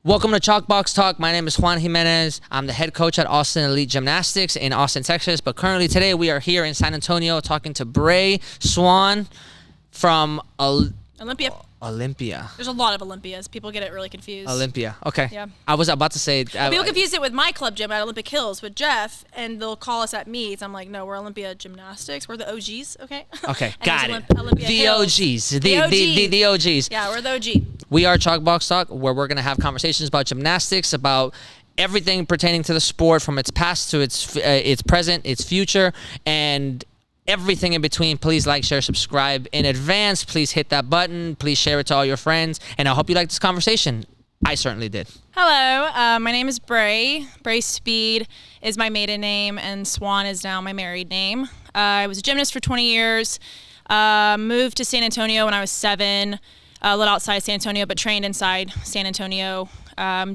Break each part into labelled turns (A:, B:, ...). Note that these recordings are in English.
A: Welcome to Chalkbox Talk. My name is Juan Jimenez. I'm the head coach at Austin Elite Gymnastics in Austin, Texas. But currently today we are here in San Antonio talking to Braie Swan from Olympia.
B: There's a lot of Olympias. People get it really confused.
A: Olympia. Okay.
B: Yeah.
A: I was about to say.
B: People confuse it with my club gym at Olympic Hills with Jeff, and they'll call us at meets. I'm like, no, we're Olympia Gymnastics. We're the OGs, okay?
A: Okay, got it.
B: Olympia
A: The
B: Hills.
A: OGs. The OGs.
B: Yeah, we're the OG.
A: We are Chalkbox Talk, where we're going to have conversations about gymnastics, about everything pertaining to the sport, from its past to its present, its future, and everything in between. Please like, share, subscribe in advance. Please hit that button. Please share it to all your friends. And I hope you like this conversation. I certainly did.
B: Hello, my name is Braie. Braie Speed is my maiden name, and Swan is now my married name. I was a gymnast for 20 years. Moved to San Antonio when I was 7. A little outside San Antonio, but trained inside San Antonio.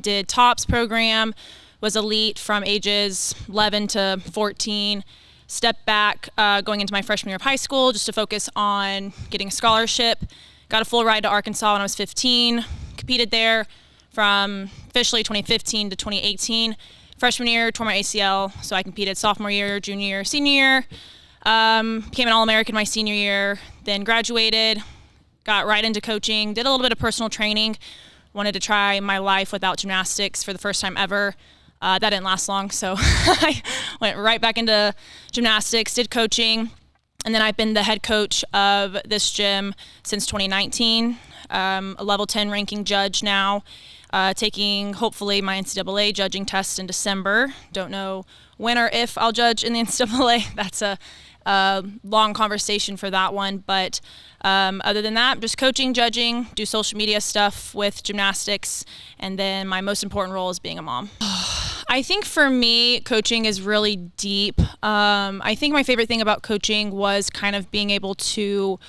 B: Did TOPS program, was elite from ages 11 to 14. Stepped back going into my freshman year of high school just to focus on getting a scholarship. Got a full ride to Arkansas when I was 15. Competed there from officially 2015 to 2018. Freshman year, tore my ACL, so I competed sophomore year, junior year, senior year. Became an All-American my senior year, then graduated. Got right into coaching, did a little bit of personal training, wanted to try my life without gymnastics for the first time ever. That didn't last long, so I went right back into gymnastics, did coaching, and then I've been the head coach of this gym since 2019, a level 10 ranking judge now, taking hopefully my NCAA judging test in December. Don't know when or if I'll judge in the NCAA. That's a long conversation for that one, but other than that, just coaching, judging, do social media stuff with gymnastics, and then my most important role is being a mom. I think for me, coaching is really deep. I think my favorite thing about coaching was kind of being able to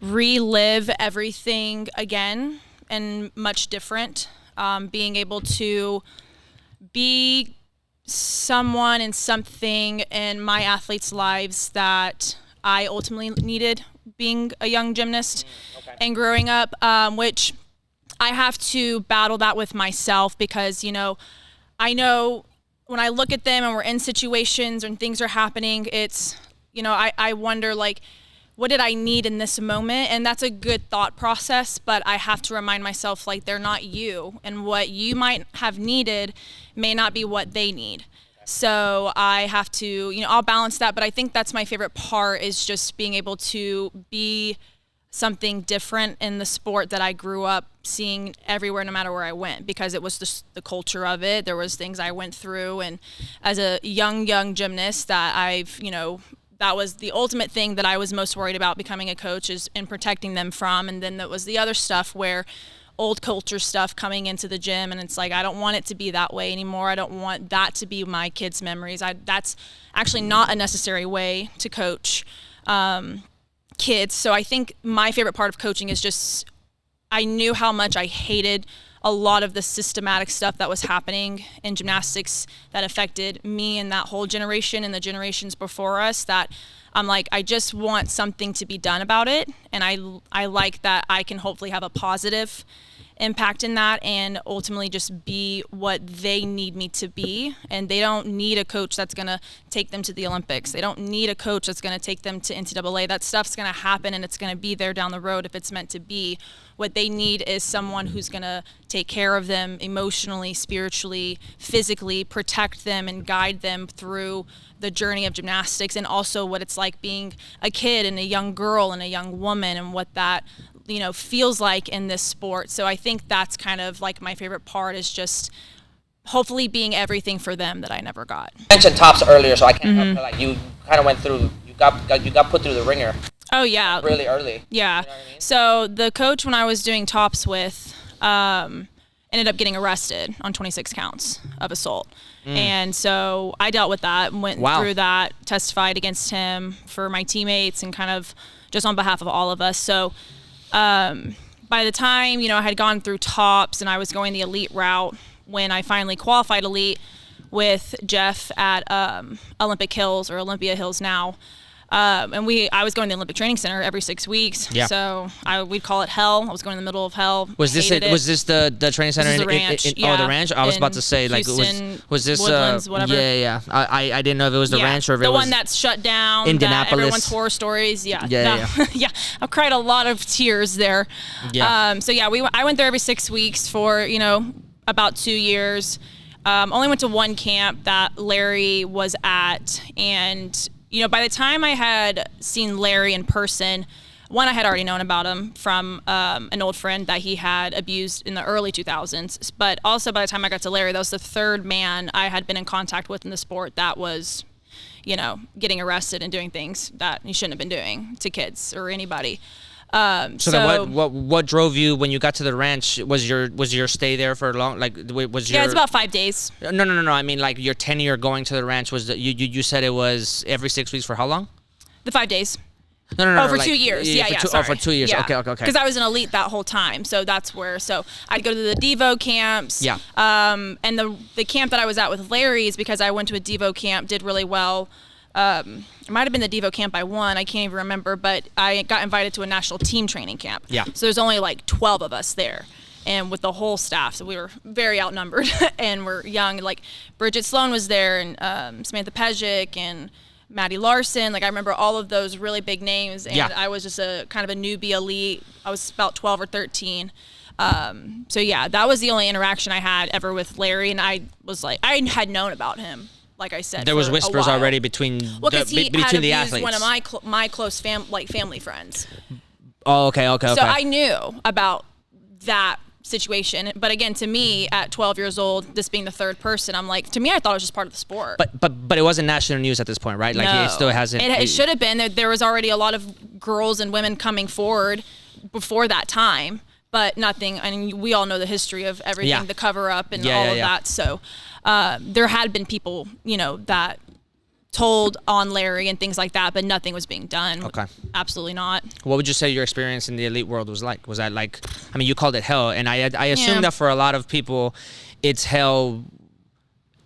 B: relive everything again and much different. Being able to be someone and something in my athletes' lives that I ultimately needed being a young gymnast and growing up, which I have to battle that with myself because, I know when I look at them and we're in situations and things are happening, it's, I wonder, like, what did I need in this moment? And that's a good thought process, but I have to remind myself, like, they're not you, and what you might have needed may not be what they need. So I have to, I'll balance that, but I think that's my favorite part, is just being able to be something different in the sport that I grew up seeing everywhere, no matter where I went, because it was just the culture of it. There was things I went through, and as a young gymnast that that was the ultimate thing that I was most worried about becoming a coach, is in protecting them from. And then that was the other stuff where old culture stuff coming into the gym, and it's like, I don't want it to be that way anymore. I don't want that to be my kids' memories. That's actually not a necessary way to coach kids. So I think my favorite part of coaching is just, I knew how much I hated a lot of the systematic stuff that was happening in gymnastics that affected me and that whole generation and the generations before us, that I'm like, I just want something to be done about it. And I like that I can hopefully have a positive impact in that and ultimately just be what they need me to be. And they don't need a coach that's going to take them to the Olympics. They don't need a coach that's going to take them to NCAA. That stuff's going to happen, and it's going to be there down the road if it's meant to be. What they need is someone who's going to take care of them emotionally, spiritually, physically, protect them and guide them through the journey of gymnastics, and also what it's like being a kid and a young girl and a young woman, and what that feels like in this sport. So I think that's kind of like my favorite part, is just hopefully being everything for them that I never got.
A: You mentioned TOPS earlier, so I can't help, like, you kind of went through, you got put through the ringer.
B: Oh yeah.
A: Really early.
B: Yeah.
A: You know what I mean?
B: So the coach when I was doing TOPS with ended up getting arrested on 26 counts of assault. And so I dealt with that, went through that, testified against him for my teammates and kind of just on behalf of all of us. So by the time, I had gone through TOPS and I was going the elite route, when I finally qualified elite with Jeff at Olympic Hills, or Olympia Hills now, And I was going to the Olympic Training Center every 6 weeks.
A: Yeah.
B: So we'd call it hell. I was going in the middle of hell.
A: Was this the training center?
B: This is the ranch.
A: Oh, the ranch. I was about to say, like,
B: Houston,
A: was this
B: Woodlands, whatever.
A: Yeah. I didn't know if it was the ranch or if it was
B: the one that's shut down.
A: Indianapolis.
B: That everyone's horror stories. Yeah.
A: Yeah.
B: Yeah. I cried a lot of tears there.
A: Yeah.
B: So yeah, I went there every 6 weeks for about 2 years. Only went to one camp that Larry was at, and by the time I had seen Larry in person, one, I had already known about him from an old friend that he had abused in the early 2000s. But also by the time I got to Larry, that was the third man I had been in contact with in the sport that was, getting arrested and doing things that he shouldn't have been doing to kids or anybody.
A: So then what drove you when you got to the ranch? Was your stay there for long? Like, was your...
B: Yeah, it's about 5 days.
A: No. I mean, like, your tenure going to the ranch was you said it was every 6 weeks for how long?
B: The 5 days.
A: No.
B: For
A: like,
B: 2 years. Yeah.
A: Oh, for 2 years.
B: Yeah.
A: Okay.
B: Because I was an elite that whole time, so that's where. So I'd go to the Devo camps.
A: Yeah.
B: And the camp that I was at with Larry's, because I went to a Devo camp, did really well. It might have been the Devo camp I won. I can't even remember, but I got invited to a national team training camp.
A: Yeah.
B: So there's only like 12 of us there, and with the whole staff, so we were very outnumbered, and we're young. Like Bridget Sloan was there, and Samantha Pejic, and Maddie Larson. Like I remember all of those really big names, and
A: Yeah.
B: I was just a kind of a newbie elite. I was about 12 or 13. So yeah, that was the only interaction I had ever with Larry, and I was like, I had known about him. Like I said,
A: there was whispers already between the athletes.
B: One of my close family friends.
A: Oh, okay.
B: So I knew about that situation, but again, to me, at 12 years old, this being the third person, I'm like, to me, I thought it was just part of the sport.
A: But it wasn't national news at this point, right? Like,
B: no.
A: it still hasn't.
B: It should have been. There was already a lot of girls and women coming forward before that time, but nothing. I mean, we all know the history of everything, the cover up and all of that. So there had been people, that told on Larry and things like that, but nothing was being done.
A: Okay.
B: Absolutely not.
A: What would you say your experience in the elite world was like? Was that like, I mean, you called it hell, and I assume that for a lot of people, it's hell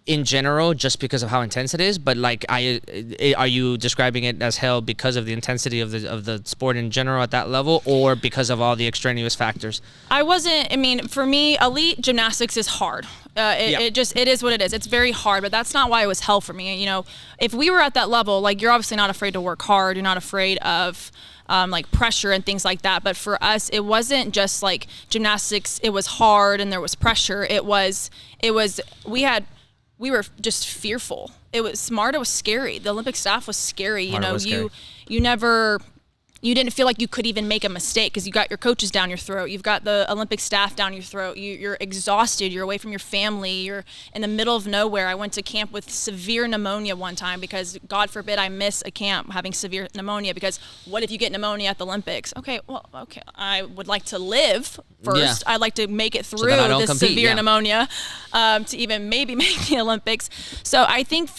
A: in general just because of how intense it is, but like, are you describing it as hell because of the intensity of the sport in general at that level, or because of all the extraneous factors?
B: For me, elite gymnastics is hard. It is what it is. It's very hard, but that's not why it was hell for me. If we were at that level, like, you're obviously not afraid to work hard. You're not afraid of like pressure and things like that. But for us, it wasn't just like gymnastics. It was hard and there was pressure. We were just fearful. It was smart. It was scary. The Olympic staff was scary. You didn't feel like you could even make a mistake because you got your coaches down your throat. You've got the Olympic staff down your throat. You're exhausted. You're away from your family. You're in the middle of nowhere. I went to camp with severe pneumonia one time because, God forbid, I miss a camp having severe pneumonia, because what if you get pneumonia at the Olympics? Okay. I would like to live first.
A: Yeah.
B: I'd like to make it through this
A: compete,
B: severe pneumonia to even maybe make the Olympics. So I think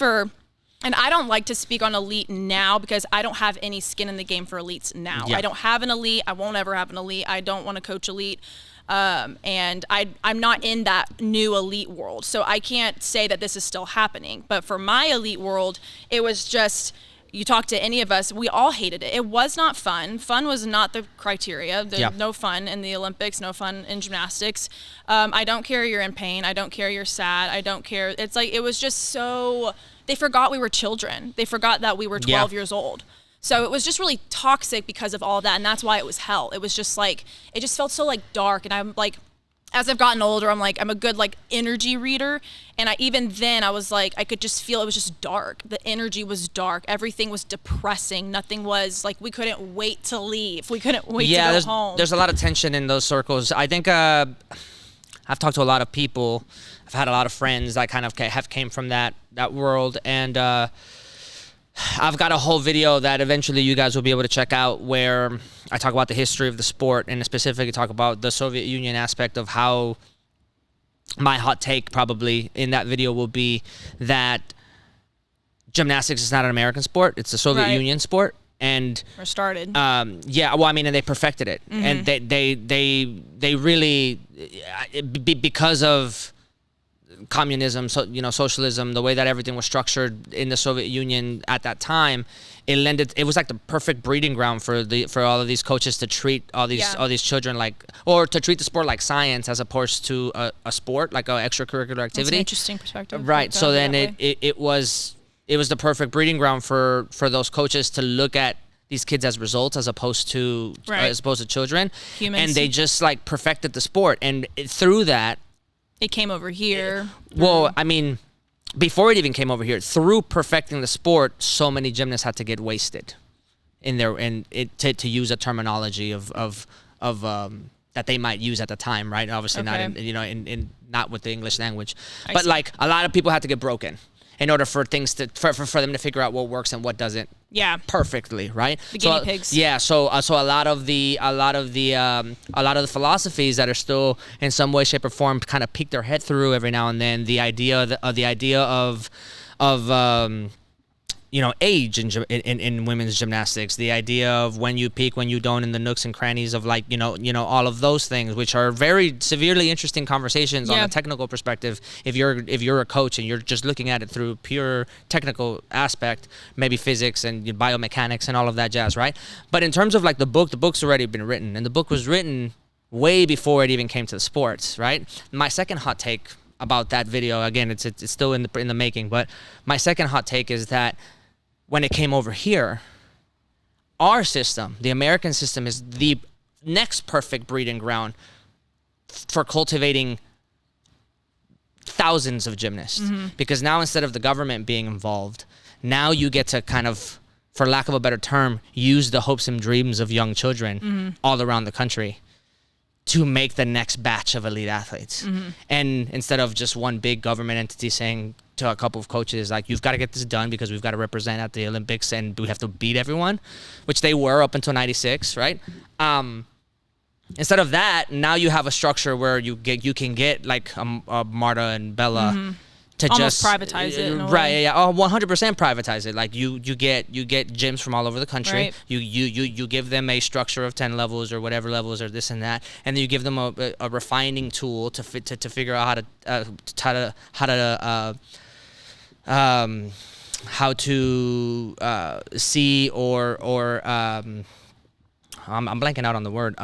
B: and I don't like to speak on elite now because I don't have any skin in the game for elites now.
A: Yeah.
B: I don't have an elite. I won't ever have an elite. I don't want to coach elite. And I'm not in that new elite world. So I can't say that this is still happening. But for my elite world, it was just, you talk to any of us, we all hated it. It was not fun. Fun was not the criteria. There's no fun in the Olympics, no fun in gymnastics. I don't care you're in pain. I don't care you're sad. I don't care. It's like, it was just so... They forgot we were children. They forgot that we were 12 years old. So it was just really toxic because of all that, and that's why it was hell. It was just like, it just felt so like dark, and I'm like, as I've gotten older, I'm a good like energy reader, and even then I was like, I could just feel it was just dark. The energy was dark. Everything was depressing. Nothing was like, we couldn't wait to leave. We couldn't wait to go home.
A: There's a lot of tension in those circles. I think I've talked to a lot of people. I've had a lot of friends that kind of have came from that world, and I've got a whole video that eventually you guys will be able to check out where I talk about the history of the sport, and specifically talk about the Soviet Union aspect of how my hot take probably in that video will be that gymnastics is not an American sport. It's a Soviet Union sport. And
B: or started.
A: And they perfected it, and they really, because of communism, so socialism, the way that everything was structured in the Soviet Union at that time, it was like the perfect breeding ground for all of these coaches to treat all these children or to treat the sport like science as opposed to a sport, like an extracurricular activity.
B: That's an interesting perspective.
A: Right. So then it was the perfect breeding ground for those coaches to look at these kids as results as opposed to children. Humans. And they just like perfected the sport, and through that
B: it came over here.
A: Well, I mean, before it even came over here, through perfecting the sport, so many gymnasts had to get wasted to use a terminology of that they might use at the time, right? Obviously not in not with the English language, but like a lot of people had to get broken in order for things for them to figure out what works and what doesn't.
B: Yeah.
A: Perfectly, right?
B: The guinea pigs.
A: Yeah. So a lot of the philosophies that are still in some way, shape, or form kind of peek their head through every now and then. The idea of age in women's gymnastics, the idea of when you peak, when you don't, in the nooks and crannies of like, all of those things, which are very severely interesting conversations on a technical perspective. If you're a coach and you're just looking at it through pure technical aspect, maybe physics and biomechanics and all of that jazz, right? But in terms of like the book's already been written, and the book was written way before it even came to the sports, right? My second hot take about that video, again, it's still in the making, but my second hot take is that when it came over here, our system, the American system, is the next perfect breeding ground for cultivating thousands of gymnasts. Mm-hmm. Because now, instead of the government being involved, now you get to kind of, for lack of a better term, use the hopes and dreams of young children all around the country to make the next batch of elite athletes. Mm-hmm. And instead of just one big government entity saying to a couple of coaches, like, you've got to get this done because we've got to represent at the Olympics and we have to beat everyone, which they were up until 96, right? Instead of that, now you have a structure where you can get like a Marta and Bella to
B: almost
A: just
B: privatize it in a
A: right,
B: way.
A: yeah, 100% privatize it. Like you get gyms from all over the country.
B: Right.
A: You give them a structure of 10 levels or whatever levels or this and that, and then you give them a refining tool to figure out how to see or I'm blanking out on the word.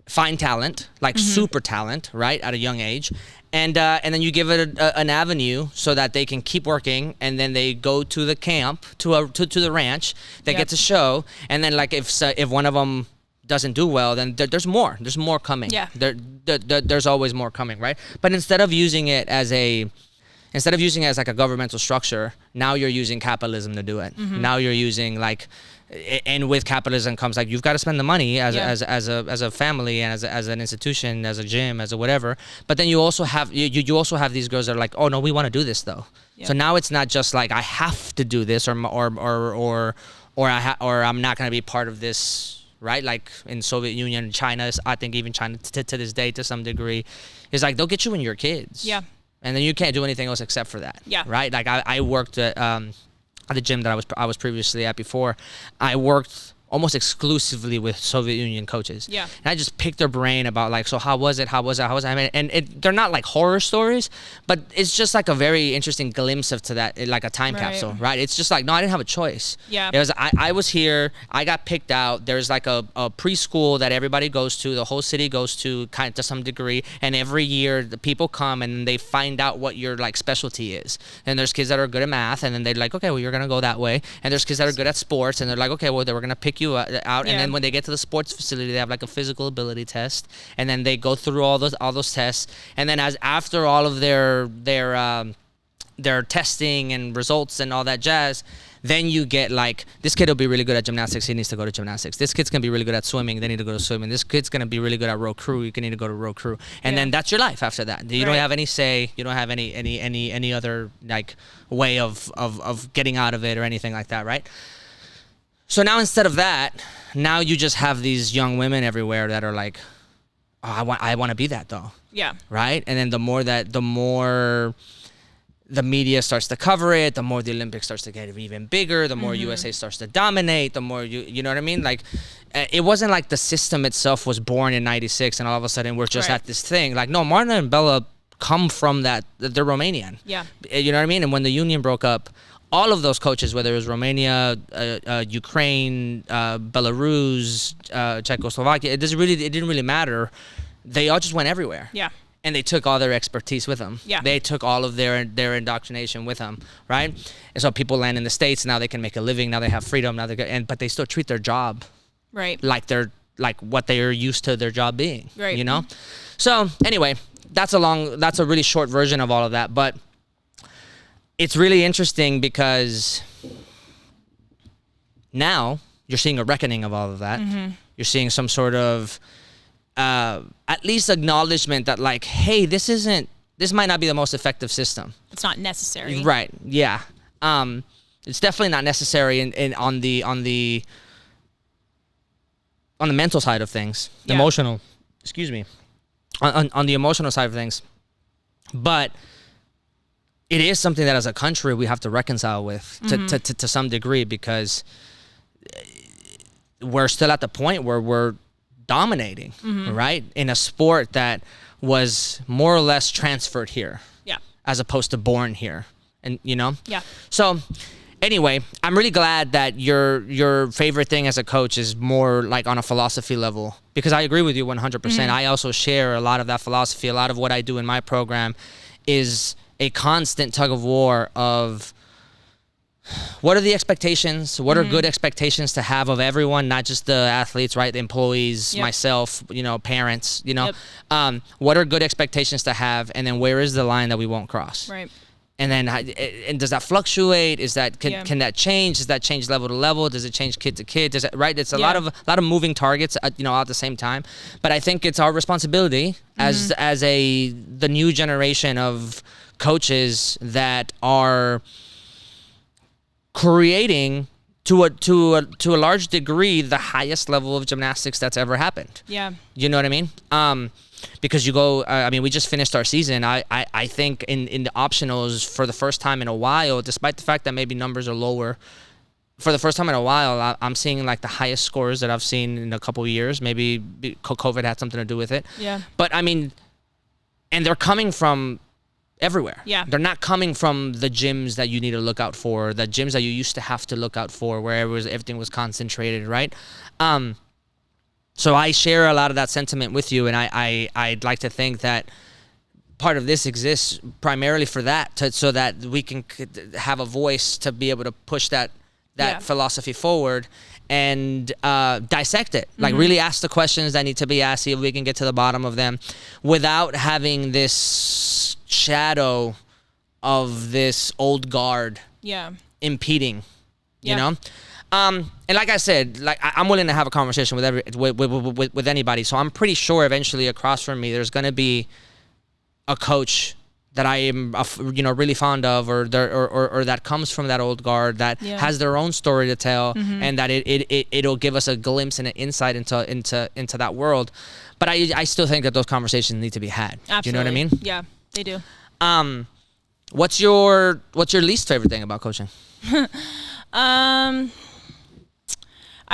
A: Find talent, like super talent, right, at a young age, and then you give it an avenue so that they can keep working, and then they go to the camp, to the ranch, they get to show, and then like if one of them doesn't do well, then there's more coming. Yeah. There's always more coming, right? But instead of using it as like a governmental structure, now you're using capitalism to do it. Mm-hmm. Now you're using like, and with capitalism comes like, you've got to spend the money as a family and as an institution, as a gym, as a whatever. But then you also have you also have these girls that are like, oh no, we want to do this though. Yeah. So now it's not just like I have to do this or I'm not going to be part of this, right? Like in Soviet Union, China, I think even China to this day to some degree, is like they'll get you when you're kids. Yeah. And then you can't do anything else except for that. Yeah. Right? Like I worked at the gym that I was previously at before. I worked almost exclusively with Soviet Union coaches. Yeah. And I just picked their brain about like, so how was it? I mean, and they're not like horror stories, but it's just like a very interesting glimpse to that, like a time capsule, right? It's just like, no, I didn't have a choice. Yeah. It was, I was here, I got picked out. There's like a preschool that everybody goes to, the whole city goes to kind of to some degree. And every year the people come and they find out what your like specialty is. And there's kids that are good at math, and then they're like, okay, well, you're going to go that way. And there's kids that are good at sports, and they're like, okay, well, we're going to pick you out. And then when they get to the sports facility, they have like a physical ability test, and then they go through all those tests, and then after all of their testing and results and all that jazz, then you get like, this kid will be really good at gymnastics, he needs to go to gymnastics. This kid's gonna be really good at swimming, they need to go to swimming. This kid's gonna be really good at row crew, you need to go to row crew. And then that's your life after that. You don't have any say, you don't have any other like way of getting out of it or anything like that, right? So now instead of that, now you just have these young women everywhere that are like, oh, I want to be that though. Yeah. Right? And then the more the media starts to cover it, the more the Olympics starts to get even bigger, the more USA starts to dominate, the more you know what I mean? Like, it wasn't like the system itself was born in 96 and all of a sudden we're just at this thing. Like, no, Marta and Bella come from that. They're Romanian.
B: Yeah.
A: You know what I mean? And when the union broke up, all of those coaches, whether it was Romania, Ukraine, Belarus, Czechoslovakia, it didn't really matter. They all just went everywhere.
B: Yeah.
A: And they took all their expertise with them.
B: Yeah.
A: They took all of their indoctrination with them, right? And so people land in the States, now they can make a living, now they have freedom, but they still treat their job
B: Right.
A: like what they are used to their job being.
B: Right.
A: You know? So anyway, that's a really short version of all of that. But it's really interesting because now you're seeing a reckoning of all of that. Mm-hmm. You're seeing some sort of at least acknowledgement that like, hey, this might not be the most effective system.
B: It's not necessary.
A: Right. Yeah. It's definitely not necessary on the mental side of things, emotional. Excuse me. On the emotional side of things, but it is something that as a country we have to reconcile with to some degree, because we're still at the point where we're dominating, right, in a sport that was more or less transferred here, as opposed to born here, and so anyway, I'm really glad that your favorite thing as a coach is more like on a philosophy level, because I agree with you 100%. I also share a lot of that philosophy. A lot of what I do in my program is a constant tug of war of what are the expectations? What are good expectations to have of everyone, not just the athletes, right? The employees, myself, parents, what are good expectations to have? And then where is the line that we won't cross?
B: Right.
A: And then, and does that fluctuate? Is that can that change? Does that change level to level? Does it change kid to kid? Does it, right? It's a lot of moving targets, at the same time. But I think it's our responsibility as the new generation of coaches that are creating to a large degree the highest level of gymnastics that's ever happened.
B: Yeah.
A: You know what I mean? Because you go, we just finished our season. I think in the optionals for the first time in a while, despite the fact that maybe numbers are lower, for the first time in a while, I'm seeing like the highest scores that I've seen in a couple of years. Maybe COVID had something to do with it.
B: Yeah.
A: But and they're coming from everywhere.
B: Yeah.
A: They're not coming from the gyms that you need to look out for, the gyms that you used to have to look out for, where everything was concentrated, right? So I share a lot of that sentiment with you, and I'd like to think that part of this exists primarily for that, so that we can have a voice to be able to push that philosophy forward and dissect it, like really ask the questions that need to be asked, see if we can get to the bottom of them without having this shadow of this old guard impeding, you know? And like I said, like I'm willing to have a conversation with anybody. So I'm pretty sure eventually across from me, there's going to be a coach that I am, really fond of, or that comes from that old guard that has their own story to tell, and that it'll give us a glimpse and an insight into that world. But I still think that those conversations need to be had.
B: Absolutely.
A: Do you know what I mean?
B: Yeah, they do.
A: What's your least favorite thing about coaching?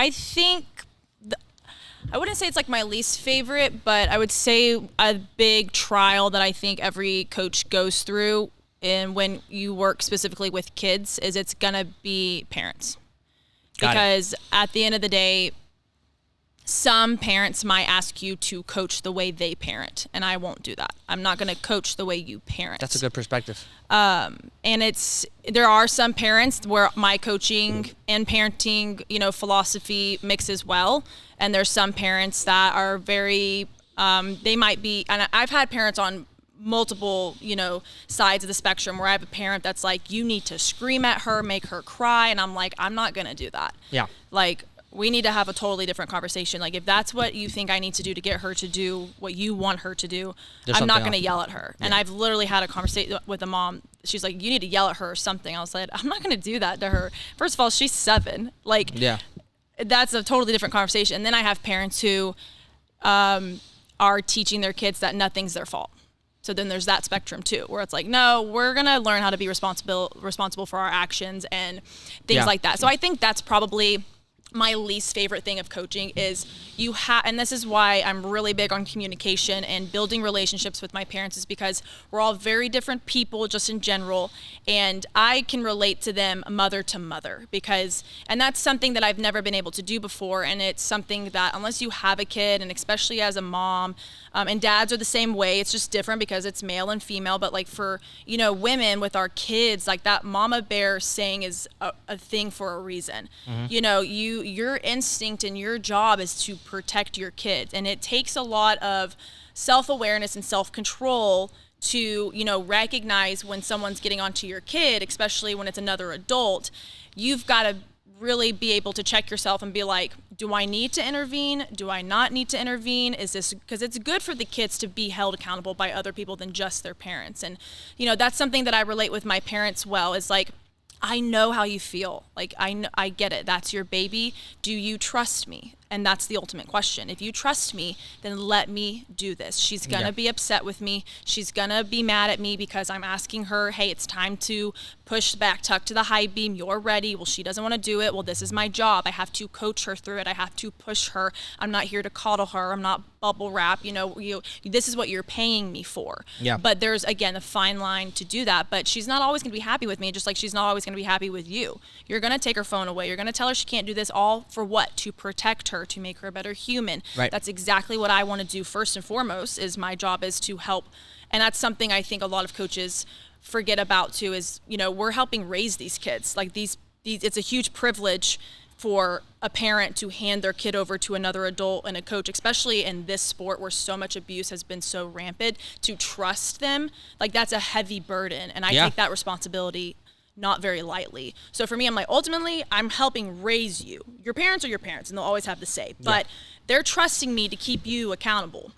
B: I think I wouldn't say it's like my least favorite, but I would say a big trial that I think every coach goes through, and when you work specifically with kids, is it's gonna be parents. Because at the end of the day, some parents might ask you to coach the way they parent, and I won't do that. I'm not going to coach the way you parent.
A: That's a good perspective.
B: And there are some parents where my coaching and parenting, philosophy mixes well. And there's some parents that are very, they might be, and I've had parents on multiple, sides of the spectrum where I have a parent that's like, you need to scream at her, make her cry. And I'm like, I'm not going to do that.
A: Yeah.
B: Like, we need to have a totally different conversation. Like, if that's what you think I need to do to get her to do what you want her to do, I'm not going to yell at her. Yeah. And I've literally had a conversation with a mom. She's like, you need to yell at her or something. I was like, I'm not going to do that to her. First of all, she's 7. Like, that's a totally different conversation. And then I have parents who are teaching their kids that nothing's their fault. So then there's that spectrum too, where it's like, no, we're going to learn how to be responsible for our actions and things like that. So I think that's probably my least favorite thing of coaching is and this is why I'm really big on communication and building relationships with my parents, is because we're all very different people just in general, and I can relate to them mother to mother, and that's something that I've never been able to do before, and it's something that unless you have a kid, and especially as a mom, and dads are the same way, it's just different because it's male and female, but like for, women with our kids, like that mama bear saying is a thing for a reason. Your instinct and your job is to protect your kids, and it takes a lot of self-awareness and self-control to recognize when someone's getting onto your kid, especially when it's another adult. You've got to really be able to check yourself and be like, do I need to intervene? Do I not need to intervene? Is this because it's good for the kids to be held accountable by other people than just their parents? And that's something that I relate with my parents well, is like, I know how you feel. Like, I get it. That's your baby. Do you trust me? And that's the ultimate question. If you trust me, then let me do this. She's going to be upset with me. She's going to be mad at me because I'm asking her, hey, it's time to push back tuck to the high beam. You're ready. Well, she doesn't want to do it. Well, this is my job. I have to coach her through it. I have to push her. I'm not here to coddle her. I'm not bubble wrap. This is what you're paying me for.
A: Yeah.
B: But there's, again, a fine line to do that. But she's not always going to be happy with me, just like she's not always going to be happy with you. You're going to take her phone away. You're going to tell her she can't do this, all for what? To protect her, to make her a better human.
A: Right.
B: That's exactly what I want to do first and foremost. Is my job is to help, and that's something I think a lot of coaches forget about too, is we're helping raise these kids. Like these it's a huge privilege for a parent to hand their kid over to another adult and a coach, especially in this sport where so much abuse has been so rampant, to trust them. Like, that's a heavy burden, and I take that responsibility not very lightly. So for me, I'm like, ultimately, I'm helping raise you. Your parents are your parents, and they'll always have the say. But they're trusting me to keep you accountable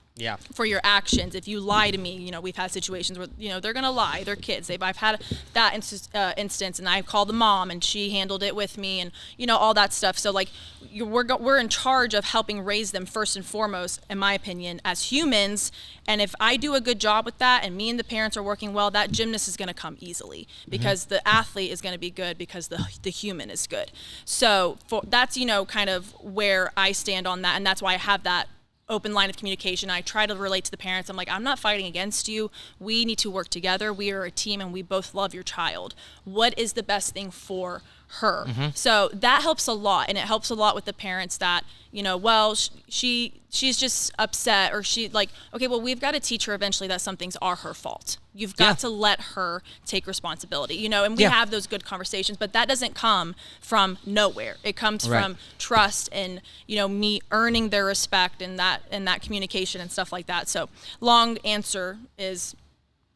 B: for your actions. If you lie to me, we've had situations where, they're going to lie. They're kids. I've had that instance, and I called the mom, and she handled it with me, and, all that stuff. So, like, we're in charge of helping raise them first and foremost, in my opinion, as humans. And if I do a good job with that, and me and the parents are working well, that gymnast is going to come easily, because the athlete is going to be good because the human is good. So that's, kind of where I stand on that. And that's why I have that open line of communication. I try to relate to the parents. I'm like, I'm not fighting against you. We need to work together. We are a team, and we both love your child. What is the best thing for her? So that helps a lot, and it helps a lot with the parents that, well, she's just upset, or she like, okay, well, we've got to teach her eventually that some things are her fault. You've got to let her take responsibility, and we have those good conversations, but that doesn't come from nowhere. It comes from trust and, me earning their respect, and that communication and stuff like that. So long answer is,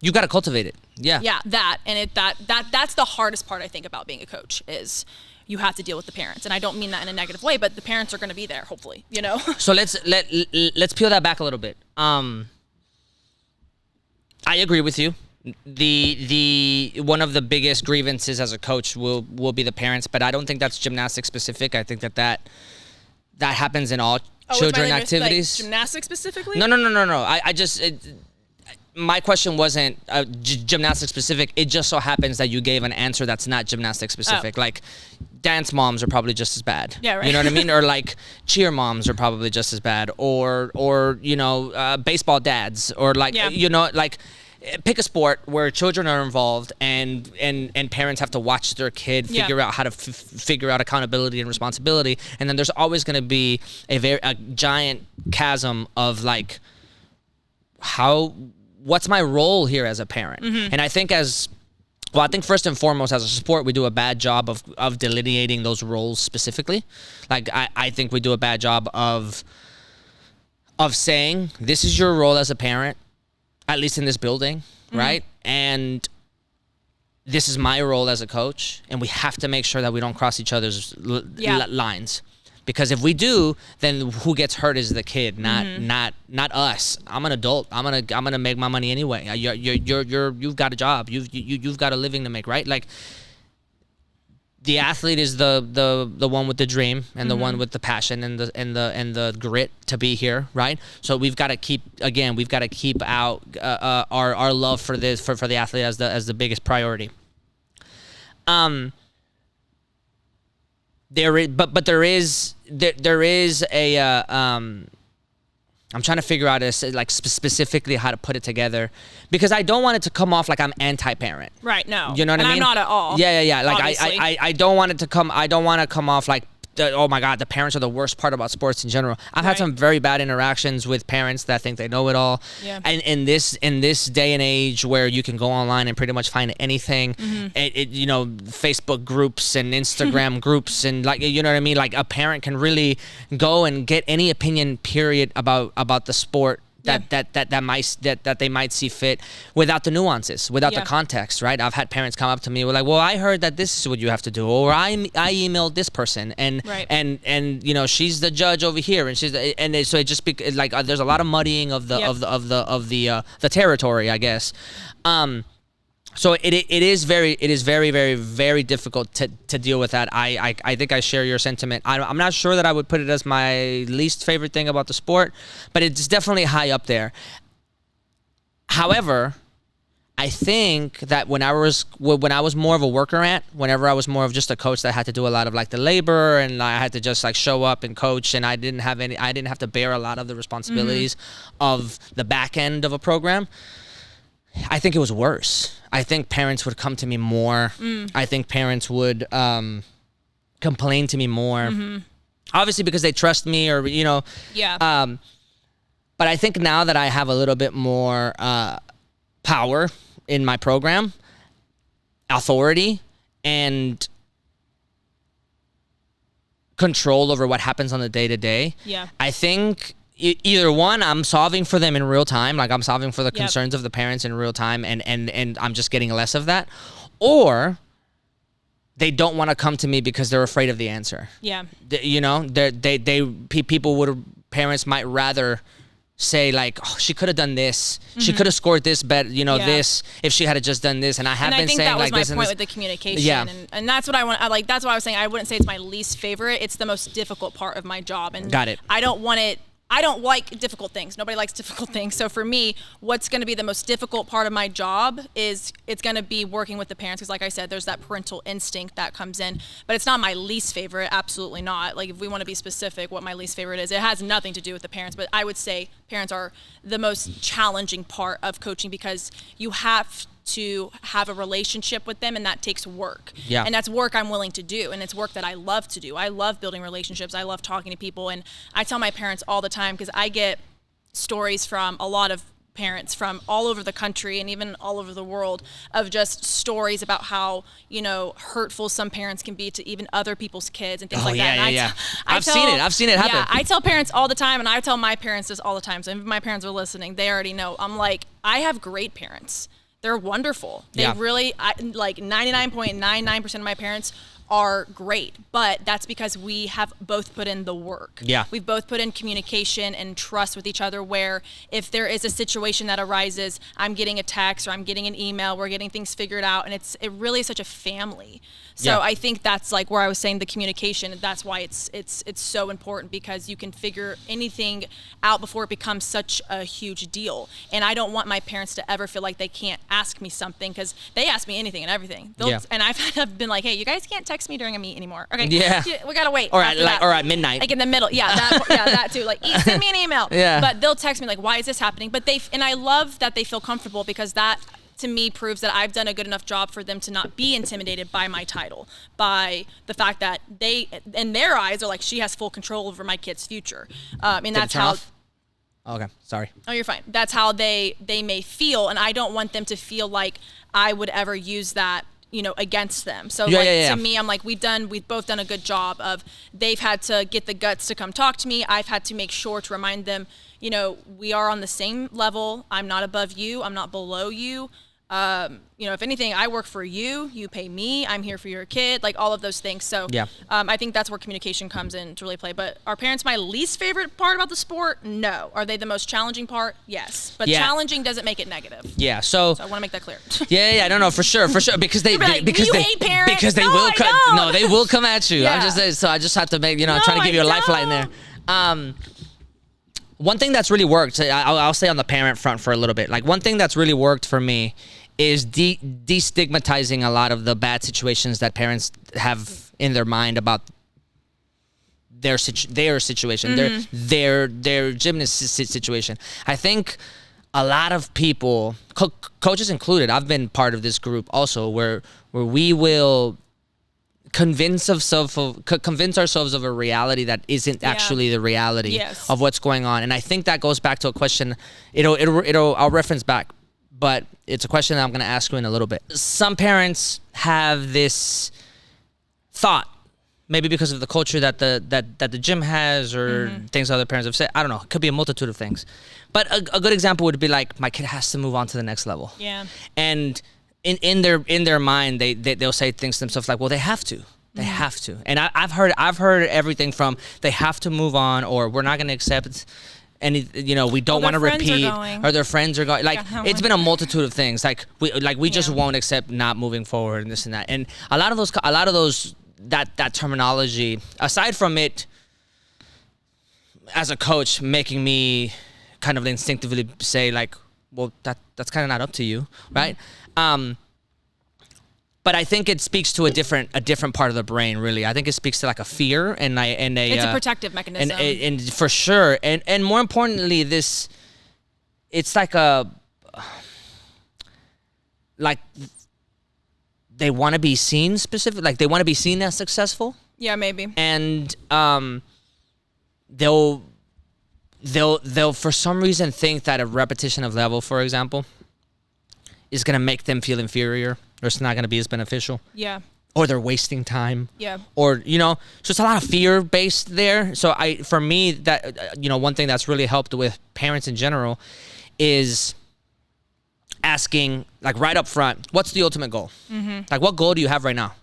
A: you got to cultivate it. Yeah,
B: that's the hardest part, I think, about being a coach, is you have to deal with the parents. And I don't mean that in a negative way, but the parents are going to be there, hopefully,
A: So let's peel that back a little bit. I agree with you. The one of the biggest grievances as a coach will be the parents, but I don't think that's gymnastics specific. I think that happens in all children activities.
B: Like gymnastics specifically?
A: No. My question wasn't gymnastics specific. It just so happens that you gave an answer that's not gymnastics specific. Like, dance moms are probably just as bad.
B: Yeah, right.
A: You know what I mean? Or like cheer moms are probably just as bad. Or baseball dads. Or like, like, pick a sport where children are involved and parents have to watch their kid figure out how to figure out accountability and responsibility. And then there's always going to be a giant chasm of like, what's my role here as a parent? And I think I think first and foremost, as a sport, we do a bad job of delineating those roles specifically. Like, I think we do a bad job of saying, this is your role as a parent, at least in this building, right? And this is my role as a coach, and we have to make sure that we don't cross each other's lines. Because if we do, then who gets hurt is the kid, not us. I'm an adult. I'm gonna make my money anyway. You've got a job. You've got a living to make, right? Like, the athlete is the one with the dream and the one with the passion and the grit to be here, right? So we've got to keep out our love for this for the athlete as the biggest priority. there is, but there is a I'm trying to figure out like specifically how to put it together, because I don't want it to come off like I'm anti-parent.
B: Right. No.
A: You know what I mean?
B: I'm not at all.
A: Yeah. Like
B: obviously.
A: I don't want it to come. I don't want to come off like, oh my God, the parents are the worst part about sports in general. I've had some very bad interactions with parents that think they know it all.
B: Yeah.
A: And in this day and age where you can go online and pretty much find anything, Facebook groups and Instagram groups and like, you know what I mean? Like a parent can really go and get any opinion period about the sport that they might see fit, without the nuances, without the context, right? I've had parents come up to me with like, well, I heard that this is what you have to do, or I emailed this person, and she's the judge over here, and so it just like there's a lot of muddying of the territory, I guess. So it is very, very, very difficult to deal with that. I think I share your sentiment. I'm not sure that I would put it as my least favorite thing about the sport, but it's definitely high up there. However, I think that when I was more of a worker ant, whenever I was more of just a coach that had to do a lot of like the labor, and I had to just like show up and coach, and I didn't have to bear a lot of the responsibilities of the back end of a program, I think it was worse. I think parents would come to me more. I think parents would complain to me more. Obviously because they trust me, or but I think now that I have a little bit more power in my program, authority, and control over what happens on the day-to-day, I think either one, I'm solving for them in real time, like I'm solving for the concerns of the parents in real time, and I'm just getting less of that, or they don't want to come to me because they're afraid of the answer. Parents might rather say like, oh, she could have done this, she could have scored this bet, this, if she had just done this. And I think
B: that was
A: like
B: my
A: this
B: point with the communication, and that's what I want. That's why I was saying I wouldn't say it's my least favorite. It's the most difficult part of my job, and
A: got it.
B: I don't like difficult things. Nobody likes difficult things. So for me, what's going to be the most difficult part of my job is it's going to be working with the parents. Because like I said, there's that parental instinct that comes in. But it's not my least favorite. Absolutely not. Like if we want to be specific, what my least favorite is, it has nothing to do with the parents. But I would say parents are the most challenging part of coaching, because you have to have a relationship with them, and that takes work. And that's work I'm willing to do, and it's work that I love to do. I love building relationships. I love talking to people, and I tell my parents all the time, because I get stories from a lot of parents from all over the country and even all over the world, of just stories about how hurtful some parents can be to even other people's kids and things like that.
A: I've seen it happen.
B: I tell parents all the time, and I tell my parents this all the time, so if my parents are listening, they already know. I'm like, I have great parents. They're wonderful. They really, like 99.99% of my parents are great, but that's because we have both put in the work. We've both put in communication and trust with each other, where if there is a situation that arises, I'm getting a text or I'm getting an email, we're getting things figured out, and it really is such a family. So I think that's like where I was saying the communication, that's why it's so important, because you can figure anything out before it becomes such a huge deal. And I don't want my parents to ever feel like they can't ask me something, because they ask me anything and everything. And I've been like, hey, you guys can't text me during a meet anymore. Okay, we gotta wait.
A: Or at midnight.
B: Like in the middle. That too. Like, send me an email. But they'll text me like, why is this happening? But I love that they feel comfortable, because that to me proves that I've done a good enough job for them to not be intimidated by my title, by the fact that they, in their eyes, are like, she has full control over my kid's future. And that's how.
A: Okay, sorry.
B: Oh, you're fine. That's how they may feel, and I don't want them to feel like I would ever use that against them. So to me, I'm like, we've both done a good job of, they've had to get the guts to come talk to me. I've had to make sure to remind them, we are on the same level. I'm not above you. I'm not below you. If anything, I work for you, you pay me, I'm here for your kid, like all of those things. So I think that's where communication comes in to really play. But are parents my least favorite part about the sport? No. Are they the most challenging part? Yes. But challenging doesn't make it negative.
A: So
B: I want to make that clear.
A: No, for sure, because they
B: hate parents.
A: Because they will come. No, they will come at you. I just have to make trying to give you a lifeline there. One thing that's really worked, I'll stay on the parent front for a little bit. Like, one thing that's really worked for me is destigmatizing a lot of the bad situations that parents have in their mind about their situation, their gymnast situation. I think a lot of people, coaches included, I've been part of this group also, where we will convince ourselves of a reality that isn't actually the reality of what's going on. And I think that goes back to a question. I'll reference back, but it's a question that I'm going to ask you in a little bit. Some parents have this thought, maybe because of the culture that the gym has, or things other parents have said. I don't know. It could be a multitude of things. But a good example would be like, my kid has to move on to the next level.
B: Yeah.
A: And in their mind, they'll say things to themselves like, well, they have to. They have to. And I've heard everything from they have to move on, or we're not going to accept any, we don't want to repeat, or their friends are going. Like, it's been a multitude of things. Like we just won't accept not moving forward, and this and that. And a lot of those that terminology, aside from it as a coach making me kind of instinctively say like, well, that's kind of not up to you, right? But I think it speaks to a different part of the brain, really. I think it speaks to like a fear and
B: it's a protective mechanism,
A: and for sure, and more importantly, it's like they want to be seen like they want to be seen as successful.
B: Yeah, maybe.
A: And they'll for some reason think that a repetition of level, for example, is going to make them feel inferior, or it's not going to be as beneficial.
B: Yeah.
A: Or they're wasting time.
B: Yeah.
A: Or, so it's a lot of fear based there. So for me, that, one thing that's really helped with parents in general is asking, like, right up front, what's the ultimate goal? Mm-hmm. Like, what goal do you have right now?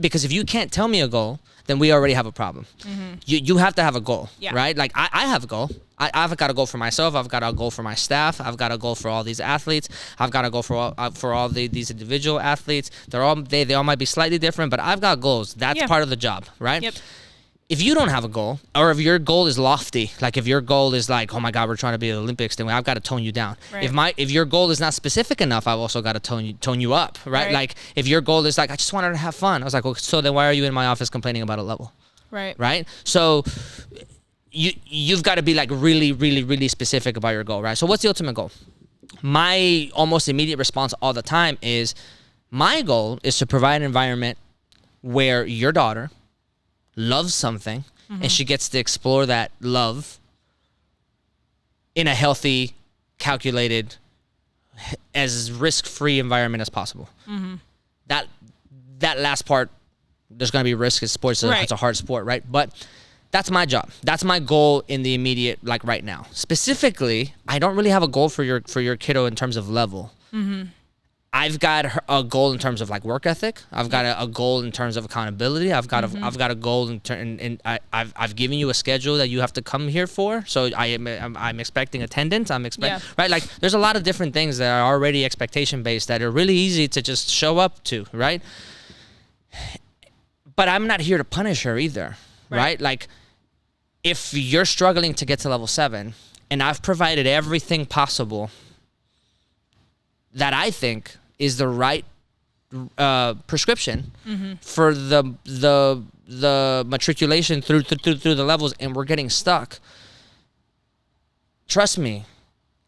A: Because if you can't tell me a goal, then we already have a problem. Mm-hmm. You have to have a goal, right? Like, I have a goal. I've got a goal for myself. I've got a goal for my staff. I've got a goal for all these athletes. I've got a goal for all these individual athletes. They all might be slightly different, but I've got goals. That's part of the job, right? Yep. If you don't have a goal, or if your goal is lofty, like if your goal is like, oh my God, we're trying to be at the Olympics, then I've got to tone you down. Right. If your goal is not specific enough, I've also got to tone you up, right? Like if your goal is like, I just wanted to have fun. I was like, well, so then why are you in my office complaining about a level?
B: Right.
A: Right? So you've got to be like really, really, really specific about your goal, right? So what's the ultimate goal? My almost immediate response all the time is, my goal is to provide an environment where your daughter loves something, and she gets to explore that love in a healthy, calculated, as risk-free environment as possible. Mm-hmm. That last part, there's going to be risk. It's a hard sport, right? But that's my job. That's my goal in the immediate, like right now. Specifically, I don't really have a goal for your kiddo in terms of level. Mm-hmm. I've got a goal in terms of like work ethic. I've got a goal in terms of accountability. I've got a goal and I've given you a schedule that you have to come here for. So I'm expecting attendance. Right. Like there's a lot of different things that are already expectation based that are really easy to just show up to. Right. But I'm not here to punish her either. Right. Like if you're struggling to get to level 7, and I've provided everything possible that I think is the right prescription for the matriculation through the levels, and we're getting stuck. Trust me,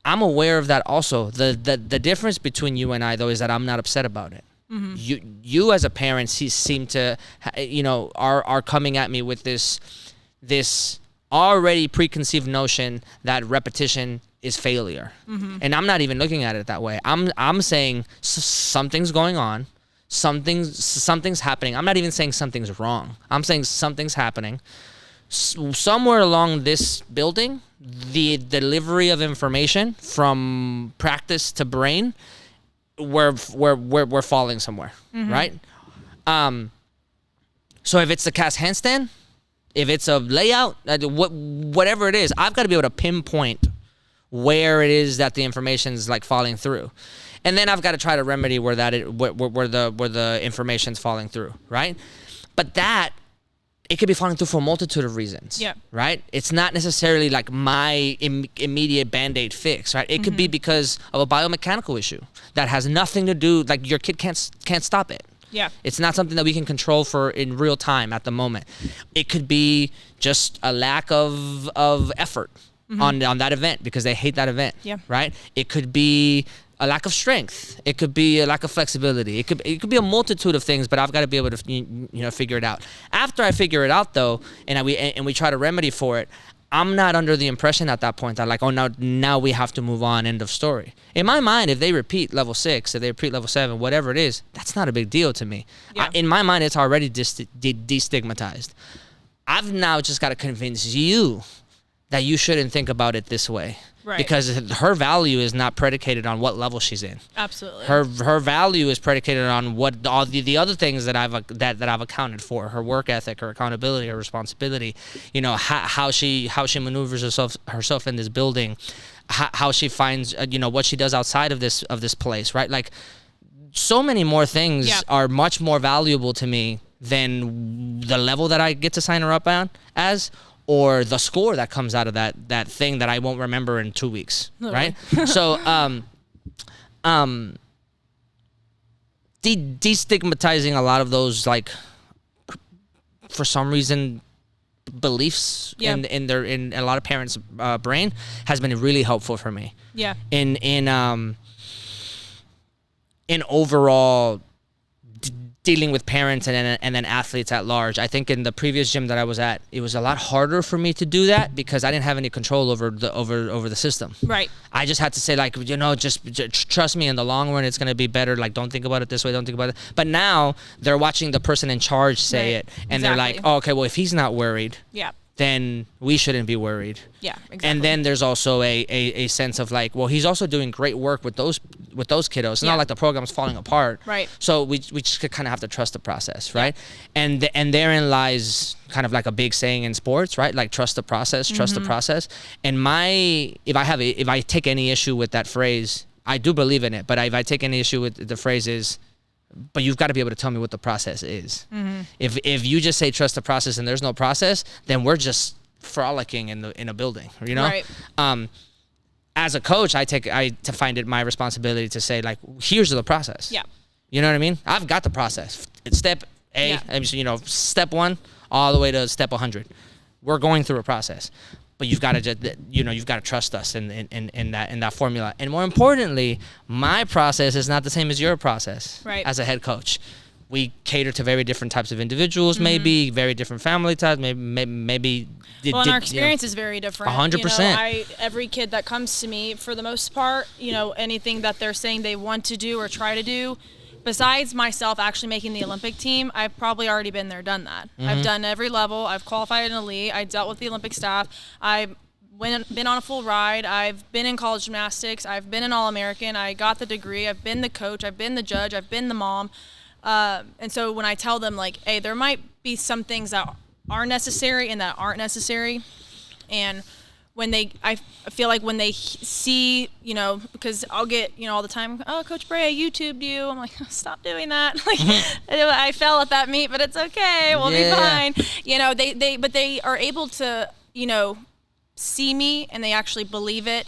A: I'm aware of that also. The difference between you and I, though, is that I'm not upset about it. Mm-hmm. You as a parent seem to, are coming at me with this already preconceived notion that repetition is failure. Mm-hmm. And I'm not even looking at it that way. I'm saying something's going on. Something's happening. I'm not even saying something's wrong. I'm saying something's happening. Somewhere along this building, the delivery of information from practice to brain, we're falling somewhere, right? So if it's the cast handstand, if it's a layout, whatever it is, I've got to be able to pinpoint where it is that the information's like falling through, and then I've got to try to remedy where the information's falling through, right? But that it could be falling through for a multitude of reasons, right? It's not necessarily like my immediate Band-Aid fix, right? It could be because of a biomechanical issue that has nothing to do, like your kid can't stop it.
B: Yeah.
A: It's not something that we can control for in real time at the moment. It could be just a lack of effort on that event because they hate that event.
B: Yeah.
A: Right? It could be a lack of strength. It could be a lack of flexibility. It could be a multitude of things, but I've got to be able to figure it out. After I figure it out though, and we try to remedy for it, I'm not under the impression at that point that like, oh, now we have to move on, end of story. In my mind, if they repeat level 6, if they repeat level 7, whatever it is, that's not a big deal to me.
B: Yeah.
A: In my mind, it's already destigmatized. I've now just got to convince you that you shouldn't think about it this way.
B: Right.
A: Because her value is not predicated on what level she's in.
B: Absolutely.
A: Her value is predicated on what all the other things that I've accounted for: her work ethic, her accountability, her responsibility. How she maneuvers herself in this building, how she finds what she does outside of this place. Right. Like so many more things are much more valuable to me than the level that I get to sign her up on as. Or the score that comes out of that thing that I won't remember in 2 weeks, right? So, destigmatizing a lot of those, like, for some reason, beliefs in a lot of parents' brain has been really helpful for me.
B: Yeah.
A: In overall dealing with parents and then athletes at large. I think in the previous gym that I was at, it was a lot harder for me to do that because I didn't have any control over the system.
B: Right.
A: I just had to say like, just trust me, in the long run it's going to be better. Like, don't think about it this way, don't think about it. But now they're watching the person in charge say it, and they're like, oh, okay, well, if he's not worried, then we shouldn't be worried. Yeah, exactly. And then there's also a sense of like, well, he's also doing great work with those kiddos. It's not like the program's falling apart. Right. So we just kind of have to trust the process, right? Yeah. And therein lies kind of like a big saying in sports, right? Like trust the process, trust the process. And if I take any issue with that phrase, I do believe in it, but if I take any issue with the phrase is, but you've got to be able to tell me what the process is. Mm-hmm. If you just say trust the process and there's no process, then we're just frolicking in a building, Right. As a coach, I find it my responsibility to say like, here's the process. Yeah. You know what I mean? I've got the process. It's step A, step 1 all the way to step 100. We're going through a process. But you've got to trust us in that formula. And more importantly, my process is not the same as your process. Right. As a head coach, we cater to very different types of individuals, maybe very different family types, maybe.
B: Well, and our experience is very different.
A: 100%.
B: Every kid that comes to me, for the most part, anything that they're saying they want to do or try to do. Besides myself actually making the Olympic team, I've probably already been there, done that. Mm-hmm. I've done every level. I've qualified in elite. I dealt with the Olympic staff. I've been on a full ride. I've been in college gymnastics. I've been an All-American. I got the degree. I've been the coach. I've been the judge. I've been the mom. And so when I tell them, like, hey, there might be some things that are necessary and that aren't necessary. And I feel like when they see, because I'll get, all the time, oh, Coach Braie, I YouTubed you. I'm like, stop doing that. Like, I fell at that meet, but it's okay. We'll be fine. But they are able to, see me and they actually believe it.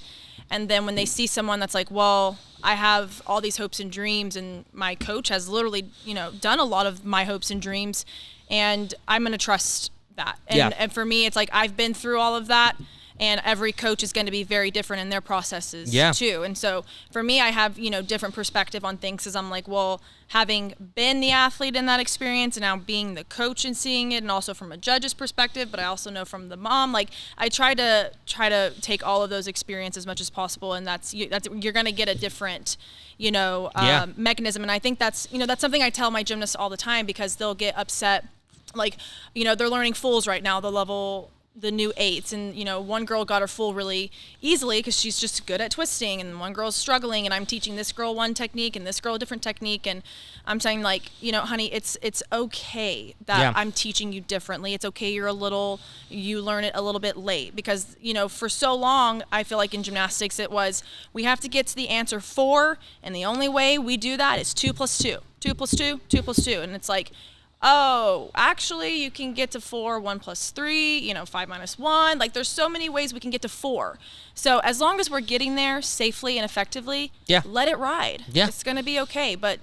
B: And then when they see someone that's like, well, I have all these hopes and dreams, and my coach has literally, done a lot of my hopes and dreams, and I'm going to trust that. And for me, it's like, I've been through all of that. And every coach is going to be very different in their processes too. And so for me, I have, different perspective on things, because I'm like, well, having been the athlete in that experience and now being the coach and seeing it, and also from a judge's perspective, but I also know from the mom, like I try to take all of those experiences as much as possible. And that's you're going to get a different, mechanism. And I think that's something I tell my gymnasts all the time, because they'll get upset. Like, they're learning fulls right now, the new 8s, and one girl got her full really easily because she's just good at twisting, and one girl's struggling, and I'm teaching this girl one technique and this girl a different technique, and I'm saying, like, honey, it's okay that I'm teaching you differently. It's okay you learn it a little bit late, because for so long I feel like in gymnastics it was, we have to get to the answer 4, and the only way we do that is 2 + 2, 2 + 2, 2 + 2, and it's like, oh, actually you can get to 4, 1 + 3, 5 - 1. Like, there's so many ways we can get to 4. So as long as we're getting there safely and effectively, let it ride. Yeah. It's going to be okay. But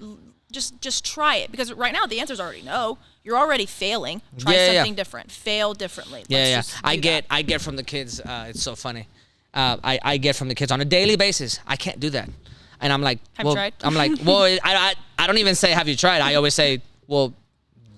B: just try it, because right now the answer is already no. You're already failing. Try something different. Fail differently.
A: I get from the kids. It's so funny. I get from the kids on a daily basis. I can't do that, and I'm like,
B: have you tried?
A: I'm like, well, I don't even say have you tried. I always say, well,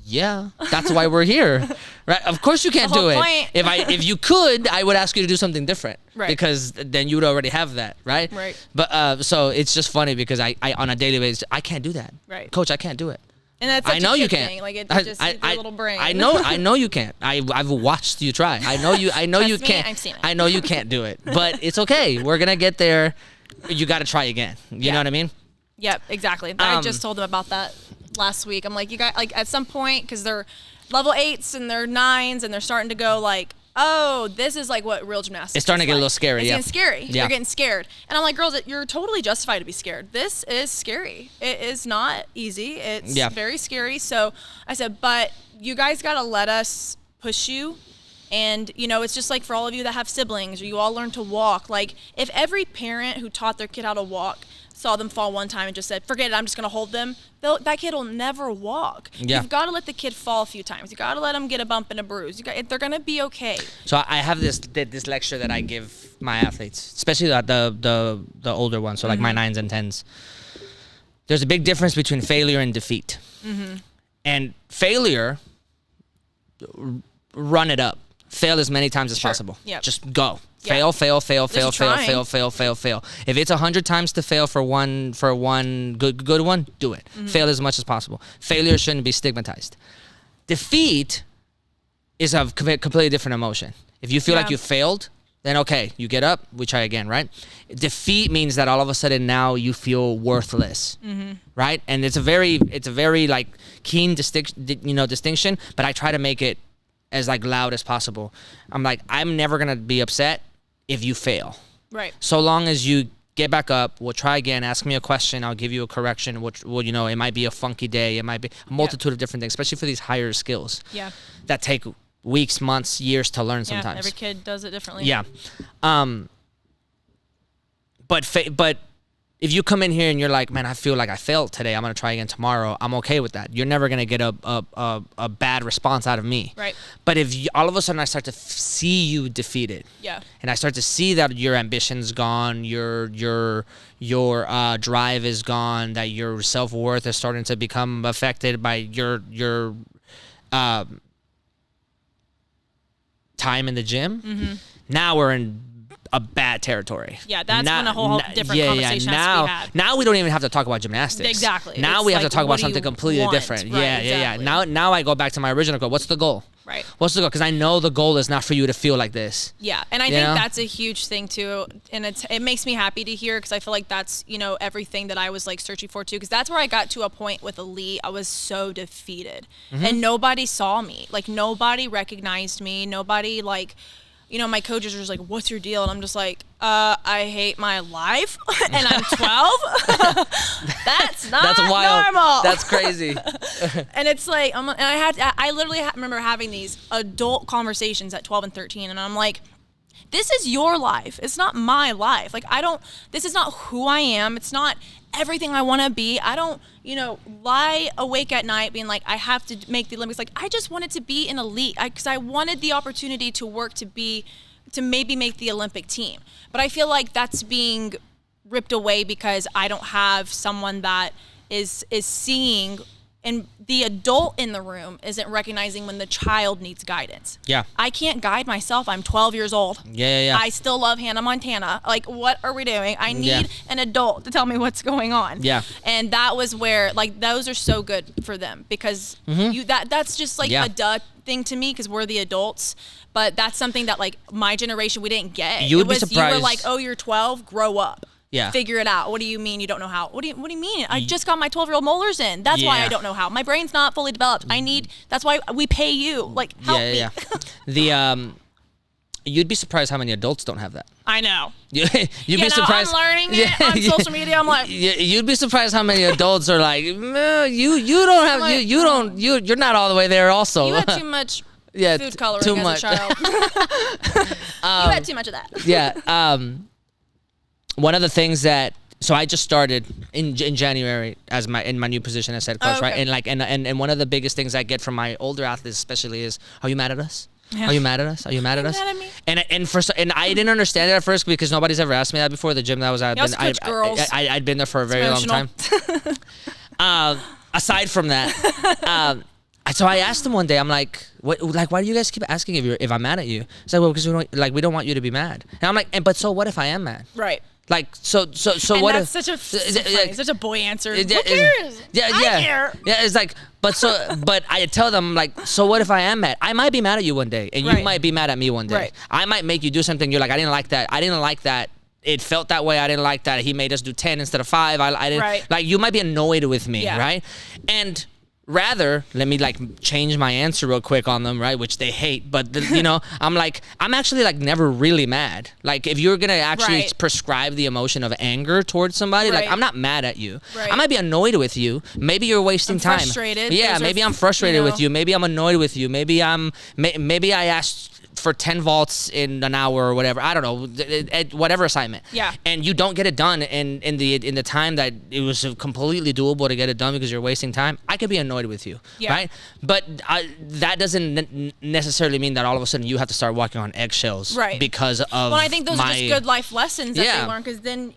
A: yeah, that's why we're here, right? Of course you can't do it.
B: Point.
A: If you could, I would ask you to do something different,
B: right?
A: Because then you would already have that, right?
B: Right.
A: But so it's just funny because I on a daily basis I can't do that,
B: right?
A: Coach, I can't do it.
B: And that's
A: I know you
B: can't.
A: can't.
B: Like, it's just your little brain.
A: I know you can't. I've watched you try. I know you can't.
B: I've seen it.
A: I know you can't do it. But it's okay. We're gonna get there. You got to try again. You know what I mean?
B: Yep, exactly. I just told them about that last week. I'm like, you got, like, at some point, because they're level 8s and they're 9s and they're starting to go like, oh, this is like what real gymnastics
A: It's starting to get
B: like.
A: a little scary.
B: It's getting scary.
A: Yeah.
B: You're getting scared. And I'm like, girls, you're totally justified to be scared. This is scary. It is not easy. It's very scary. So I said, but you guys got to let us push you. And, you know, it's just like for all of you that have siblings or you all learn to walk. Like, if every parent who taught their kid how to walk saw them fall one time and just said, forget it, I'm just going to hold them, that kid will never walk.
A: Yeah.
B: You've got to let the kid fall a few times. You got to let them get a bump and a bruise. They're going to be okay.
A: So I have this lecture that I give my athletes, especially the older ones, so like my 9s and 10s. There's a big difference between failure and defeat. And failure, run it up. Fail as many times as possible.
B: Yep.
A: Just go. Fail. If it's 100 times to fail for one good one, do it. Fail as much as possible. Failure shouldn't be stigmatized. Defeat is a completely different emotion. If you feel like you failed, then okay, you get up, we try again, right? Defeat means that all of a sudden now you feel worthless, right? And it's a very like keen distinction, but I try to make it as like loud as possible. I'm like, I'm never gonna be upset if you fail.
B: Right.
A: So long as you get back up, we'll try again, ask me a question, I'll give you a correction, which, well, you know, it might be a funky day, it might be a multitude of different things, especially for these higher skills.
B: Yeah.
A: That take weeks, months, years to learn sometimes.
B: Yeah, every kid does it differently.
A: Yeah. But if you come in here and you're like, man, I feel like I failed today, I'm going to try again tomorrow, I'm okay with that. You're never going to get a bad response out of me.
B: Right.
A: But if all of a sudden I start to see you defeated, and I start to see that your ambition's gone, your drive is gone, that your self-worth is starting to become affected by your time in the gym, now we're in a bad territory.
B: Yeah, that's when a whole different conversation has to be had.
A: Now we don't even have to talk about gymnastics.
B: Exactly.
A: Now we have to talk about something completely different.
B: Right,
A: yeah. Now I go back to my original goal. What's the goal?
B: Right.
A: What's the goal? Because I know the goal is not for you to feel like this.
B: Yeah, and I think that's a huge thing too, and it makes me happy to hear, because I feel like that's, you know, everything that I was like searching for too, because that's where I got to a point with elite. I was so defeated, and nobody saw me. Like, nobody recognized me. Nobody, like, you know, my coaches are just like, what's your deal? And I'm just like, I hate my life and I'm 12. That's
A: wild.
B: normal.
A: That's crazy.
B: And it's like, I literally remember having these adult conversations at 12 and 13. And I'm like, this is your life. It's not my life. Like, this is not who I am. It's not everything I want to be. I don't, you know, lie awake at night being like, I have to make the Olympics. Like, I just wanted to be an elite, because I wanted the opportunity to work to maybe make the Olympic team. But I feel like that's being ripped away because I don't have someone that is seeing, and the adult in the room isn't recognizing when the child needs guidance.
A: Yeah.
B: I can't guide myself. I'm 12 years old.
A: Yeah.
B: I still love Hannah Montana. Like, what are we doing? I need an adult to tell me what's going on.
A: Yeah.
B: And that was where, like, those are so good for them, because that's just like a duh thing to me, because we're the adults. But that's something that, like, my generation, we didn't get.
A: You would be surprised.
B: You were like, oh, you're 12, grow up.
A: Yeah.
B: Figure it out. What do you mean you don't know how? What do you mean? I just got my 12-year-old molars in. That's why I don't know how. My brain's not fully developed. That's why we pay you. Like, help me.
A: The you'd be surprised how many adults don't have that.
B: I know.
A: You'd be surprised.
B: I'm learning it on social media. I'm like,
A: you'd be surprised how many adults are like, no, you don't have, like, you're not all the way there. Also,
B: you had too much food coloring as a child. You had too much of that.
A: Yeah. One of the things that, So I just started in January as my new position as head coach,
B: Oh, okay.
A: right? And like and one of the biggest things I get from my older athletes especially is, are you mad at us?
B: Yeah.
A: Are you mad at us? Are you mad at
B: Are
A: us?
B: you mad at me?
A: And I didn't understand it at first because nobody's ever asked me that before. The gym that I was at,
B: You also coach girls.
A: I'd been there for a very long time. Aside from that, so I asked him one day. I'm like, what? Like, why do you guys keep asking if I'm mad at you? It's like, well, because we don't want you to be mad. And I'm like, but so what if I am mad?
B: Right.
A: Like, so
B: And
A: what
B: that's
A: if
B: such a boy answer. Who
A: Yeah,
B: cares? I care.
A: Yeah, it's like, but I tell them, like, so what if I am mad? I might be mad at you one day, and you
B: Right.
A: might be mad at me one day.
B: Right.
A: I might make you do something. You're like, I didn't like that. I didn't like that. It felt that way. I didn't like that. He made us do 10 instead of 5. I didn't.
B: Right.
A: Like, you might be annoyed with me,
B: Yeah.
A: right? And rather, let me like change my answer real quick on them, right? Which they hate, but I'm like, I'm actually like never really mad. Like, if you're gonna actually
B: Right.
A: prescribe the emotion of anger towards somebody, like,
B: Right.
A: I'm not mad at you.
B: Right.
A: I might be annoyed with you. Maybe you're wasting time.
B: Frustrated.
A: Yeah,
B: Those are
A: maybe I'm frustrated with
B: know.
A: you. Maybe I'm annoyed with you. Maybe maybe I asked for 10 vaults in an hour or whatever. I don't know, whatever assignment.
B: Yeah.
A: And you don't get it done in the time that it was completely doable to get it done because you're wasting time. I could be annoyed with you,
B: Yeah.
A: right? But that doesn't necessarily mean that all of a sudden you have to start walking on eggshells,
B: Right.
A: Because of
B: Well, I think those are just good life lessons that
A: Yeah.
B: they learn, because then,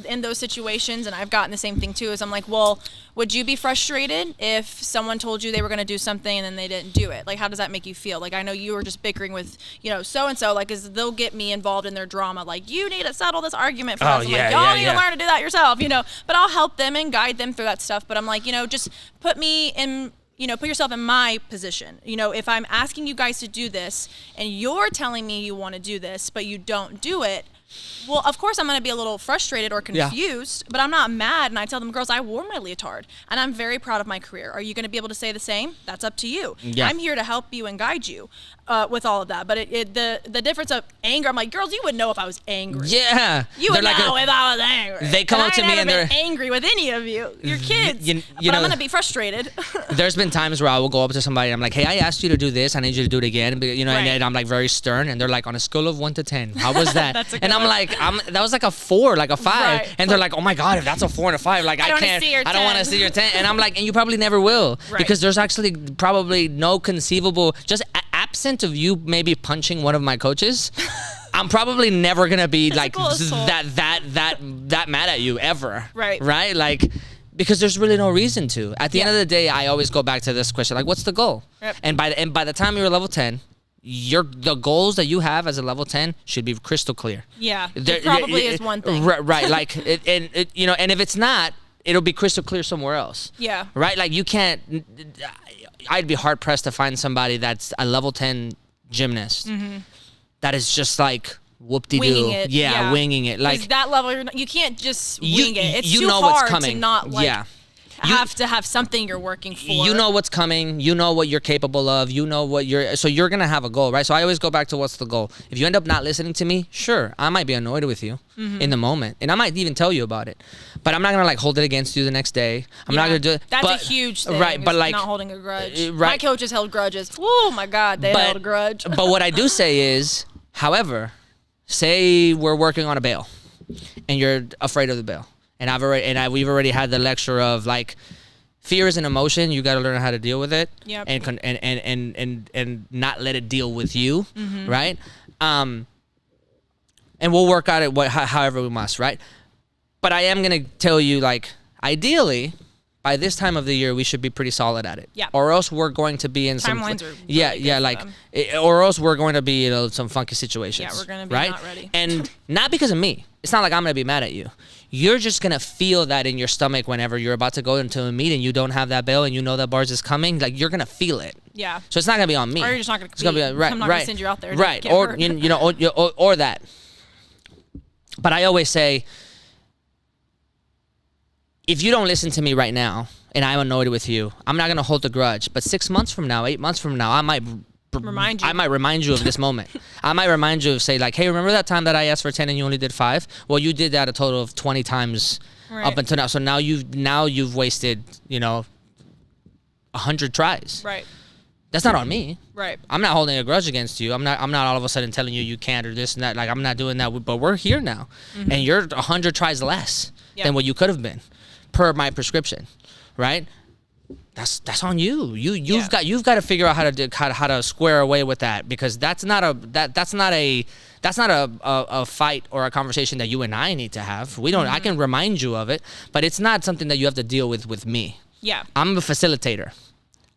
B: in those situations, and I've gotten the same thing too, is I'm like, well, would you be frustrated if someone told you they were going to do something and then they didn't do it? Like, how does that make you feel? Like, I know you were just bickering with, so-and-so, like, is they'll get me involved in their drama. Like, you need to settle this argument for us. I'm
A: yeah,
B: like, y'all
A: yeah,
B: need
A: yeah.
B: to learn to do that yourself, but I'll help them and guide them through that stuff. But I'm like, just put me in, put yourself in my position. If I'm asking you guys to do this and you're telling me you want to do this, but you don't do it, well, of course I'm going to be a little frustrated or confused, but I'm not mad. And I tell them, girls, I wore my leotard and I'm very proud of my career. Are you going to be able to say the same? That's up to you.
A: Yeah.
B: I'm here to help you and guide you with all of that. But the difference of anger, I'm like, girls, you would know if I was angry.
A: Yeah.
B: You would
A: They're
B: know
A: like
B: if I was angry.
A: They come up to me and
B: I've
A: they're
B: never been angry with any of you. You're kids.
A: You
B: But
A: know,
B: I'm going to be frustrated.
A: There's been times where I will go up to somebody and I'm like, hey, I asked you to do this. I need you to do it again. But,
B: Right.
A: and I'm like very stern. And they're like, on a scale of 1 to 10, how was that?
B: That's a good
A: and I'm
B: one.
A: like, that was like a 4, like a 5.
B: Right.
A: And they're like, oh my God, if that's a 4 and a 5, like I
B: don't wanna
A: can't.
B: see your
A: I don't want to
B: 10.
A: see your 10. And I'm like, and you probably never will.
B: Right.
A: Because there's actually probably no conceivable, just absent of you maybe punching one of my coaches, I'm probably never gonna be like
B: Physical assault.
A: that mad at you ever.
B: Right.
A: Right? Like, because there's really no reason to. At the end of the day, I always go back to this question, like, what's the goal?
B: Yep.
A: And by the time you're level 10, the goals that you have as a level 10 should be crystal clear.
B: Yeah.
A: There-
B: It probably is one thing.
A: Right. Like, and if it's not, it'll be crystal clear somewhere else.
B: Yeah.
A: Right? Like, you can't. I'd be hard pressed to find somebody that's a level 10 gymnast that is just like whoop-de-doo.
B: Winging it, yeah.
A: Winging it. Like,
B: 'Cause that level, you can't just wing it. It's
A: you
B: too
A: know
B: hard
A: what's coming.
B: to not
A: Yeah.
B: to have something you're working for.
A: You know what's coming. You know what you're capable of. You know what so you're going to have a goal, right? So I always go back to what's the goal. If you end up not listening to me, sure, I might be annoyed with you in the moment. And I might even tell you about it. But I'm not going to like hold it against you the next day. I'm not going to do it.
B: That's
A: but,
B: a huge thing.
A: Right, but
B: is
A: like
B: not holding a grudge.
A: right.
B: My coaches held grudges. Oh my God, they held a grudge.
A: But what I do say is, however, say we're working on a bail and you're afraid of the bail. And we've already had the lecture of like, fear is an emotion. You got to learn how to deal with it,
B: Yep.
A: and not let it deal with you, right? And we'll work out it however we must, right? But I am gonna tell you, like, ideally, by this time of the year, we should be pretty solid at it.
B: Yeah.
A: Or else we're going to be in
B: Timelines are really
A: yeah,
B: good for
A: like,
B: them.
A: or else we're going to be in some funky situations.
B: Yeah, we're gonna be
A: right?
B: not ready.
A: And not because of me. It's not like I'm gonna be mad at you. You're just gonna feel that in your stomach whenever you're about to go into a meet and you don't have that bail and you know that bars is coming. Like, you're gonna feel it.
B: Yeah.
A: So it's not gonna be on me.
B: Or you're just not gonna
A: It's gonna be
B: compete.
A: right,
B: I'm not
A: right,
B: gonna send you out there to
A: right,
B: get
A: or
B: hurt.
A: or that. But I always say, if you don't listen to me right now and I'm annoyed with you, I'm not gonna hold a grudge. But 6 months from now, 8 months from now, I might
B: Remind you.
A: I might remind you of this moment. I might remind you of, say, like, hey, remember that time that I asked for 10 and you only did 5? Well, you did that a total of 20 times
B: Right.
A: up until now. So now you've wasted 100 tries.
B: Right.
A: That's not on me.
B: Right.
A: I'm not holding a grudge against you. I'm not all of a sudden telling you can't or this and that. Like, I'm not doing that. But we're here now, and you're 100 tries less. than what you could have been per my prescription, right? That's on you. You've got to figure out how to square away with that, because that's not a fight or a conversation that you and I need to have. We don't. I can remind you of it, but it's not something that you have to deal with me.
B: Yeah.
A: I'm a facilitator.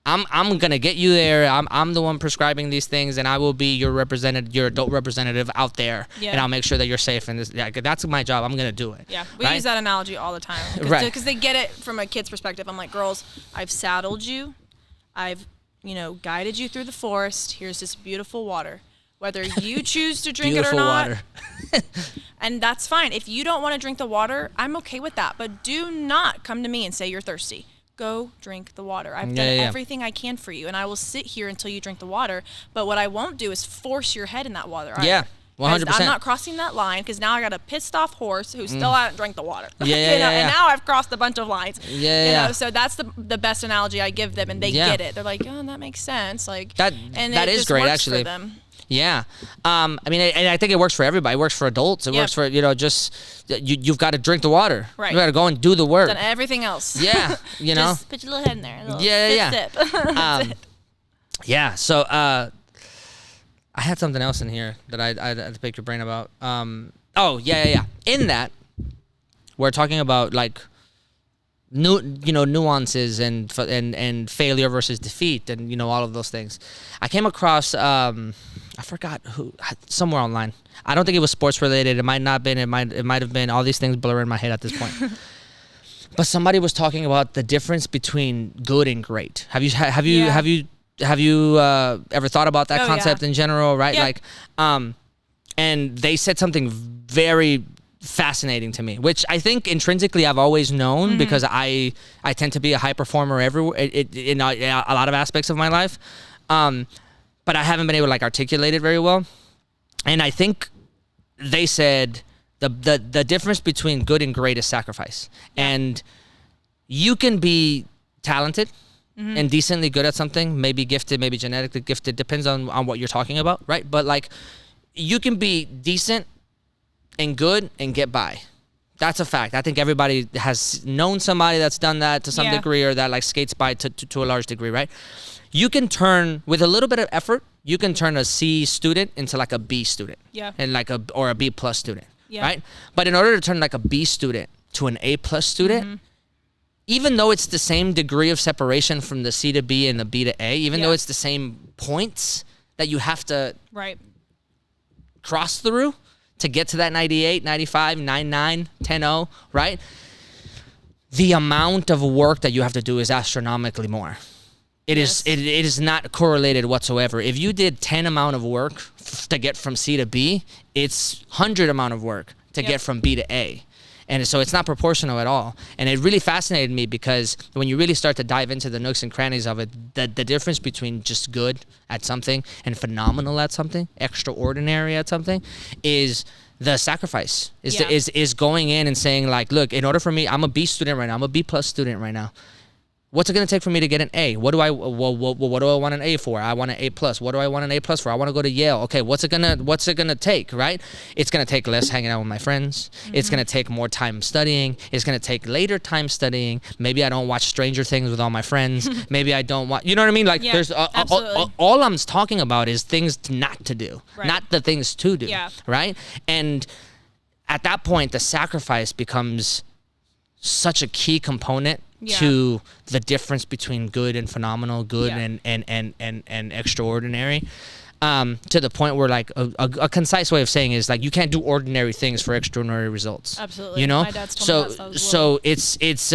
A: I'm gonna get you there. I'm the one prescribing these things, and I will be your adult representative out there, and I'll make sure that you're safe. And that's my job. I'm gonna do it.
B: Yeah, we use that analogy all the time, because they get it from a kid's perspective. I'm like, girls, I've saddled you, I've guided you through the forest. Here's this beautiful water. Whether you choose to drink it or not, water. And that's fine. If you don't want to drink the water, I'm okay with that. But do not come to me and say you're thirsty. Go drink the water. I've done everything I can for you, and I will sit here until you drink the water. But what I won't do is force your head in that water.
A: Yeah, 100%.
B: I'm not crossing that line, because now I got a pissed off horse who still hasn't drank the water.
A: And
B: now I've crossed a bunch of lines. So that's the best analogy I give them, and they get it. They're like, oh, that makes sense. Like that is great, actually. For them.
A: Yeah. I mean, and I think it works for everybody. It works for adults. It works for, you've got to drink the water. Right. You got to go and do the work.
B: Done everything else.
A: Yeah.
B: Just put your little head in there. Sip.
A: Yeah. So, I had something else in here that I had to pick your brain about. In that, we're talking about like nuances and failure versus defeat, and all of those things. I came across I forgot who, somewhere online. I don't think it was sports related. It might not been. It might have been. All these things blur in my head at this point. But somebody was talking about the difference between good and great. Have you ever thought about that concept in general? Right, like, and they said something very fascinating to me, which I think intrinsically I've always known, because I tend to be a high performer everywhere in a lot of aspects of my life, but I haven't been able to like articulate it very well. And I think they said the difference between good and great is sacrifice. And you can be talented and decently good at something, maybe gifted, maybe genetically gifted, depends on what you're talking about, right? But like, you can be decent and good and get by. That's a fact. I think everybody has known somebody that's done that to some degree, or that like skates by to a large degree, right? You can turn, with a little bit of effort, you can turn a C student into like a B student. And like or a B plus student, right? But in order to turn like a B student to an A plus student, even though it's the same degree of separation from the C to B and the B to A, even though it's the same points that you have to cross through to get to that 98, 95, 99, 10-0, right? The amount of work that you have to do is astronomically more. It is not correlated whatsoever. If you did 10 amount of work to get from C to B, it's 100 amount of work to get from B to A. And so it's not proportional at all. And it really fascinated me, because when you really start to dive into the nooks and crannies of it, the difference between just good at something and phenomenal at something, extraordinary at something, is the sacrifice. Is going in and saying like, look, in order for me, I'm a B student right now, I'm a B plus student right now. What's it going to take for me to get an A? What do I want an A for? I want an A plus. What do I want an A plus for? I want to go to Yale. Okay, what's it gonna take, right? It's gonna take less hanging out with my friends. It's gonna take more time studying. It's gonna take later time studying. Maybe I don't watch Stranger Things with all my friends. Maybe I don't want, you know what I mean? Like, there's all I'm talking about is things not to do, not the things to do, right? And at that point, the sacrifice becomes such a key component to the difference between good and phenomenal, good and extraordinary, to the point where like a concise way of saying is like, you can't do ordinary things for extraordinary results.
B: Absolutely.
A: My
B: dad's told me that
A: so it's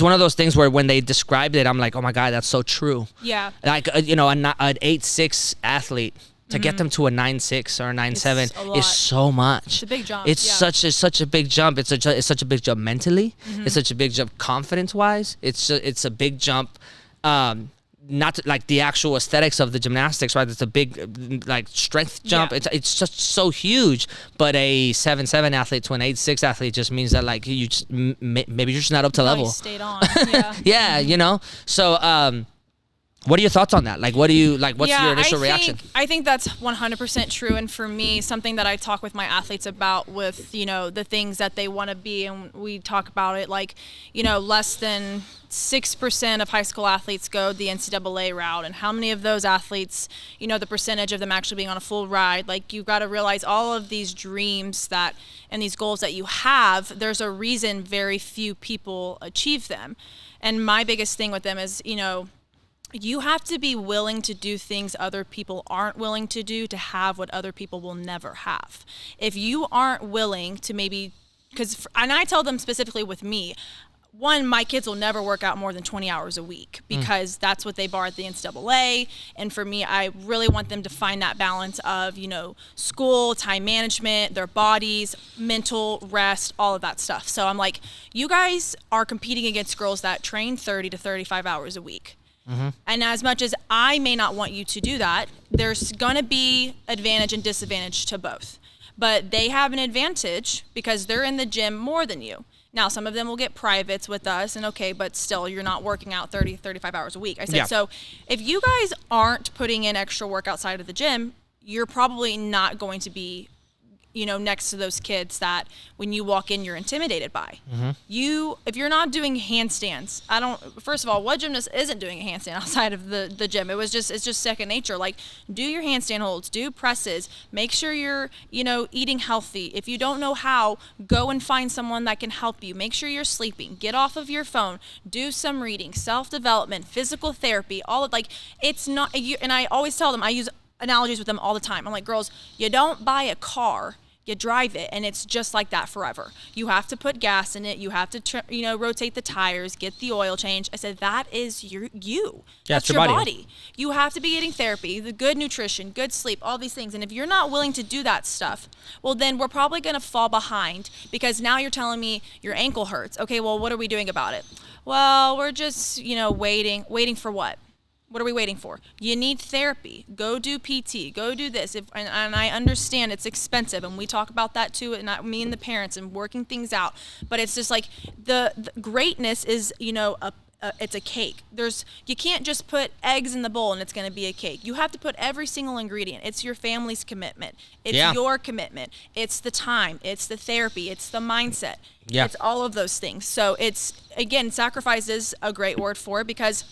A: one of those things where when they described it, I'm like, oh my God, that's so true.
B: Yeah.
A: Like, an 8'6" athlete, to get them to a 9'6" or a 9'7" is so much.
B: It's a big jump.
A: It's such a big jump. It's such a big jump mentally. It's such a big jump confidence-wise. It's a big jump, not like the actual aesthetics of the gymnastics, right? It's a big like strength jump. It's just so huge. But a 7'7" athlete to an 8'6" athlete just means that like you just, maybe you're just not up to level.
B: Stayed on.
A: Yeah, So What are your thoughts on that? Like, what do you like? What's your initial reaction?
B: I think that's 100% true. And for me, something that I talk with my athletes about with, the things that they want to be. And we talk about it like, less than 6% of high school athletes go the NCAA route. And how many of those athletes, the percentage of them actually being on a full ride, like you've got to realize all of these dreams and these goals that you have, there's a reason very few people achieve them. And my biggest thing with them is, you have to be willing to do things other people aren't willing to do to have what other people will never have. If you aren't willing to and I tell them specifically with me, one, my kids will never work out more than 20 hours a week because that's what they bar at the NCAA. And for me, I really want them to find that balance of, school, time management, their bodies, mental rest, all of that stuff. So I'm like, you guys are competing against girls that train 30 to 35 hours a week. And as much as I may not want you to do that, there's going to be advantage and disadvantage to both. But they have an advantage because they're in the gym more than you. Now, some of them will get privates with us, and okay, but still, you're not working out 30, 35 hours a week. I said, so if you guys aren't putting in extra work outside of the gym, you're probably not going to be next to those kids that when you walk in, you're intimidated by. If you're not doing handstands, first of all, what gymnast isn't doing a handstand outside of the gym? It's just second nature. Like, do your handstand holds, do presses, make sure you're, eating healthy. If you don't know how, go and find someone that can help you. Make sure you're sleeping, get off of your phone, do some reading, self-development, physical therapy, it's not, and I always tell them, I use analogies with them all the time. I'm like, girls, you don't buy a car, you drive it, and it's just like that forever. You have to put gas in it. You have to, rotate the tires, get the oil change. I said, that is you.
A: Yeah,
B: that's your body. You have to be getting therapy, the good nutrition, good sleep, all these things. And if you're not willing to do that stuff, well, then we're probably going to fall behind because now you're telling me your ankle hurts. Okay, well, what are we doing about it? Well, we're just, waiting for what? What are we waiting for? You need therapy. Go do PT. Go do this. And I understand it's expensive, and we talk about that too, and me and the parents and working things out. But it's just like the greatness is, it's a cake. You can't just put eggs in the bowl and it's going to be a cake. You have to put every single ingredient. It's your family's commitment. It's your commitment. It's the time. It's the therapy. It's the mindset. Yeah. It's all of those things. So sacrifice is a great word for it because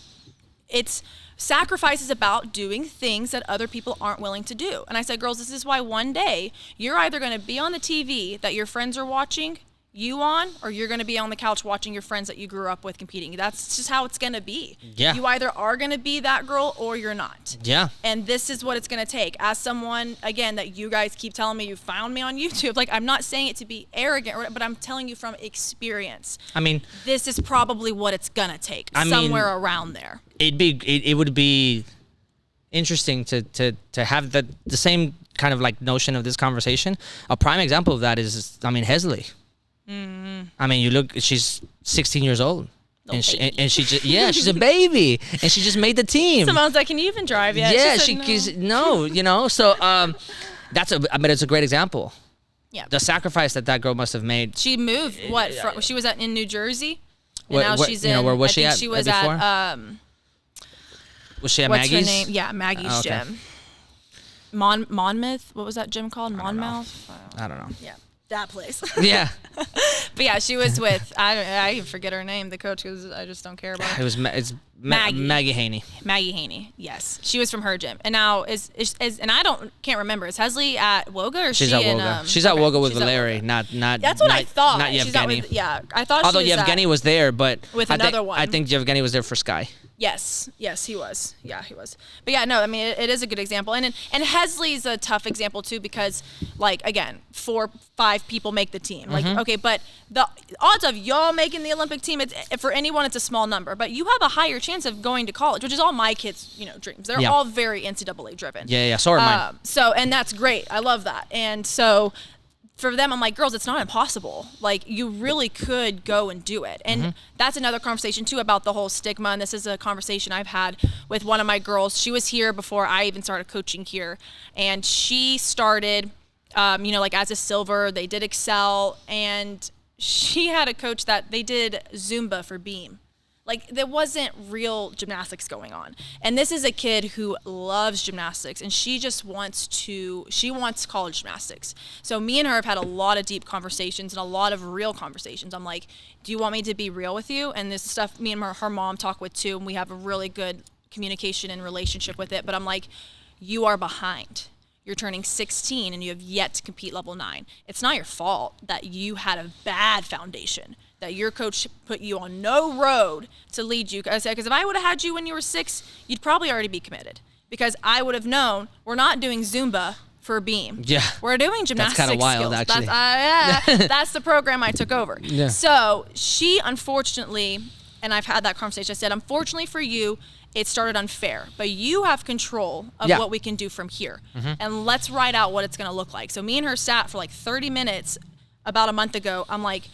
B: sacrifice is about doing things that other people aren't willing to do. And I said, girls, this is why one day you're either going to be on the TV that your friends are watching you on, or you're going to be on the couch watching your friends that you grew up with competing. That's just how it's going to be. Yeah. You either are going to be that girl or you're not. Yeah. And this is what it's going to take. As someone, again, that you guys keep telling me you found me on YouTube, like, I'm not saying it to be arrogant, but I'm telling you from experience. I mean, this is probably what it's going to take, somewhere around there.
A: It would be interesting to have the same kind of like notion of this conversation. A prime example of that is, Hesley. Mm-hmm. You look, she's 16 years old. And she just, she's a baby, and she just made the team.
B: Simone's like, can you even drive yet?
A: Yeah, so it's a great example. Yeah. The sacrifice that girl must have made.
B: She moved, she was in New Jersey, and now she's in,
A: where was she at?
B: She was
A: before? Was she at
B: what's
A: Maggie's?
B: Her name? Yeah, Maggie's gym. Monmouth? What was that gym called? Monmouth?
A: I don't know.
B: Yeah. That place.
A: Yeah.
B: But yeah, she was with, I even forget her name, the coach, because I just don't care about her.
A: It's Maggie Haney.
B: Maggie Haney, yes. She was from her gym. And now and I can't remember, is Hesley at Woga or
A: she's at Woga? She's at Woga with Valeri, not
B: that's what I thought.
A: Not Yevgeny.
B: I thought
A: although
B: she was
A: Yevgeny was there, but
B: with another one.
A: I think Yevgeny was there for Sky.
B: Yes, he was. Yeah, he was. But yeah, no, it is a good example. And Hesley's a tough example too because, like, again, 4-5 people make the team. Like, okay, but the odds of y'all making the Olympic team, for anyone, it's a small number. But you have a higher chance of going to college, which is all my kids' dreams. They're all very NCAA driven.
A: Yeah. So are mine.
B: And that's great. I love that. And so for them, I'm like, girls, it's not impossible. Like, you really could go and do it. And that's another conversation, too, about the whole stigma. And this is a conversation I've had with one of my girls. She was here before I even started coaching here. And she started, as a silver. They did Excel. And she had a coach that they did Zumba for Beam. Like, there wasn't real gymnastics going on. And this is a kid who loves gymnastics, and she wants college gymnastics. So me and her have had a lot of deep conversations and a lot of real conversations. I'm like, do you want me to be real with you? And this is stuff me and her mom talk with too, and we have a really good communication and relationship with it. But I'm like, you are behind. You're turning 16 and you have yet to compete level 9. It's not your fault that you had a bad foundation, that your coach put you on no road to lead you. Because if I would have had you when you were 6, you'd probably already be committed. Because I would have known we're not doing Zumba for beam.
A: Yeah.
B: We're doing gymnastics.
A: That's kind of wild,
B: skills.
A: actually.
B: That's the program I took over.
A: Yeah.
B: So she, unfortunately, and I've had that conversation, I said, unfortunately for you, it started unfair, but you have control of what we can do from here. And let's write out what it's going to look like. So me and her sat for like 30 minutes about a month ago. I'm like,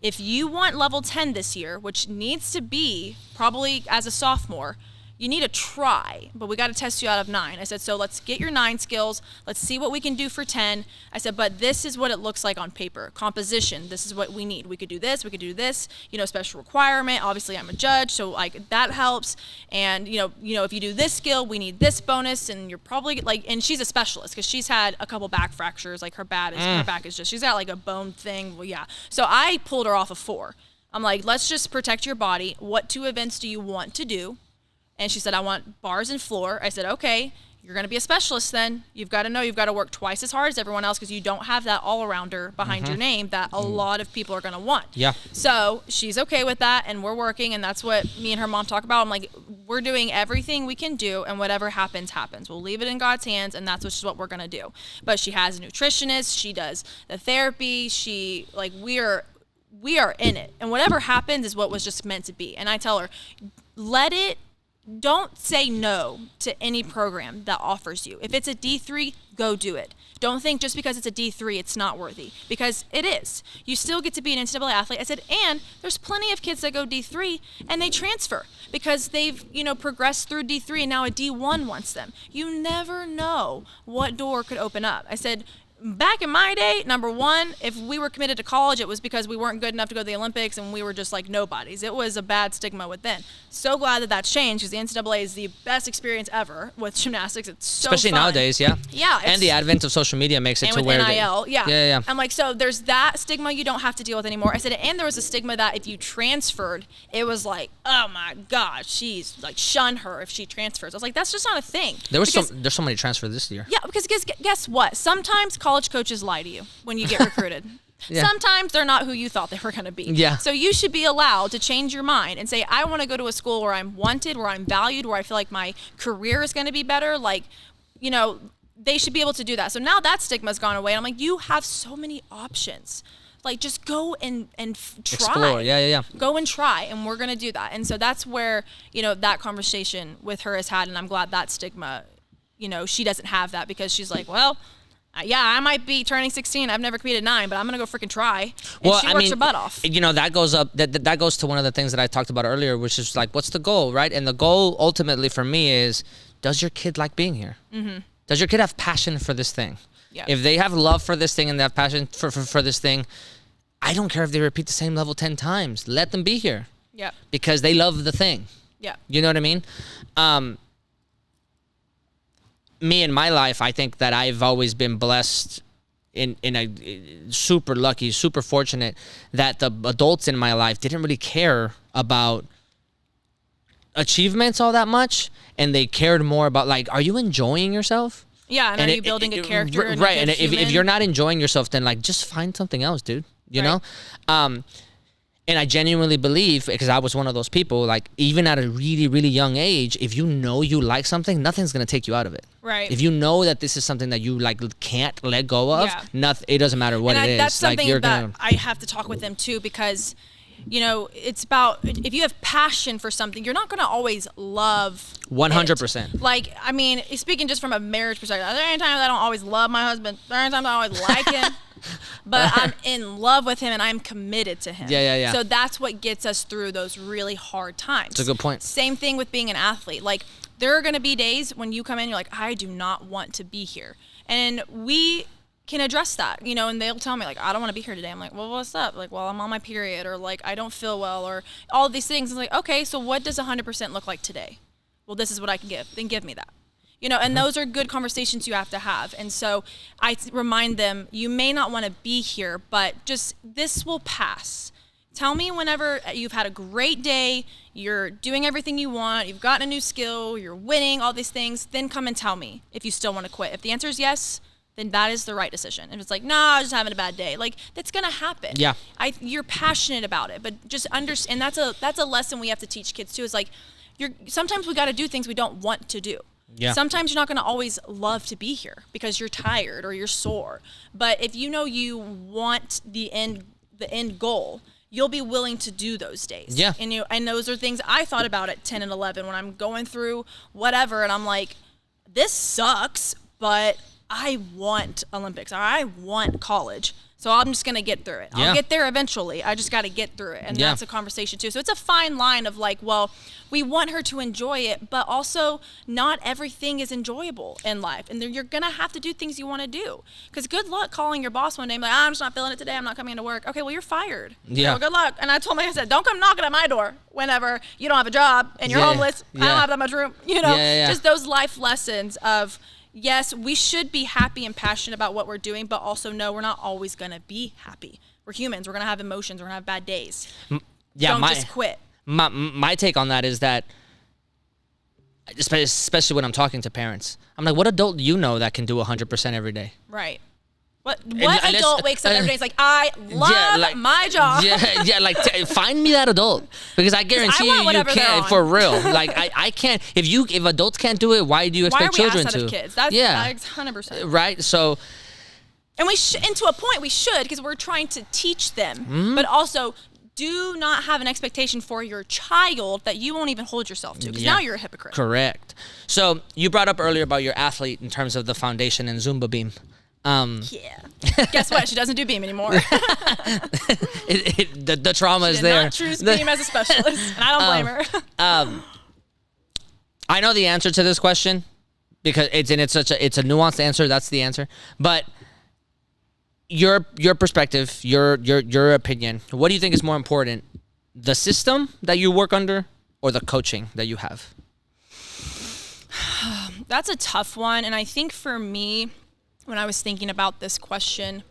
B: if you want level 10 this year, which needs to be probably as a sophomore, you need to try, but we got to test you out of 9. I said, so let's get your 9 skills. Let's see what we can do for 10. I said, but this is what it looks like on paper. Composition, this is what we need. We could do this, special requirement. Obviously, I'm a judge, so like that helps. And, if you do this skill, we need this bonus, and you're probably like, and she's a specialist because she's had a couple back fractures. Like her back is just, she's got like a bone thing. Well, yeah. So I pulled her off of 4. I'm like, let's just protect your body. What 2 events do you want to do? And she said, I want bars and floor. I said, okay, you're going to be a specialist then. You've got to know you've got to work twice as hard as everyone else because you don't have that all-arounder behind your name that a lot of people are going to want.
A: Yeah. So
B: she's okay with that, and we're working, and that's what me and her mom talk about. I'm like, we're doing everything we can do, and whatever happens, happens. We'll leave it in God's hands, and that's just what we're going to do. But she has a nutritionist. She does the therapy. We are in it. And whatever happens is what was just meant to be. And I tell her, don't say no to any program that offers you. If it's a D3, go do it. Don't think just because it's a D3, it's not worthy, because it is. You still get to be an NCAA athlete. I said, and there's plenty of kids that go D3 and they transfer because they've, progressed through D3 and now a D1 wants them. You never know what door could open up. I said, back in my day, number one, if we were committed to college, it was because we weren't good enough to go to the Olympics and we were just like nobodies. It was a bad stigma within. So glad that that's changed because the NCAA is the best experience ever with gymnastics. It's so
A: especially
B: fun.
A: Nowadays, yeah.
B: Yeah.
A: And the advent of social media makes it
B: and
A: to
B: with
A: where
B: NIL, yeah.
A: Yeah.
B: I'm like, so there's that stigma you don't have to deal with anymore. I said, and there was a stigma that if you transferred, it was like, oh my God, she's like, shun her if she transfers. I was like, that's just not a thing.
A: There's so many transfers this year.
B: Yeah, because guess what? Sometimes college coaches lie to you when you get recruited. Yeah. Sometimes they're not who you thought they were going to be.
A: Yeah.
B: So you should be allowed to change your mind and say, I want to go to a school where I'm wanted, where I'm valued, where I feel like my career is going to be better. Like, they should be able to do that. So now that stigma's gone away. And I'm like, you have so many options. Like, just go and try.
A: Explore. Yeah.
B: Go and try, and we're going to do that. And so that's where, that conversation with her has had, and I'm glad that stigma, she doesn't have that because she's like, well, yeah, I might be turning 16. I've never competed 9, but I'm gonna go freaking try. And she works her butt off.
A: That goes up. That goes to one of the things that I talked about earlier, which is like, what's the goal, right? And the goal ultimately for me is, does your kid like being here? Mm-hmm. Does your kid have passion for this thing? Yeah. If they have love for this thing and they have passion for this thing, I don't care if they repeat the same level 10 times. Let them be here.
B: Yeah.
A: Because they love the thing.
B: Yeah.
A: You know what I mean? Me in my life, I think that I've always been blessed in a super lucky, super fortunate that the adults in my life didn't really care about achievements all that much, and they cared more about, like, are you enjoying yourself?
B: Yeah, and are you building a character?
A: Right, and if you're not enjoying yourself, then like just find something else, dude. You know? And I genuinely believe, because I was one of those people, like, even at a really, really young age, if you know you like something, nothing's going to take you out of it.
B: Right.
A: If you know that this is something that you, like, can't let go of, it doesn't matter what it is.
B: That's something that I have to talk with them, too, because, it's about, if you have passion for something, you're not going to always love
A: 100%.
B: Like, I mean, speaking just from a marriage perspective, there are any times I don't always love my husband. There are any times I always like him. But I'm in love with him and I'm committed to him.
A: Yeah.
B: So that's what gets us through those really hard times.
A: That's a good point.
B: Same thing with being an athlete. Like, there are going to be days when you come in, you're like, I do not want to be here. And we can address that, and they'll tell me like, I don't want to be here today. I'm like, well, what's up? Like, well, I'm on my period, or like, I don't feel well, or all of these things. It's like, okay, so what does 100% look like today? Well, this is what I can give. Then give me that. And those are good conversations you have to have. And so I remind them, you may not want to be here, but just this will pass. Tell me whenever you've had a great day, you're doing everything you want, you've gotten a new skill, you're winning, all these things, then come and tell me if you still want to quit. If the answer is yes, then that is the right decision. If it's like, nah, I'm just having a bad day, like, that's going to happen.
A: Yeah.
B: You're passionate about it, but just understand. And that's a lesson we have to teach kids too, is like, sometimes we got to do things we don't want to do.
A: Yeah.
B: Sometimes you're not going to always love to be here because you're tired or you're sore. But if you want the end goal, you'll be willing to do those days.
A: Yeah.
B: And those are things I thought about at 10 and 11 when I'm going through whatever, and I'm like, this sucks, but I want Olympics, or I want college. So I'm just going to get through it.
A: Yeah.
B: I'll get there eventually. I just got to get through it. And that's a conversation too. So it's a fine line of like, well, we want her to enjoy it, but also not everything is enjoyable in life. And then you're going to have to do things you want to do. Because good luck calling your boss one day and be like, I'm just not feeling it today. I'm not coming into work. Okay, well, you're fired.
A: Yeah.
B: So good luck. And I told I said, don't come knocking at my door whenever you don't have a job and you're homeless. I don't have that much room. Just those life lessons of, yes, we should be happy and passionate about what we're doing, but also no, we're not always going to be happy. We're humans. We're going to have emotions. We're going to have bad days. Don't just quit.
A: My take on that is that, especially when I'm talking to parents, I'm like, what adult do you know that can do 100% every day?
B: Right. What adult wakes up every day and is like, I love my job?
A: Find me that adult, because I guarantee you can't, for real. Like, I can't. If adults can't do it, why do you expect children to?
B: Why are we asked out of kids? That's 100%.
A: Right. So,
B: and and to a point we should, because we're trying to teach them, but also do not have an expectation for your child that you won't even hold yourself to, because now you're a hypocrite.
A: Correct. So you brought up earlier about your athlete in terms of the foundation and Zumba beam.
B: Guess what? She doesn't do beam anymore.
A: The trauma is there.
B: Not choose beam as a specialist, and I don't blame her.
A: I know the answer to this question because it's a nuanced answer. That's the answer. But your perspective, your opinion. What do you think is more important, the system that you work under or the coaching that you have?
B: That's a tough one, and I think for me, when I was thinking about this question,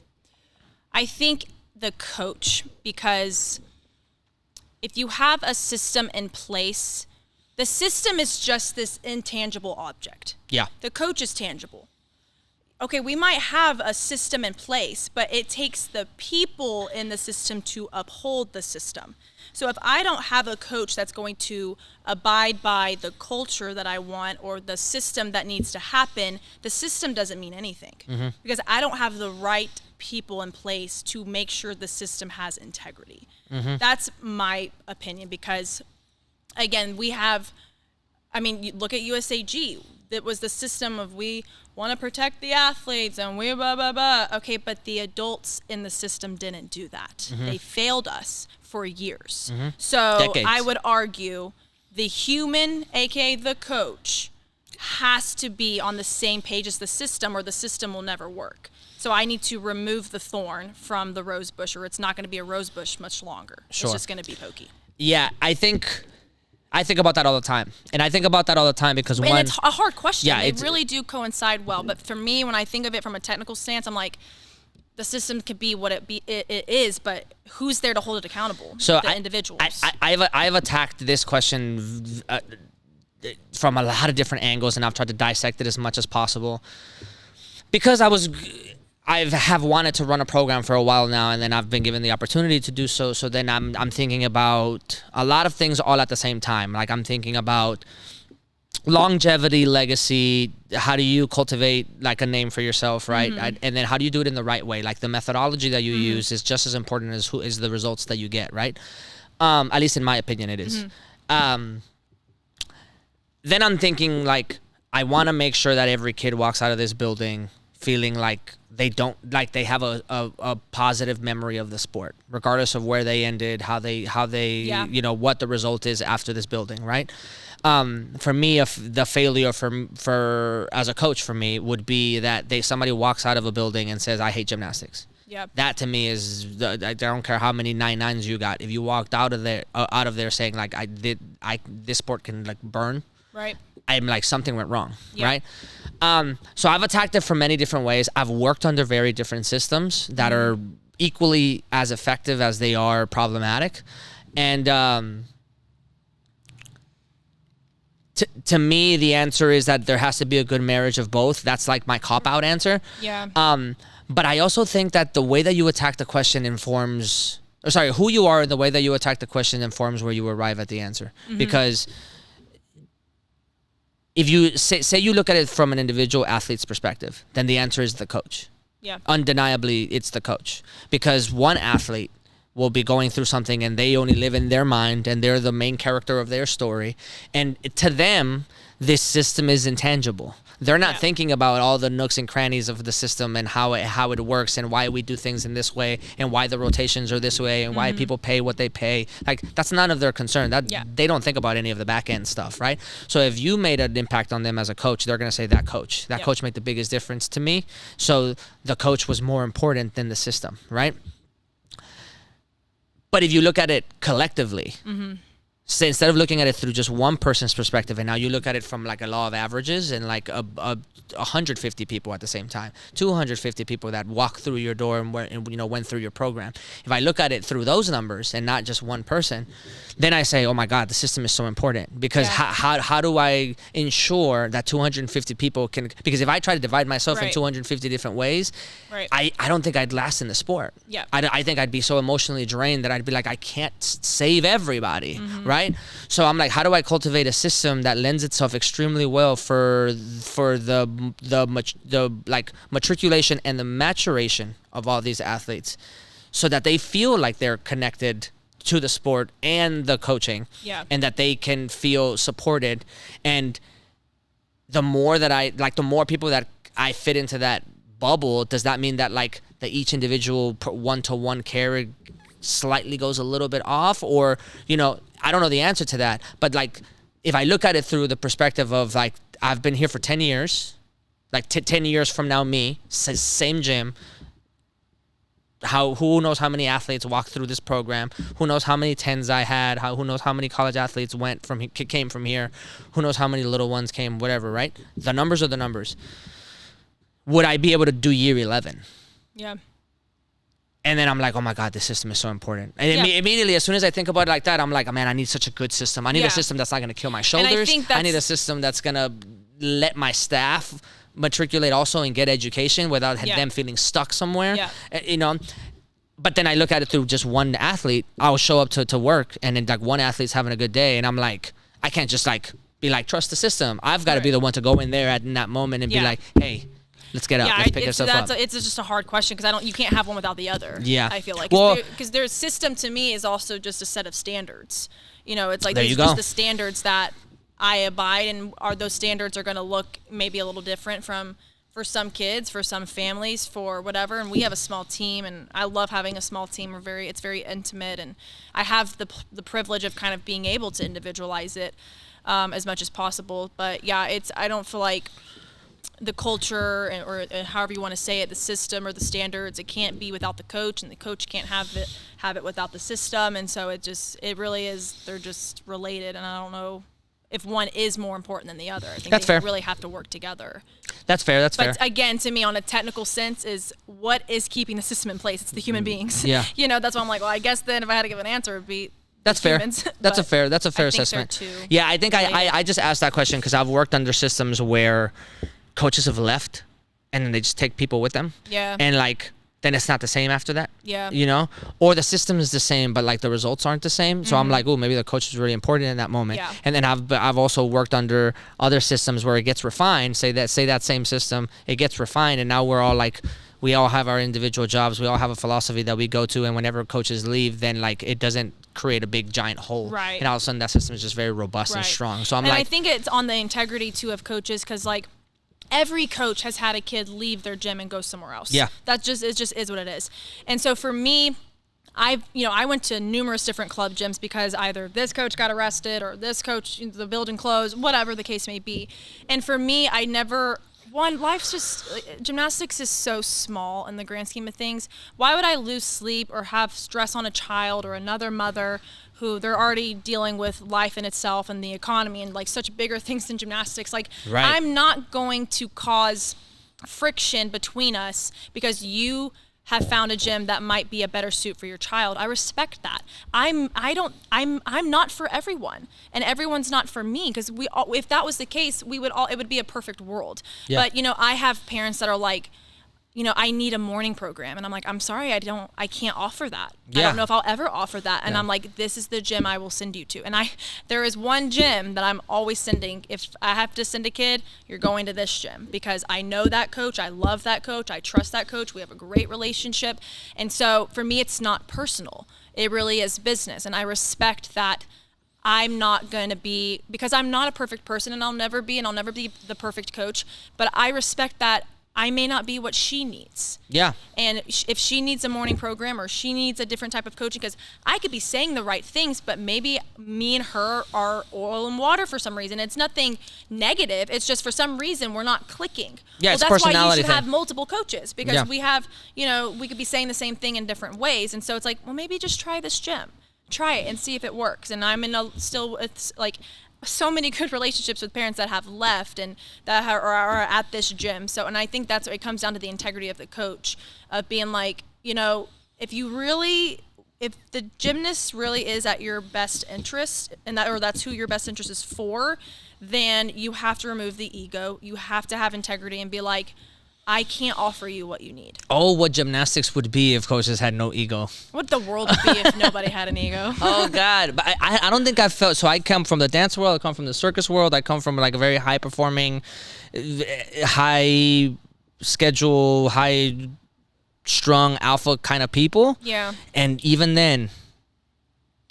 B: I think the coach, because if you have a system in place, the system is just this intangible object.
A: Yeah.
B: The coach is tangible. Okay, we might have a system in place, but it takes the people in the system to uphold the system. So if I don't have a coach that's going to abide by the culture that I want or the system that needs to happen, the system doesn't mean anything, because I don't have the right people in place to make sure the system has integrity. That's my opinion, because again, you look at USAG. It was the system of, we want to protect the athletes and we blah, blah, blah. Okay, but the adults in the system didn't do that. They failed us for years. So decades. I would argue the human, aka the coach, has to be on the same page as the system, or the system will never work. So I need to remove the thorn from the rose bush, or it's not going to be a rose bush much longer. Sure. It's just going to be pokey.
A: Yeah, I think about that all the time. And I think about that all the time because
B: it's a hard question. Yeah, they really do coincide well. But for me, when I think of it from a technical stance, I'm like, the system could be what it is, but who's there to hold it accountable? So the individuals.
A: I've attacked this question from a lot of different angles, and I've tried to dissect it as much as possible. Because I have wanted to run a program for a while now, and then I've been given the opportunity to do so. So then I'm thinking about a lot of things all at the same time. Like, I'm thinking about longevity, legacy. How do you cultivate like a name for yourself, right? And then how do you do it in the right way? Like, the methodology that you use is just as important as is the results that you get, right? At least in my opinion, it is. Then I'm thinking, like, I want to make sure that every kid walks out of this building feeling like they don't like they have a positive memory of the sport, regardless of where they ended, how they you know, what the result is after this building, right? For me, the failure for as a coach for me would be that somebody walks out of a building and says, I hate gymnastics.
B: Yep.
A: That to me is I don't care how many 9-9s you got. If you walked out of there saying like this sport can like burn,
B: right?
A: I'm like something went wrong, right? So I've attacked it from many different ways. I've worked under very different systems that are equally as effective as they are problematic, and to me the answer is that there has to be a good marriage of both. That's like my cop-out answer.
B: Yeah.
A: But I also think that the way that you attack the question informs, or sorry, who you are and the way that you attack the question informs where you arrive at the answer. Because if you say you look at it from an individual athlete's perspective, then the answer is the coach.
B: Yeah.
A: Undeniably, it's the coach. Because one athlete will be going through something and they only live in their mind and they're the main character of their story. And to them, this system is intangible. They're not thinking about all the nooks and crannies of the system and how it works and why we do things in this way and why the rotations are this way and why people pay what they pay. Like, that's none of their concern. They don't think about any of the back end stuff, right? So if you made an impact on them as a coach, they're going to say that coach. That coach made the biggest difference to me. So the coach was more important than the system, right? But if you look at it collectively, so instead of looking at it through just one person's perspective, and now you look at it from like a law of averages and like 150 people at the same time, 250 people that walk through your door and went through your program. If I look at it through those numbers and not just one person, then I say, oh my God, the system is so important. Because how do I ensure that 250 people can? Because if I try to divide myself in 250 different ways, I don't think I'd last in the sport.
B: Yeah.
A: I think I'd be so emotionally drained that I'd be like, I can't save everybody, right? So I'm like, how do I cultivate a system that lends itself extremely well for the like matriculation and the maturation of all these athletes, so that they feel like they're connected to the sport and the coaching, and that they can feel supported. And the more that the more people that I fit into that bubble, does that mean that like each individual one-to-one care slightly goes a little bit off? Or, I don't know the answer to that. But like, if I look at it through the perspective of like, I've been here for 10 years, like 10 years from now, me, same gym, who knows how many athletes walked through this program? Who knows how many 10s I had? Who knows how many college athletes came from here? Who knows how many little ones came? Whatever, right? The numbers are the numbers. Would I be able to do year 11?
B: Yeah.
A: And then I'm like, oh my God, this system is so important. And immediately, as soon as I think about it like that, I'm like, man, I need such a good system. I need a system that's not going to kill my shoulders. I need a system that's going to let my staff matriculate also and get education without them feeling stuck somewhere. But then I look at it through just one athlete. I'll show up to work, and then like one athlete's having a good day, and I'm like, I can't just like be like, trust the system. I've got to be the one to go in there in that moment and be like, hey, let's get up. Let's pick yourself up.
B: It's just a hard question because you can't have one without the other.
A: Yeah,
B: I feel like because their system to me is also just a set of standards. It's like there's just the standards that I abide, and those standards are going to look maybe a little different for some kids, for some families, for whatever. And we have a small team, and I love having a small team. It's very intimate, and I have the privilege of kind of being able to individualize it as much as possible. But I don't feel like the culture or however you want to say it, the system or the standards, it can't be without the coach, and the coach can't have it without the system. And so it really is, they're just related. And I don't know if one is more important than the other. I think
A: That's fair.
B: Really have to work together.
A: That's fair.
B: But again, to me, on a technical sense, is what is keeping the system in place? It's the human beings.
A: Yeah.
B: That's why I'm like, well, I guess then if I had to give an answer, it would be
A: That's fair.
B: humans.
A: That's a fair assessment. Yeah, I think I just asked that question because I've worked under systems where coaches have left and then they just take people with them. Yeah. And like, then it's not the same after that. Yeah. Or the system is the same, but like the results aren't the same. So I'm like, oh, maybe the coach is really important in that moment. Yeah. And then I've also worked under other systems where it gets refined. Say that same system, it gets refined, and now we're all like, we all have our individual jobs. We all have a philosophy that we go to, and whenever coaches leave, then like it doesn't create a big giant hole. Right. And all of a sudden that system is just very robust and strong. So I think
B: it's on the integrity too of coaches, because like, every coach has had a kid leave their gym and go somewhere else.
A: Yeah.
B: That just is what it is. And so for me, I went to numerous different club gyms because either this coach got arrested or this coach, the building closed, whatever the case may be. And for me, life's just, gymnastics is so small in the grand scheme of things. Why would I lose sleep or have stress on a child or another mother who they're already dealing with life in itself and the economy and like such bigger things than gymnastics? Like,
A: right.
B: I'm not going to cause friction between us because you have found a gym that might be a better suit for your child. I respect that. I'm not for everyone, and everyone's not for me, because if that was the case, it would be a perfect world.
A: Yeah.
B: But I have parents that are like, I need a morning program, and I'm like, I'm sorry, I can't offer that.
A: Yeah.
B: I don't know if I'll ever offer that. And
A: Yeah.
B: I'm like, this is the gym I will send you to. And there is one gym that I'm always sending. If I have to send a kid, you're going to this gym, because I know that coach, I love that coach, I trust that coach, we have a great relationship. And so for me, it's not personal. It really is business. And I respect that. I'm not going to be, because I'm not a perfect person, and I'll never be the perfect coach, but I respect that I may not be what she needs.
A: Yeah.
B: And if she needs a morning program or she needs a different type of coaching, because I could be saying the right things, but maybe me and her are oil and water for some reason. It's nothing negative. It's just for some reason we're not clicking.
A: Yeah,
B: well,
A: it's a
B: that's why
A: personality
B: you should
A: thing.
B: have multiple coaches, because
A: Yeah.
B: we have, we could be saying the same thing in different ways. And so it's like, well, maybe just try this gym. Try it and see if it works. And I'm still with like so many good relationships with parents that have left and that are at this gym. So, and I think that's what it comes down to, the integrity of the coach, of being like, if the gymnast really is at your best interest, and that's who your best interest is for, then you have to remove the ego. You have to have integrity and be like, I can't offer you what you need.
A: Oh, what gymnastics would be if coaches had no ego.
B: What the world would be if nobody had an ego.
A: Oh, God. But I don't think I felt... So I come from the dance world. I come from the circus world. I come from like a very high-performing, high-schedule, high-strung alpha kind of people.
B: Yeah.
A: And even then,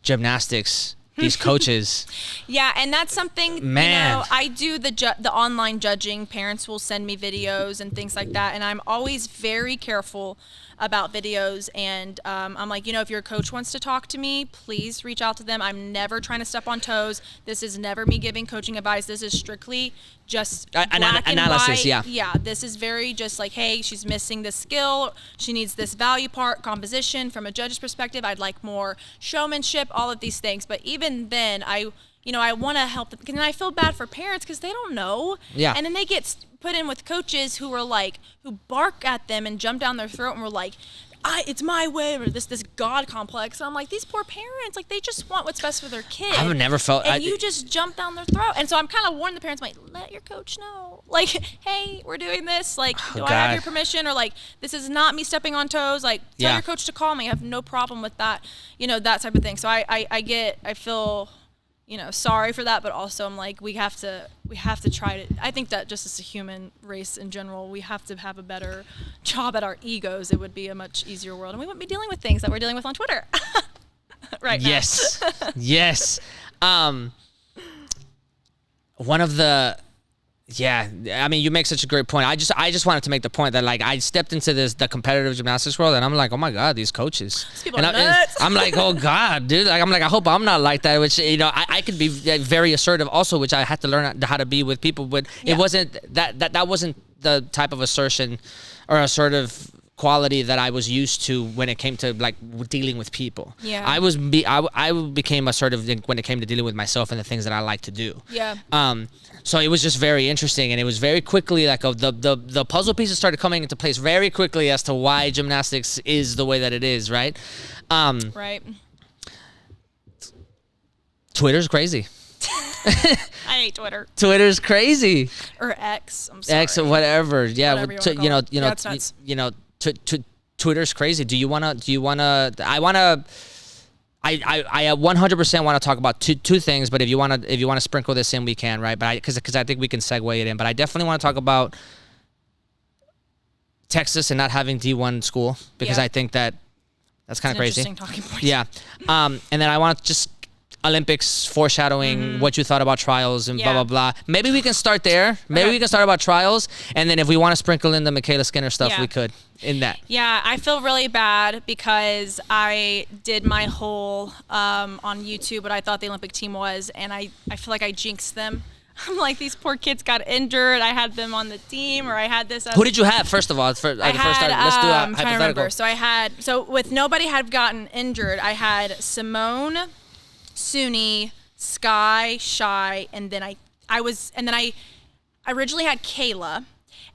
A: gymnastics... These coaches.
B: Yeah, and that's something,
A: Man.
B: I do the online judging. Parents will send me videos and things like that, and I'm always very careful about videos. And I'm like, if your coach wants to talk to me, please reach out to them. I'm never trying to step on toes. This is never me giving coaching advice. This is strictly just black and
A: analysis,
B: white.
A: yeah.
B: Yeah, this is very just like, hey, she's missing this skill. She needs this value part, composition. From a judge's perspective, I'd like more showmanship, all of these things. But even then, I want to help them. And I feel bad for parents because they don't know.
A: Yeah.
B: And then they get put in with coaches who bark at them and jump down their throat and were like, it's my way, or this God complex. And I'm like, these poor parents, like, they just want what's best for their kid.
A: I've never felt...
B: And you just jump down their throat. And so I'm kind of warning the parents, like, let your coach know. Like, hey, we're doing this. Like, do I have your permission? Or, like, this is not me stepping on toes. Like, tell your coach to call me. I have no problem with that. That type of thing. So I feel... sorry for that, but also I'm like, we have to try to, I think that just as a human race in general, we have to have a better job at our egos. It would be a much easier world, and we wouldn't be dealing with things that we're dealing with on Twitter right now.
A: Yes. Yes. One of the... Yeah, I mean, you make such a great point. I just wanted to make the point that, like, I stepped into the competitive gymnastics world, and I'm like, oh my God, these coaches.
B: These people are nuts.
A: I'm like, oh God, dude. Like, I'm like, I hope I'm not like that. Which, I could be very assertive also, which I had to learn how to be with people. But it wasn't that wasn't the type of assertion or assertive quality that I was used to when it came to like dealing with people.
B: Yeah.
A: I became assertive when it came to dealing with myself and the things that I like to do.
B: Yeah.
A: So it was just very interesting, and it was very quickly like the puzzle pieces started coming into place very quickly as to why gymnastics is the way that it is, right?
B: Right.
A: Twitter's crazy.
B: I hate Twitter.
A: Twitter's crazy.
B: Or X. I'm sorry.
A: X or whatever. Yeah.
B: Whatever that's nuts.
A: Twitter's crazy. I 100% want to talk about two things, but if you want to sprinkle this in, we can, right? But because I think we can segue it in. But I definitely want to talk about Texas and not having D1 school, because I think that's kind of crazy.
B: Interesting talking point.
A: Yeah. And then I want to Olympics foreshadowing what you thought about trials and blah,
B: Yeah.
A: blah, blah. Maybe we can start there. Maybe we can start about trials. And then if we want to sprinkle in the Mykayla Skinner stuff,
B: Yeah.
A: we could in that.
B: Yeah, I feel really bad because I did my whole on YouTube what I thought the Olympic team was, and I feel like I jinxed them. I'm like, these poor kids got injured. I had them on the team, or I had this.
A: Who did you have, first of all? Let's do a
B: I'm trying to
A: hypothetical.
B: remember. So with nobody had gotten injured, I had Simone, Suni, Sky, Shy, and then I originally had Kayla,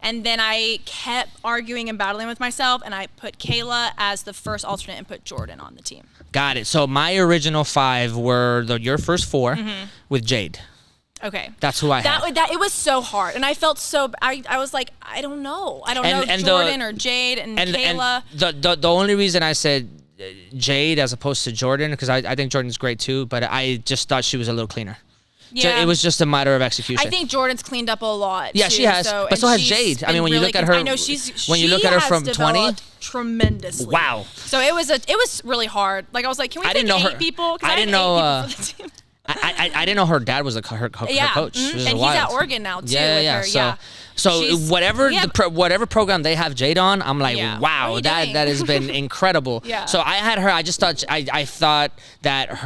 B: and then I kept arguing and battling with myself, and I put Kayla as the first alternate and put Jordan on the team.
A: Got it. So my original 5 were your first 4 with Jade.
B: Okay.
A: That's who I had.
B: It was so hard, and I felt so. I was like, I don't know Jordan or Jade and Kayla.
A: And the only reason I said Jade as opposed to Jordan, because I think Jordan's great too, but I just thought she was a little cleaner.
B: Yeah.
A: So it was just a matter of execution.
B: I think Jordan's cleaned up a lot.
A: Yeah,
B: too,
A: she has, but so has
B: she's
A: Jade. I mean, when
B: been
A: you look at her,
B: I know she has
A: from 20,
B: tremendously.
A: wow.
B: So it was really hard. Like I was like, can we take 8 people? 'Cause
A: I didn't know. I didn't know her dad was her coach.
B: And he's at Oregon now too.
A: Yeah.
B: With her.
A: So whatever program they have Jade on, I'm like,
B: Yeah.
A: wow,
B: What are you
A: that
B: doing?
A: has been incredible.
B: Yeah.
A: So I had her. I just thought I thought that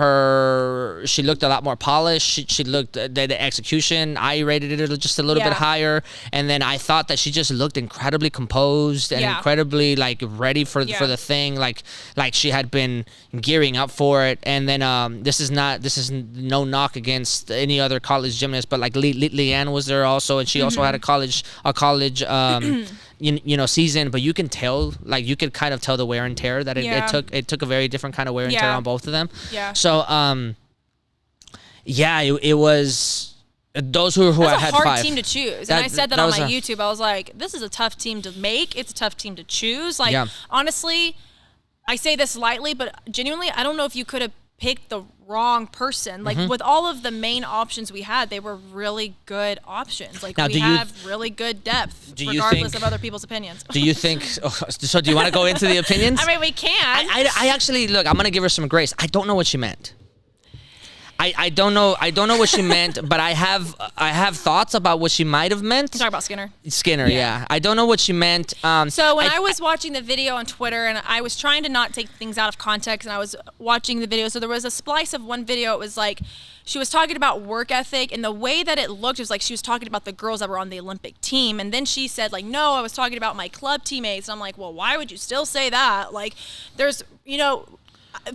A: she looked a lot more polished. She looked the execution. I rated it just a little bit higher, and then I thought that she just looked incredibly composed and incredibly like ready for the thing, like she had been gearing up for it. And then this is no knock against any other college gymnast, but like Leanne was there also, and she also had a college season, but you can tell, like you could kind of tell the wear and tear that it took a very different kind of wear and tear on both of them.
B: Yeah.
A: So it was those who I had 5.
B: It's a hard team to choose, and I said that on my YouTube. I was like, this is a tough team to make. It's a tough team to choose. Like honestly, I say this lightly, but genuinely, I don't know if you could have picked the wrong person. Like with all of the main options we had, they were really good options. Like now, we have really good depth, regardless of other people's opinions.
A: Do you think? So do you want to go into the opinions?
B: I mean, we can.
A: I actually look. I'm gonna give her some grace. I don't know what she meant. I don't know what she meant, but I have thoughts about what she might have meant.
B: You talk about Skinner.
A: Yeah. I don't know what she meant.
B: So when I was watching the video on Twitter, and I was trying to not take things out of context, and I was watching the video, so there was a splice of one video. It was like she was talking about work ethic, and the way that it looked, it was like she was talking about the girls that were on the Olympic team, and then she said like, no, I was talking about my club teammates. And I'm like, well, why would you still say that? Like, there's,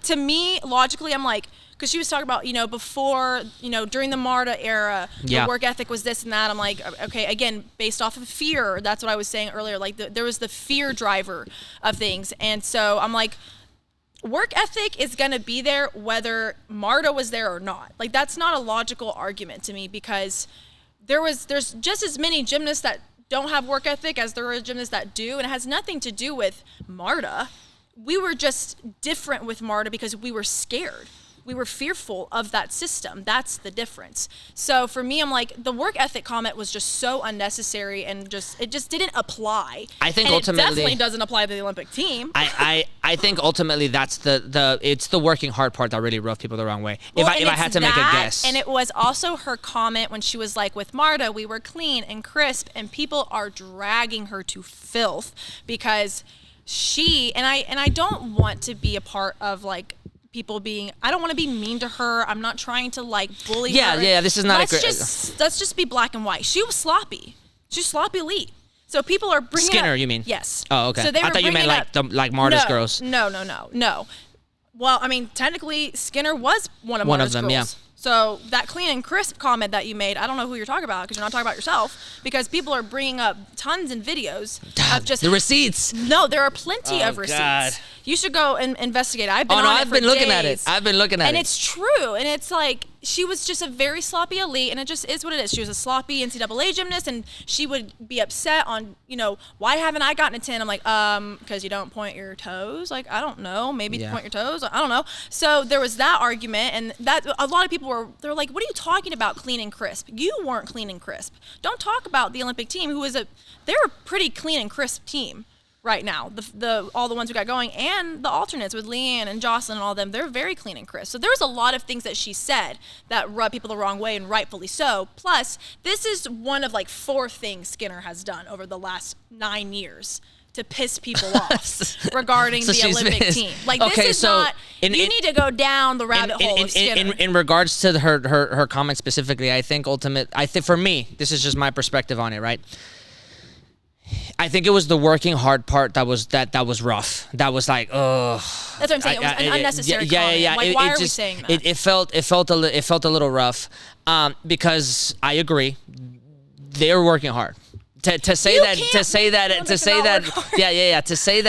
B: to me, logically, I'm like, because she was talking about, before, during the MARTA era, the work ethic was this and that. I'm like, okay, again, based off of fear. That's what I was saying earlier. Like, there was the fear driver of things. And so I'm like, work ethic is going to be there whether MARTA was there or not. Like, that's not a logical argument to me, because there's just as many gymnasts that don't have work ethic as there are gymnasts that do. And it has nothing to do with MARTA. We were just different with MARTA because we were scared. We were fearful of that system. That's the difference. So for me, I'm like, the work ethic comment was just so unnecessary, and it just didn't apply.
A: I think
B: ultimately it definitely doesn't apply to the Olympic team.
A: I think ultimately that's it's the working hard part that really rubbed people the wrong way.
B: Well,
A: if I had to make a guess.
B: And it was also her comment when she was like, with MARTA, we were clean and crisp, and people are dragging her to filth because I don't want to be a part of like people being, I don't want to be mean to her. I'm not trying to like bully her.
A: Yeah, this is not
B: let's just be black and white. She was sloppy. She was sloppy elite. So people are bringing
A: Skinner,
B: up,
A: you mean?
B: Yes.
A: Oh, okay.
B: So
A: I thought you meant like Marta's girls.
B: No. Well, I mean, technically Skinner was one of Marta's
A: them,
B: girls.
A: yeah.
B: So that clean and crisp comment that you made, I don't know who you're talking about, because you're not talking about yourself, because people are bringing up tons and videos of just
A: the receipts.
B: No, there are plenty of receipts.
A: God.
B: You should go and investigate. I've been
A: I've been looking
B: days.
A: at it.
B: And it's true. And it's like, she was just a very sloppy elite, and it just is what it is. She was a sloppy NCAA gymnast, and she would be upset on, why haven't I gotten a 10? I'm like, because you don't point your toes. Like, I don't know. Maybe point your toes. I don't know. So there was that argument, and that a lot of people they're like, what are you talking about clean and crisp? You weren't clean and crisp. Don't talk about the Olympic team, they're a pretty clean and crisp team. right now. The all the ones we got going, and the alternates with Leanne and Jocelyn and all them, they're very clean and crisp. So there was a lot of things that she said that rubbed people the wrong way, and rightfully so. Plus, this is one of like 4 things Skinner has done over the last 9 years to piss people off regarding the Olympic team. Like, this is not, you need to go down the rabbit hole of Skinner.
A: In regards to her comment specifically, I think for me, this is just my perspective on it, right? I think it was the working hard part that was rough. That was like, ugh.
B: That's what I'm saying. It was an unnecessary comment.
A: Yeah.
B: Like, why are we saying that?
A: It felt a little rough, because I agree, they're working hard. To say that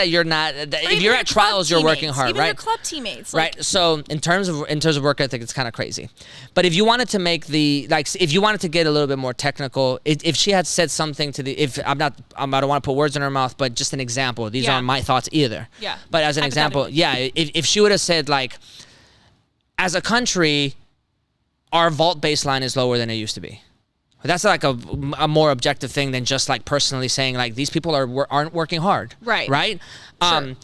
A: you're not, if you're at trials, you're working hard,
B: even
A: right?
B: Your club teammates,
A: right? So in terms of work ethic, it's kind of crazy. But if you wanted to make if you wanted to get a little bit more technical, if she had said something I don't want to put words in her mouth, but just an example. These aren't my thoughts either.
B: Yeah.
A: But as an example, if she would have said, like, as a country, our vault baseline is lower than it used to be. That's like a more objective thing than just like personally saying like these people aren't working hard. Right.
B: Sure.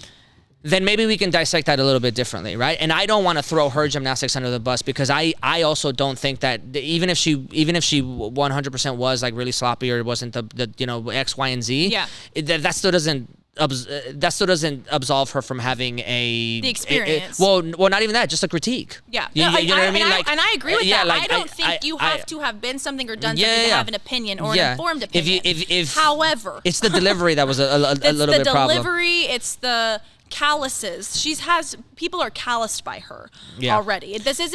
A: Then maybe we can dissect that a little bit differently, right? And I don't want to throw her gymnastics under the bus, because I also don't think that even if she 100% was like really sloppy, or it wasn't the X, Y, and Z, that still doesn't absolve her from having the
B: experience.
A: Well, not even that, just a critique.
B: Yeah,
A: you know what I mean?
B: And I agree with that. I don't think you have to have been something or done something to have an opinion or an informed opinion. However,
A: it's the delivery that was a little bit problem.
B: It's the delivery. It's the calluses. People are calloused by her already. This is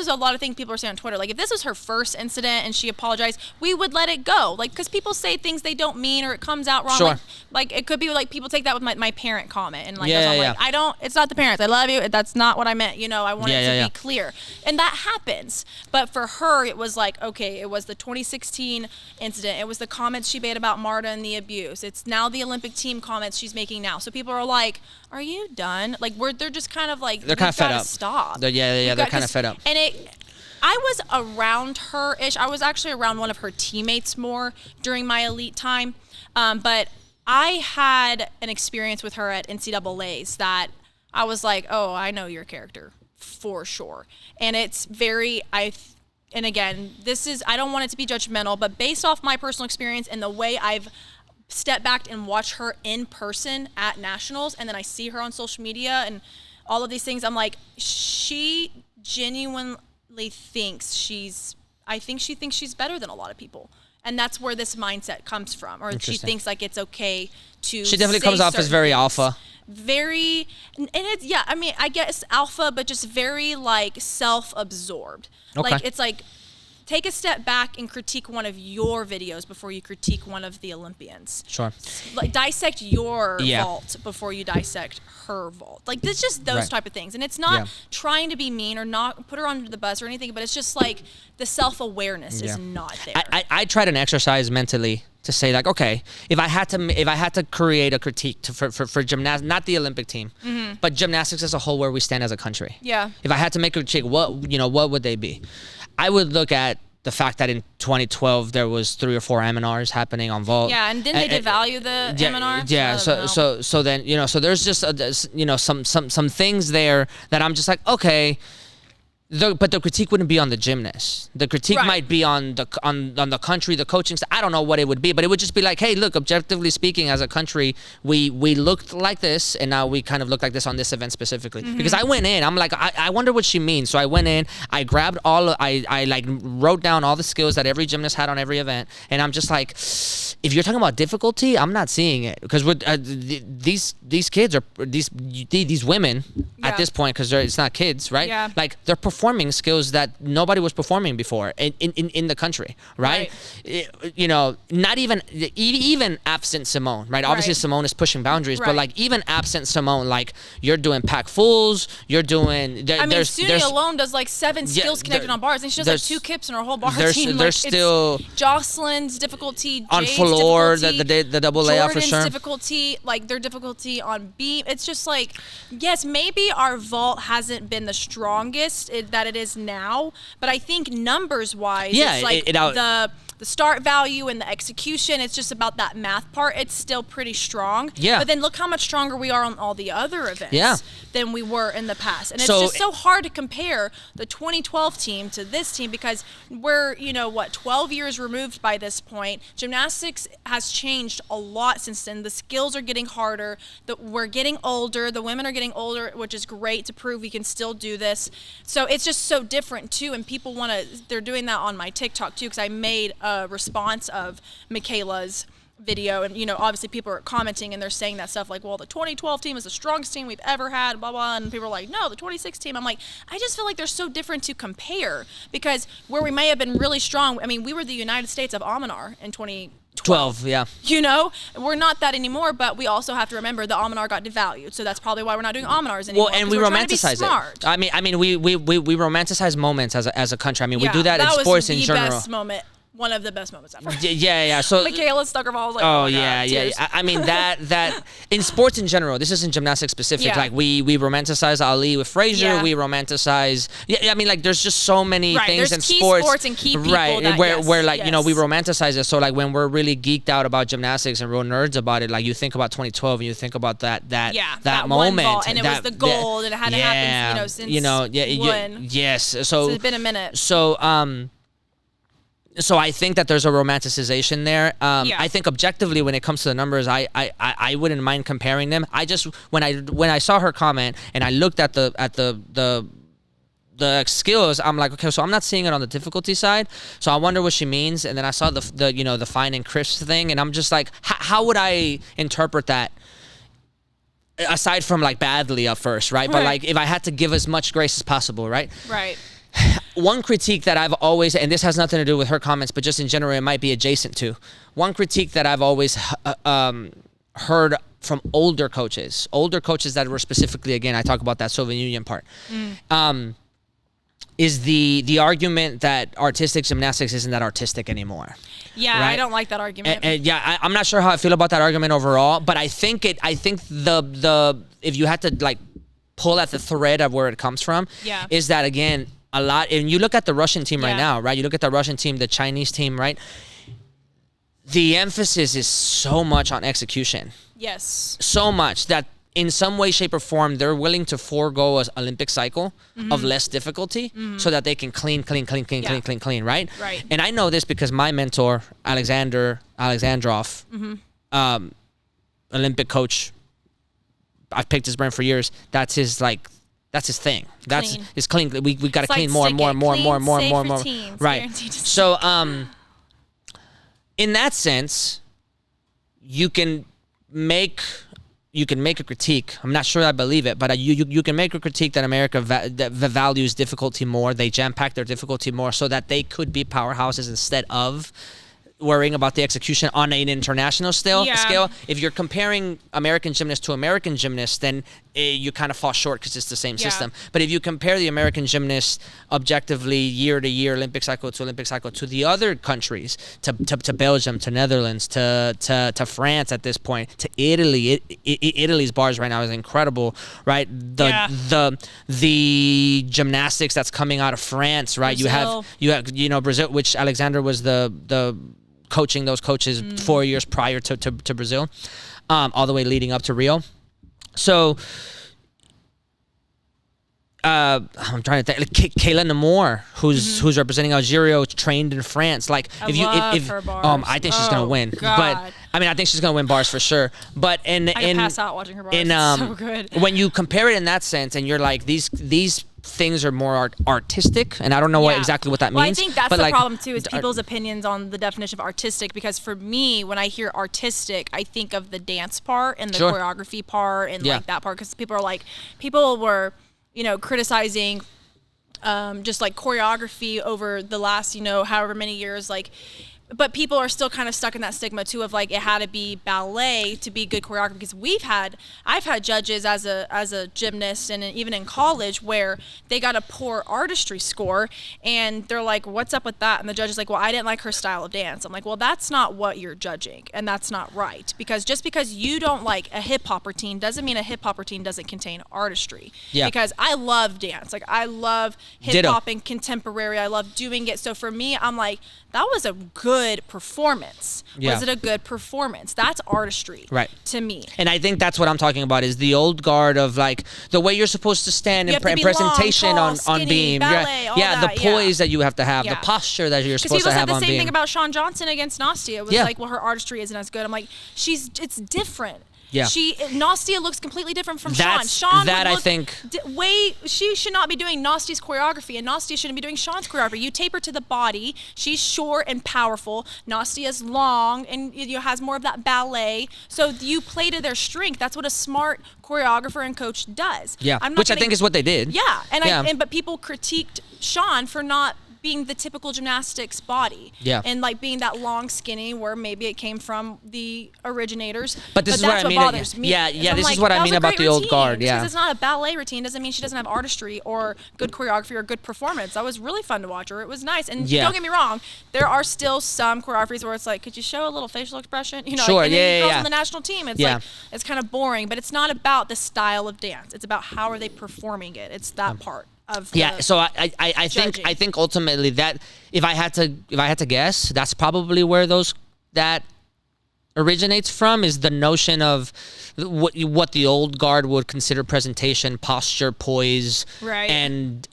B: a lot of things people are saying on Twitter. Like, if this was her first incident and she apologized, we would let it go. Like, because people say things they don't mean, or it comes out wrong.
A: Sure.
B: Like it could be like people take that with my parent comment, and like, it's not the parents. I love you. That's not what I meant. I want it to be clear, and that happens. But for her, it was like, okay, it was the 2016 incident. It was the comments she made about Marta and the abuse. It's now the Olympic team comments she's making now. So people are like, are you done? Like, they're just kind of like,
A: they're kind of fed up.
B: Stop.
A: They're kind of fed up.
B: And I was around her-ish. I was actually around one of her teammates more during my elite time. But I had an experience with her at NCAAs that I was like, oh, I know your character for sure. And it's and again, I don't want it to be judgmental, but based off my personal experience and the way I've step back and watch her in person at nationals, and then I see her on social media and all of these things, I'm like, she genuinely thinks she thinks she's better than a lot of people. And that's where this mindset comes from. Or she thinks like it's okay to
A: She definitely comes off as very alpha.
B: Very, and it's, I guess alpha, but just very like self-absorbed.
A: Okay.
B: Like, it's like, take a step back and critique one of your videos before you critique one of the Olympians.
A: Sure.
B: Like, dissect your vault before you dissect her vault. Like, it's just those type of things. And it's not trying to be mean or not put her under the bus or anything, but it's just like the self-awareness is not there.
A: I tried an exercise mentally to say, like, okay, if I had to create a critique for gymnastics, not the Olympic team, but gymnastics as a whole, where we stand as a country.
B: Yeah.
A: If I had to make a critique, what would they be? I would look at the fact that in 2012 there was 3 or 4 MNRs happening on vault.
B: Yeah, and didn't they devalue the MNR?
A: Yeah, so then so there's just some things there that I'm just like, okay. But the critique wouldn't be on the gymnast. The critique might be on the country, the coaching. I don't know what it would be, but it would just be like, hey, look, objectively speaking, as a country, we looked like this, and now we kind of look like this on this event specifically. Because I went in, I'm like, I wonder what she means. So I went in, I grabbed I like wrote down all the skills that every gymnast had on every event, and I'm just like, if you're talking about difficulty, I'm not seeing it, because these kids are these women at this point, because it's not kids, right?
B: Yeah.
A: Like, they're performing skills that nobody was performing before in the country, right? Not even absent Simone, right? Obviously Simone is pushing boundaries, but like, even absent Simone, like, you're doing pack fulls, you're doing
B: Suni alone does like 7 skills connected on bars, and she does like 2 kips in her whole bar team.
A: There's still
B: Jocelyn's difficulty,
A: on
B: Jade's
A: floor,
B: difficulty,
A: the double layout for sure.
B: difficulty, like their difficulty on beam. It's just like, yes, maybe our vault hasn't been the strongest that it is now, but I think numbers wise, it's like the start value and the execution. It's just about that math part. It's still pretty strong.
A: Yeah.
B: But then look how much stronger we are on all the other events than we were in the past. And it's just so hard to compare the 2012 team to this team because we're, 12 years removed by this point. Gymnastics has changed a lot since then. The skills are getting harder. We're getting older. The women are getting older, which is great to prove we can still do this. So it's just so different too. And people they're doing that on my TikTok too, because I made a response of Mykayla's video, and obviously people are commenting and they're saying that stuff like, well, the 2012 team is the strongest team we've ever had, blah blah, and people are like, no, the 2016 team. I'm like, I just feel like they're so different to compare, because where we may have been really strong, I mean, we were the United States of Amanar in 2012.
A: Yeah.
B: We're not that anymore, but we also have to remember the Amanar got devalued, so that's probably why we're not doing Amanars anymore.
A: Well, and we romanticize it. I mean, we romanticize moments as a country. I mean, we do that in sports in general.
B: That was the best moment. One of the best moments ever.
A: Yeah. So
B: Mykayla stuck her ball. I was like,
A: oh yeah. I mean that in sports in general. This isn't gymnastics specific.
B: Yeah.
A: Like we romanticize Ali with Frazier.
B: Yeah.
A: We romanticize. Yeah. I mean, like there's just so many things in
B: key
A: sports
B: and key people.
A: Right.
B: That,
A: where like we romanticize it. So like when we're really geeked out about gymnastics and real nerds about it, like you think about 2012 and you think about that moment,
B: one vault, and it was the gold, and it hadn't happened since
A: yes. So
B: it's been a minute.
A: So I think that there's a romanticization there. I think objectively, when it comes to the numbers, I wouldn't mind comparing them. I just when I saw her comment and I looked at the skills, I'm like, okay, so I'm not seeing it on the difficulty side. So I wonder what she means. And then I saw the fine and crisp thing, and I'm just like, how would I interpret that? Aside from like badly at first, right? But like if I had to give as much grace as possible, right?
B: Right.
A: One critique that I've always, and this has nothing to do with her comments, but just in general, it might be adjacent to. One critique that I've always heard from older coaches that were specifically, again, I talk about that Soviet Union part, is the argument that artistic gymnastics isn't that artistic anymore.
B: Yeah, right? I don't like that argument.
A: And I'm not sure how I feel about that argument overall, but I think the if you had to like pull at the thread of where it comes from, is that again, a lot, and you look at the Russian team right now, right? You look at the Russian team, the Chinese team, right? The emphasis is so much on execution.
B: Yes.
A: So much that in some way, shape, or form, they're willing to forego an Olympic cycle of less difficulty so that they can clean, right?
B: Right.
A: And I know this because my mentor, Alexander Alexandrov, Olympic coach, I've picked his brain for years. That's his thing. That's his clean. We got to clean more. Right. So in that sense, you can make a critique. I'm not sure I believe it, but you can make a critique that America values difficulty more. They jam-pack their difficulty more so that they could be powerhouses instead of worrying about the execution on an international scale. If you're comparing American gymnasts to American gymnasts, then you kind of fall short because it's the same system. But if you compare the American gymnasts objectively year to year, Olympic cycle to the other countries, to Belgium, to Netherlands, to France at this point, to Italy. Italy's bars right now is incredible, right? The gymnastics that's coming out of France, right?
B: Brazil.
A: You have Brazil, which Alexander was the coaching those coaches 4 years prior to Brazil, all the way leading up to Rio. So I'm trying to think. Like Kayla Namor, who's representing Algeria, trained in France. Like
B: I love her bars.
A: I think she's gonna win.
B: God.
A: But I mean, I think she's gonna win bars for sure. But
B: I could pass out watching her bars. It's so good.
A: When you compare it in that sense, and you're like these things are more artistic, and I don't know exactly what that means.
B: Well, I think that's the problem too, is people's opinions on the definition of artistic. Because for me, when I hear artistic, I think of the dance part and the choreography part and like that part. Because people were criticizing just like choreography over the last however many years, but people are still kind of stuck in that stigma too of like it had to be ballet to be good choreography. Because I've had judges as a gymnast and even in college where they got a poor artistry score and they're like, what's up with that? And the judge is like, well, I didn't like her style of dance. I'm like, well, that's not what you're judging, and that's not right. Because just because you don't like a hip hop routine doesn't mean a hip hop routine doesn't contain artistry. Because I love dance, like I love hip hop and contemporary. I love doing it. So for me, I'm like, that was a good good performance?
A: Yeah.
B: Was it a good performance? That's artistry,
A: Right.
B: to me.
A: And I think that's what I'm talking about is the old guard of like the way you're supposed to stand
B: You
A: in
B: have to be
A: presentation
B: long, tall,
A: on
B: skinny,
A: beam.
B: ballet, all
A: yeah,
B: that,
A: the poise that you have to have,
B: Yeah.
A: the posture that you're
B: Because
A: supposed
B: people
A: to
B: said
A: have
B: the
A: on
B: same
A: beam.
B: thing about Shawn Johnson against Nastia. It was
A: Yeah.
B: like, well, her artistry isn't as good. I'm like, it's different.
A: Yeah.
B: Nastia looks completely different from
A: That's-
B: Shawn. Shawn
A: that
B: would
A: I
B: look
A: think-
B: she should not be doing Nastia's choreography, and Nastia shouldn't be doing Shawn's choreography. You taper to the body. She's short and powerful. Nastia's long and has more of that ballet. So you play to their strength. That's what a smart choreographer and coach does.
A: Yeah,
B: I'm not
A: which I
B: gonna-
A: think is what they did.
B: Yeah,
A: Yeah.
B: but people critiqued Shawn for not being the typical gymnastics body.
A: Yeah.
B: And like being that long skinny where maybe it came from the originators.
A: But this is what I mean.
B: Bothers me.
A: Yeah,
B: Is
A: yeah,
B: I'm
A: this
B: like,
A: is what I
B: that was
A: mean
B: a
A: about
B: great
A: the old
B: routine.
A: guard,
B: Just
A: yeah.
B: 'cause it's not a ballet routine doesn't mean she doesn't have artistry or good choreography or good performance. That was really fun to watch her. It was nice. And
A: Yeah.
B: don't get me wrong, there are still some choreographies where it's like, could you show a little facial expression? You know,
A: Sure,
B: like, and then
A: yeah,
B: girls
A: yeah.
B: on the national team, it's
A: Yeah.
B: like it's kind of boring, but it's not about the style of dance. It's about how are they performing it. It's that part of
A: Yeah,
B: the
A: so I
B: judging.
A: think ultimately that if I had to guess, that's probably where that originates from is the notion of what the old guard would consider presentation, posture, poise,
B: Right.
A: and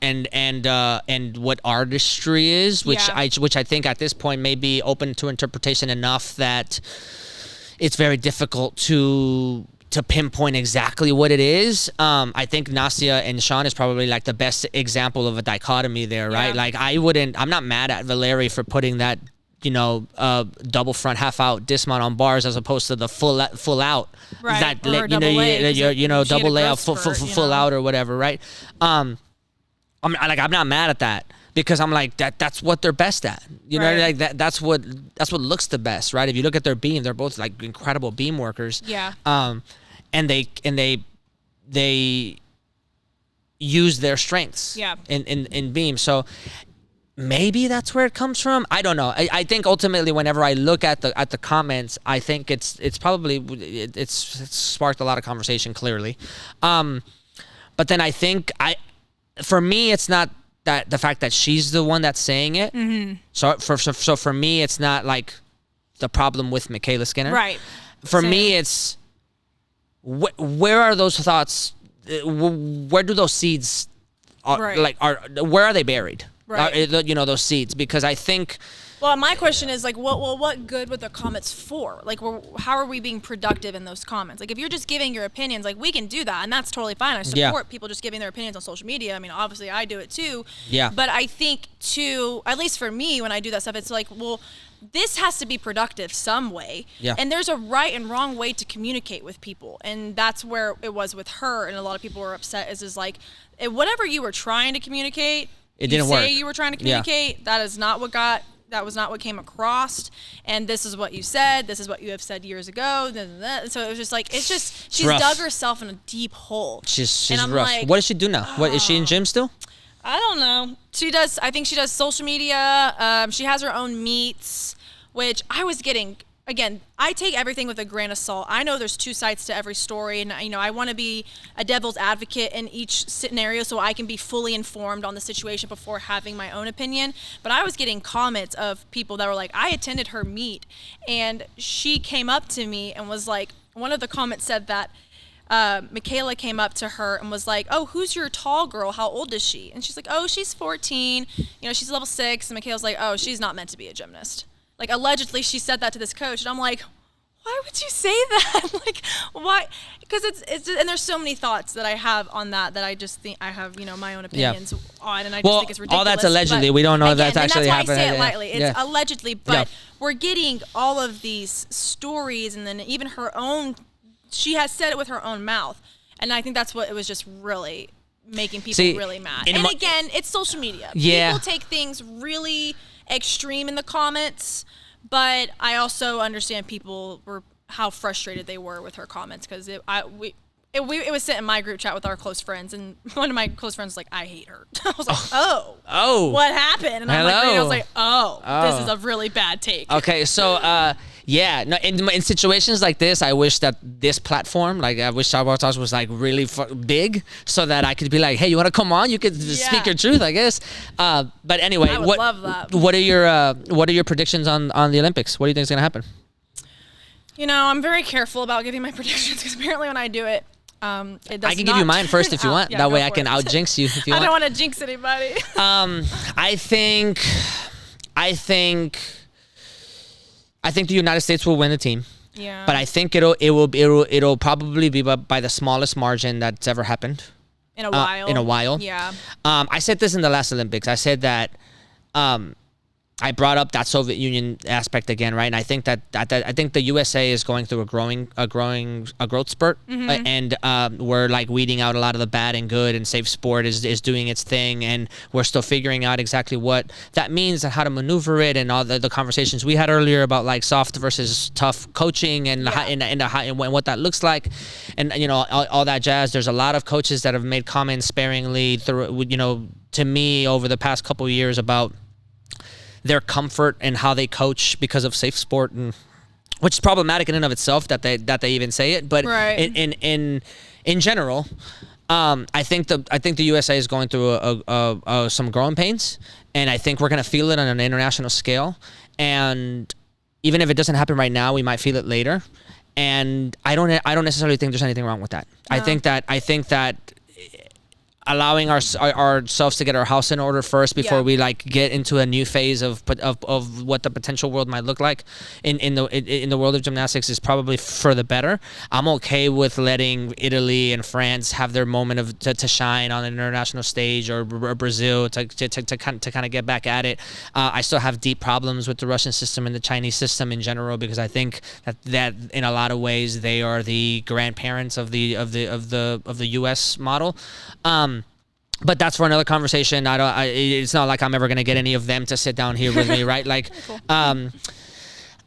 A: what artistry is, which
B: Yeah.
A: I think at this point may be open to interpretation enough that it's very difficult to pinpoint exactly what it is. I think Nastia and Shawn is probably like the best example of a dichotomy there, right?
B: Yeah.
A: Like I'm not mad at Valeri for putting that, double front half out dismount on bars as opposed to the full out.
B: Right,
A: That
B: or her double leg, 'cause she had a
A: double layout,
B: growth spurt,
A: full out or whatever, right? I'm not mad at that. Because I'm like that's what they're best at,
B: Right.
A: like that's what looks the best, right? If you look at their beam, they're both like incredible beam workers.
B: Yeah.
A: And they use their strengths.
B: Yeah.
A: In beam. So maybe that's where it comes from. I don't know. I think ultimately, whenever I look at the comments, I think it's probably it's sparked a lot of conversation clearly. But then I think for me, it's not that the fact that she's the one that's saying it. Mm-hmm. So for me, it's not like the problem with Mykayla Skinner.
B: Right.
A: For
B: Same.
A: me, it's where are those thoughts? Where do those seeds?
B: Right.
A: Where are they buried?
B: Right.
A: Those seeds, because I think.
B: Well, my question is like, what good were the comments for? Like, how are we being productive in those comments? Like, if you're just giving your opinions, like we can do that, and that's totally fine. I support people just giving their opinions on social media. I mean, obviously, I do it too.
A: Yeah.
B: But I think too, at least for me, when I do that stuff, it's like, well, this has to be productive some way.
A: Yeah.
B: And there's a right and wrong way to communicate with people, and that's where it was with her. And a lot of people were upset. Is like, whatever you were trying to communicate,
A: It didn't work.
B: Say you were trying to communicate. That is not what got. That was not what came across, and this is what you said. This is what you have said years ago. So it was just like she's
A: rough.
B: dug herself in a deep hole.
A: She's
B: and I'm
A: rough.
B: like,
A: What does she do now? What is she in gym still?
B: I don't know. She does. I think she does social media. She has her own meets, which I was getting. Again, I take everything with a grain of salt. I know there's two sides to every story, and I want to be a devil's advocate in each scenario so I can be fully informed on the situation before having my own opinion. But I was getting comments of people that were like, I attended her meet, and she came up to me and was like, one of the comments said that Mykayla came up to her and was like, oh, who's your tall girl? How old is she? And she's like, oh, she's 14. She's level 6. And Mykayla's like, oh, she's not meant to be a gymnast. Like, allegedly, she said that to this coach, and I'm like, why would you say that? Like, why? Because it's just, and there's so many thoughts that I have on that I just think I have, my own opinions on, and I just think it's ridiculous.
A: All that's allegedly. We don't know if that's actually happening.
B: And that's why I say it lightly. It's
A: Yeah.
B: allegedly, but we're getting all of these stories, and then even her own, she has said it with her own mouth, and I think that's what it was just really making people really mad. And again, it's social media.
A: Yeah.
B: People take things really extreme in the comments, but I also understand people were how frustrated they were with her comments, because it was sent in my group chat with our close friends, and one of my close friends was like, I hate her. I was like, oh, what happened? And I'm like, I was like, this is a really bad take.
A: Okay, so Yeah, no. In situations like this, I wish that this platform, like I wish Chalkbox was like really big, so that I could be like, hey, you want to come on? You could speak your truth, I guess. But anyway,
B: I would love that.
A: What are your predictions on the Olympics? What do you think is gonna happen?
B: You know, I'm very careful about giving my predictions because apparently when I do it, it does
A: I can give you mine first if you want.
B: Yeah,
A: that way I
B: for
A: can
B: it.
A: out jinx you if you
B: I
A: want.
B: don't want to jinx anybody.
A: I think the United States will win the team.
B: Yeah.
A: But I think it'll probably be by the smallest margin that's ever happened
B: In a while. Yeah.
A: I said this in the last Olympics. I said that I brought up that Soviet Union aspect again, right? And I think that I think the USA is going through a growth spurt, and we're like weeding out a lot of the bad and good, and safe sport is doing its thing, and we're still figuring out exactly what that means and how to maneuver it, and all the conversations we had earlier about like soft versus tough coaching and and what that looks like, and you know all that jazz. There's a lot of coaches that have made comments sparingly through, you know, to me over the past couple of years about their comfort and how they coach because of safe sport, and which is problematic in and of itself that they even say it. But in general, I think the USA is going through some growing pains, and I think we're gonna feel it on an international scale. And even if it doesn't happen right now, we might feel it later. And I don't necessarily think there's anything wrong with that. No. I think that allowing ourselves to get our house in order first before we like get into a new phase of what the potential world might look like in the world of gymnastics is probably for the better. I'm okay with letting Italy and France have their moment to shine on an international stage, or Brazil to kind of get back at it. I still have deep problems with the Russian system and the Chinese system in general, because I think that in a lot of ways they are the grandparents of the US model. But that's for another conversation. It's not like I'm ever gonna get any of them to sit down here with me, right? Like, so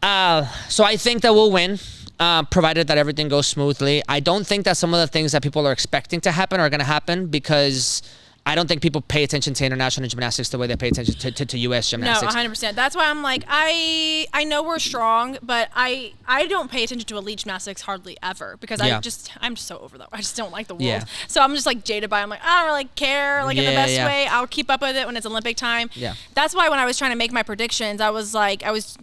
A: I think that we'll win, provided that everything goes smoothly. I don't think that some of the things that people are expecting to happen are gonna happen, because I don't think people pay attention to international gymnastics the way they pay attention to U.S. gymnastics.
B: No, 100%. That's why I'm like, I know we're strong, but I don't pay attention to elite gymnastics hardly ever, because I'm just so over that. I just don't like the world. Yeah. So I'm just like jaded by it. I'm like, I don't really care, like in the best way. I'll keep up with it when it's Olympic time. Yeah. That's why when I was trying to make my predictions, I was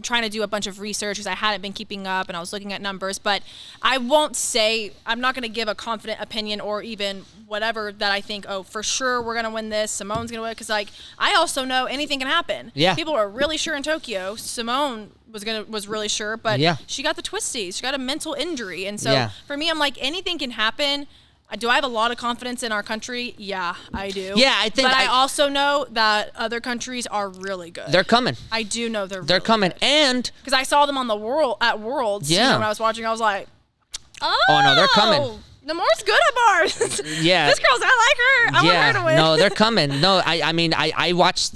B: trying to do a bunch of research because I hadn't been keeping up, and I was looking at numbers, but I'm not going to give a confident opinion or even whatever that I think, oh, for sure we're gonna win this, Simone's gonna win, because like I also know anything can happen. Yeah. People are really sure in Tokyo. Simone was really sure, but she got the twisties. She got a mental injury, and so for me, I'm like, anything can happen. Do I have a lot of confidence in our country? Yeah, I do. Yeah, I think. But I also know that other countries are really good.
A: They're coming.
B: I do know they're
A: really coming,
B: good.
A: And
B: because I saw them on at Worlds. Yeah. You know, when I was watching, I was like, oh
A: no, they're coming.
B: Namore's good at bars. Yeah. This girl's, I like her. I want her to win.
A: No, they're coming. No, I mean, I watched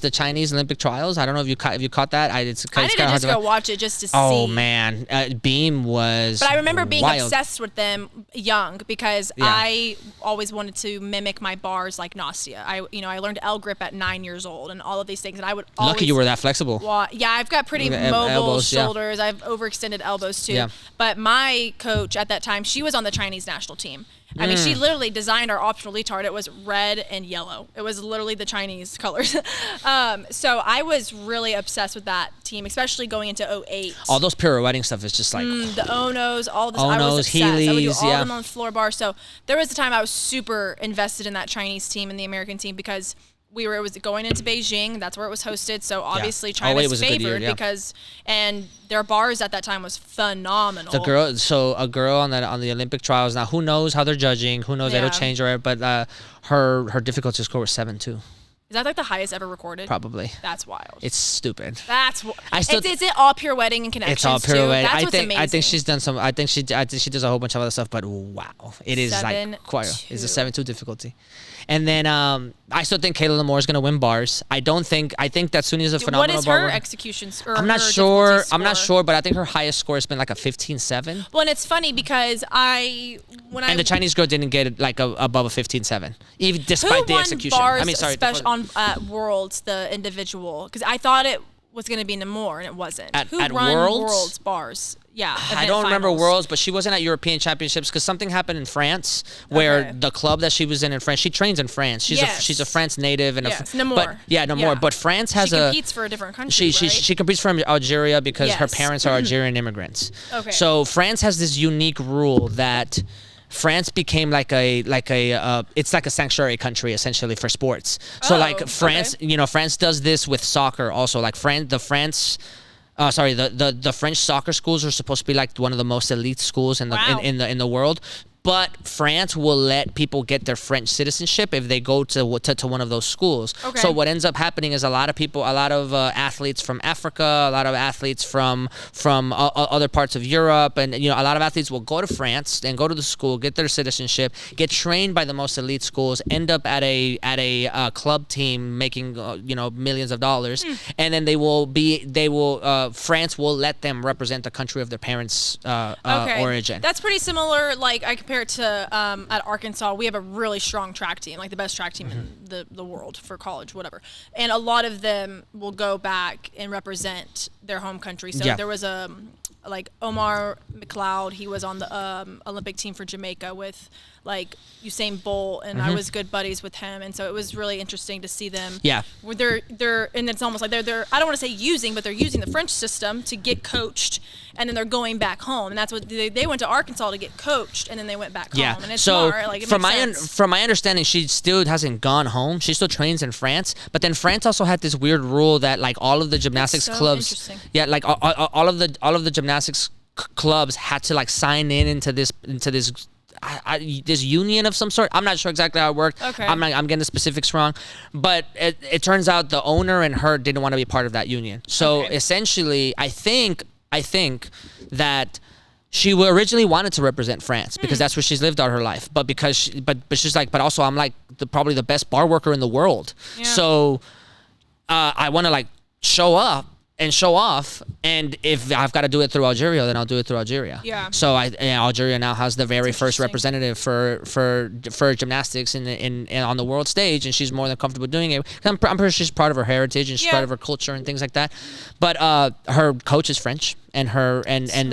A: the Chinese Olympic trials. I don't know if you caught that. I didn't
B: just go watch it just to see.
A: Oh man, Beam was.
B: But I remember being obsessed with them young, because I always wanted to mimic my bars like Nastia. I learned L grip at 9 years old and all of these things, and I would always.
A: Lucky you were that flexible.
B: Yeah, I've got pretty mobile elbows, shoulders. I've overextended elbows too. Yeah. But my coach at that time, she was on the Chinese national team. I mean, she literally designed our optional leotard. It was red and yellow. It was literally the Chinese colors. So I was really obsessed with that team, especially going into 2008.
A: All those pirouetting stuff is just like
B: the Onos, all this. I was obsessed. Heelys, I would do all of them on the floor bar. So there was a time I was super invested in that Chinese team and the American team, because it was going into Beijing. That's where it was hosted. So obviously China was favored because, and their bars at that time was phenomenal.
A: A girl on the Olympic trials. Now who knows how they're judging? Who knows? It'll change, right? But her difficulty score was 7.2.
B: Is that like the highest ever recorded?
A: Probably.
B: That's wild.
A: It's stupid.
B: Is it all pirouetting and connections?
A: It's all pirouetting.
B: That's what's amazing.
A: I think she's done some. I think she does a whole bunch of other stuff. But wow, it is like quite. It's a 7.2 difficulty. And then I still think Kayla Lamore is going to win bars. I think that Sunia's a phenomenal
B: bar. What is her execution?
A: I'm not sure. I'm not sure, but I think her highest score has been like a 15.7.
B: Well, and it's funny because the Chinese
A: girl didn't get like above a 15.7, even despite the execution.
B: Bars, on Worlds, the individual, because I thought it was going to be Namor, and it wasn't.
A: At
B: Who run Worlds bars? Yeah,
A: I don't remember Worlds, but she wasn't at European Championships because something happened in France where the club that she was in France, she trains in France. She's a France native and
B: Namor.
A: But Namor. But France has
B: she competes for a different country.
A: She competes from Algeria because her parents are Algerian immigrants. Okay. So France has this unique rule that France became it's like a sanctuary country essentially for sports. So France, France does this with soccer also. Like the French soccer schools are supposed to be like one of the most elite schools in the world. But France will let people get their French citizenship if they go to one of those schools. Okay. So what ends up happening is a lot of athletes from Africa, a lot of athletes from other parts of Europe, and a lot of athletes will go to France and go to the school, get their citizenship, get trained by the most elite schools, end up at a club team making millions of dollars, and then France will let them represent the country of their parents' origin.
B: That's pretty similar. Like I compare it to at Arkansas, we have a really strong track team, like the best track team in the world for college, whatever. And a lot of them will go back and represent their home country. So there was like Omar McLeod, he was on the Olympic team for Jamaica with like Usain Bolt, and I was good buddies with him, and so it was really interesting to see them. Yeah, they're and it's almost like they're I don't want to say using, but they're using the French system to get coached, and then they're going back home, and that's what they went to Arkansas to get coached, and then they went back home. And it's smart. Like,
A: from my understanding, she still hasn't gone home. She still trains in France, but then France also had this weird rule that like all of the gymnastics clubs, like all of the gymnastics clubs had to like sign into this this union of some sort. I'm not sure exactly how it worked. Okay. I'm getting the specifics wrong, but it turns out the owner and her didn't want to be part of that union. So essentially, I think that she originally wanted to represent France because that's where she's lived all her life. But she's like, but also I'm like probably the best bar worker in the world. Yeah. So I want to like show up and show off, and if I've got to do it through Algeria, then I'll do it through Algeria. Yeah. So Algeria now has the very first representative for gymnastics in on the world stage, and she's more than comfortable doing it. I'm pretty sure she's part of her heritage and she's part of her culture and things like that. But her coach is French, and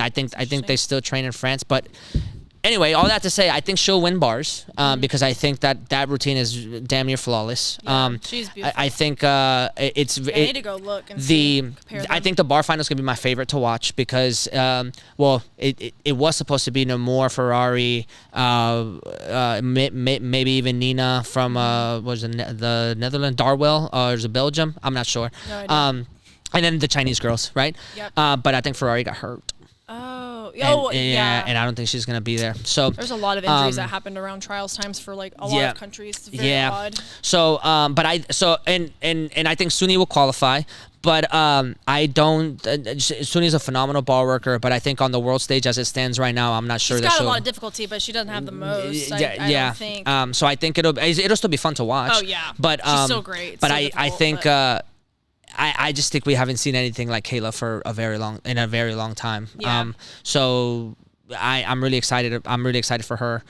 A: I think they still train in France, but. Anyway, all that to say, I think she'll win bars because I think that routine is damn near flawless.
B: Yeah, she's beautiful.
A: I think
B: I need to go look and compare them.
A: I think the bar final is going to be my favorite to watch because, it was supposed to be Namor, Ferrari, maybe even Nina from the Netherlands, Darwell, or is it Belgium? I'm not sure. No idea. And then the Chinese girls, right? Yep. But I think Ferrari got hurt. And I don't think she's gonna be there. So
B: there's a lot of injuries that happened around trials times for like a lot of countries. It's very odd.
A: So and I think Suni will qualify, but I don't. Suni's a phenomenal bar worker, but I think on the world stage as it stands right now, I'm not sure
B: she's got a lot of difficulty, but she doesn't have the most. I don't think.
A: So I think it'll still be fun to watch.
B: Oh yeah.
A: But
B: she's so great.
A: But I think. I just think we haven't seen anything like Kayla for a very long time. Yeah. So I'm really excited. I'm really excited for her.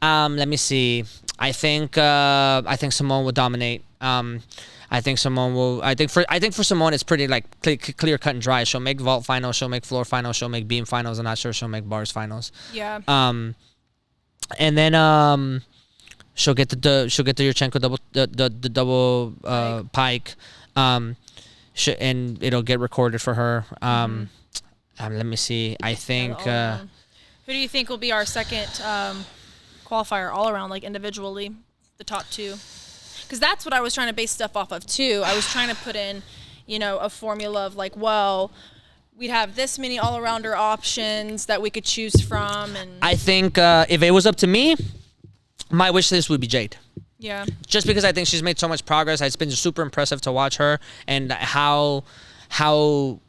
A: Let me see. I think Simone will dominate. I think for Simone it's pretty like clear cut and dry. She'll make vault finals. She'll make floor finals. She'll make beam finals. I'm not sure she'll make bars finals.
B: Yeah.
A: And then she'll get the Yurchenko double pike. And it'll get recorded for her. Let me see. I think.
B: Who do you think will be our second qualifier all around, like individually, the top two? Because that's what I was trying to base stuff off of too. I was trying to put in, a formula of like, well, we'd have this many all-arounder options that we could choose from, and
A: I think if it was up to me, my wish list would be Jade.
B: Yeah.
A: Just because I think she's made so much progress. It's been super impressive to watch her and how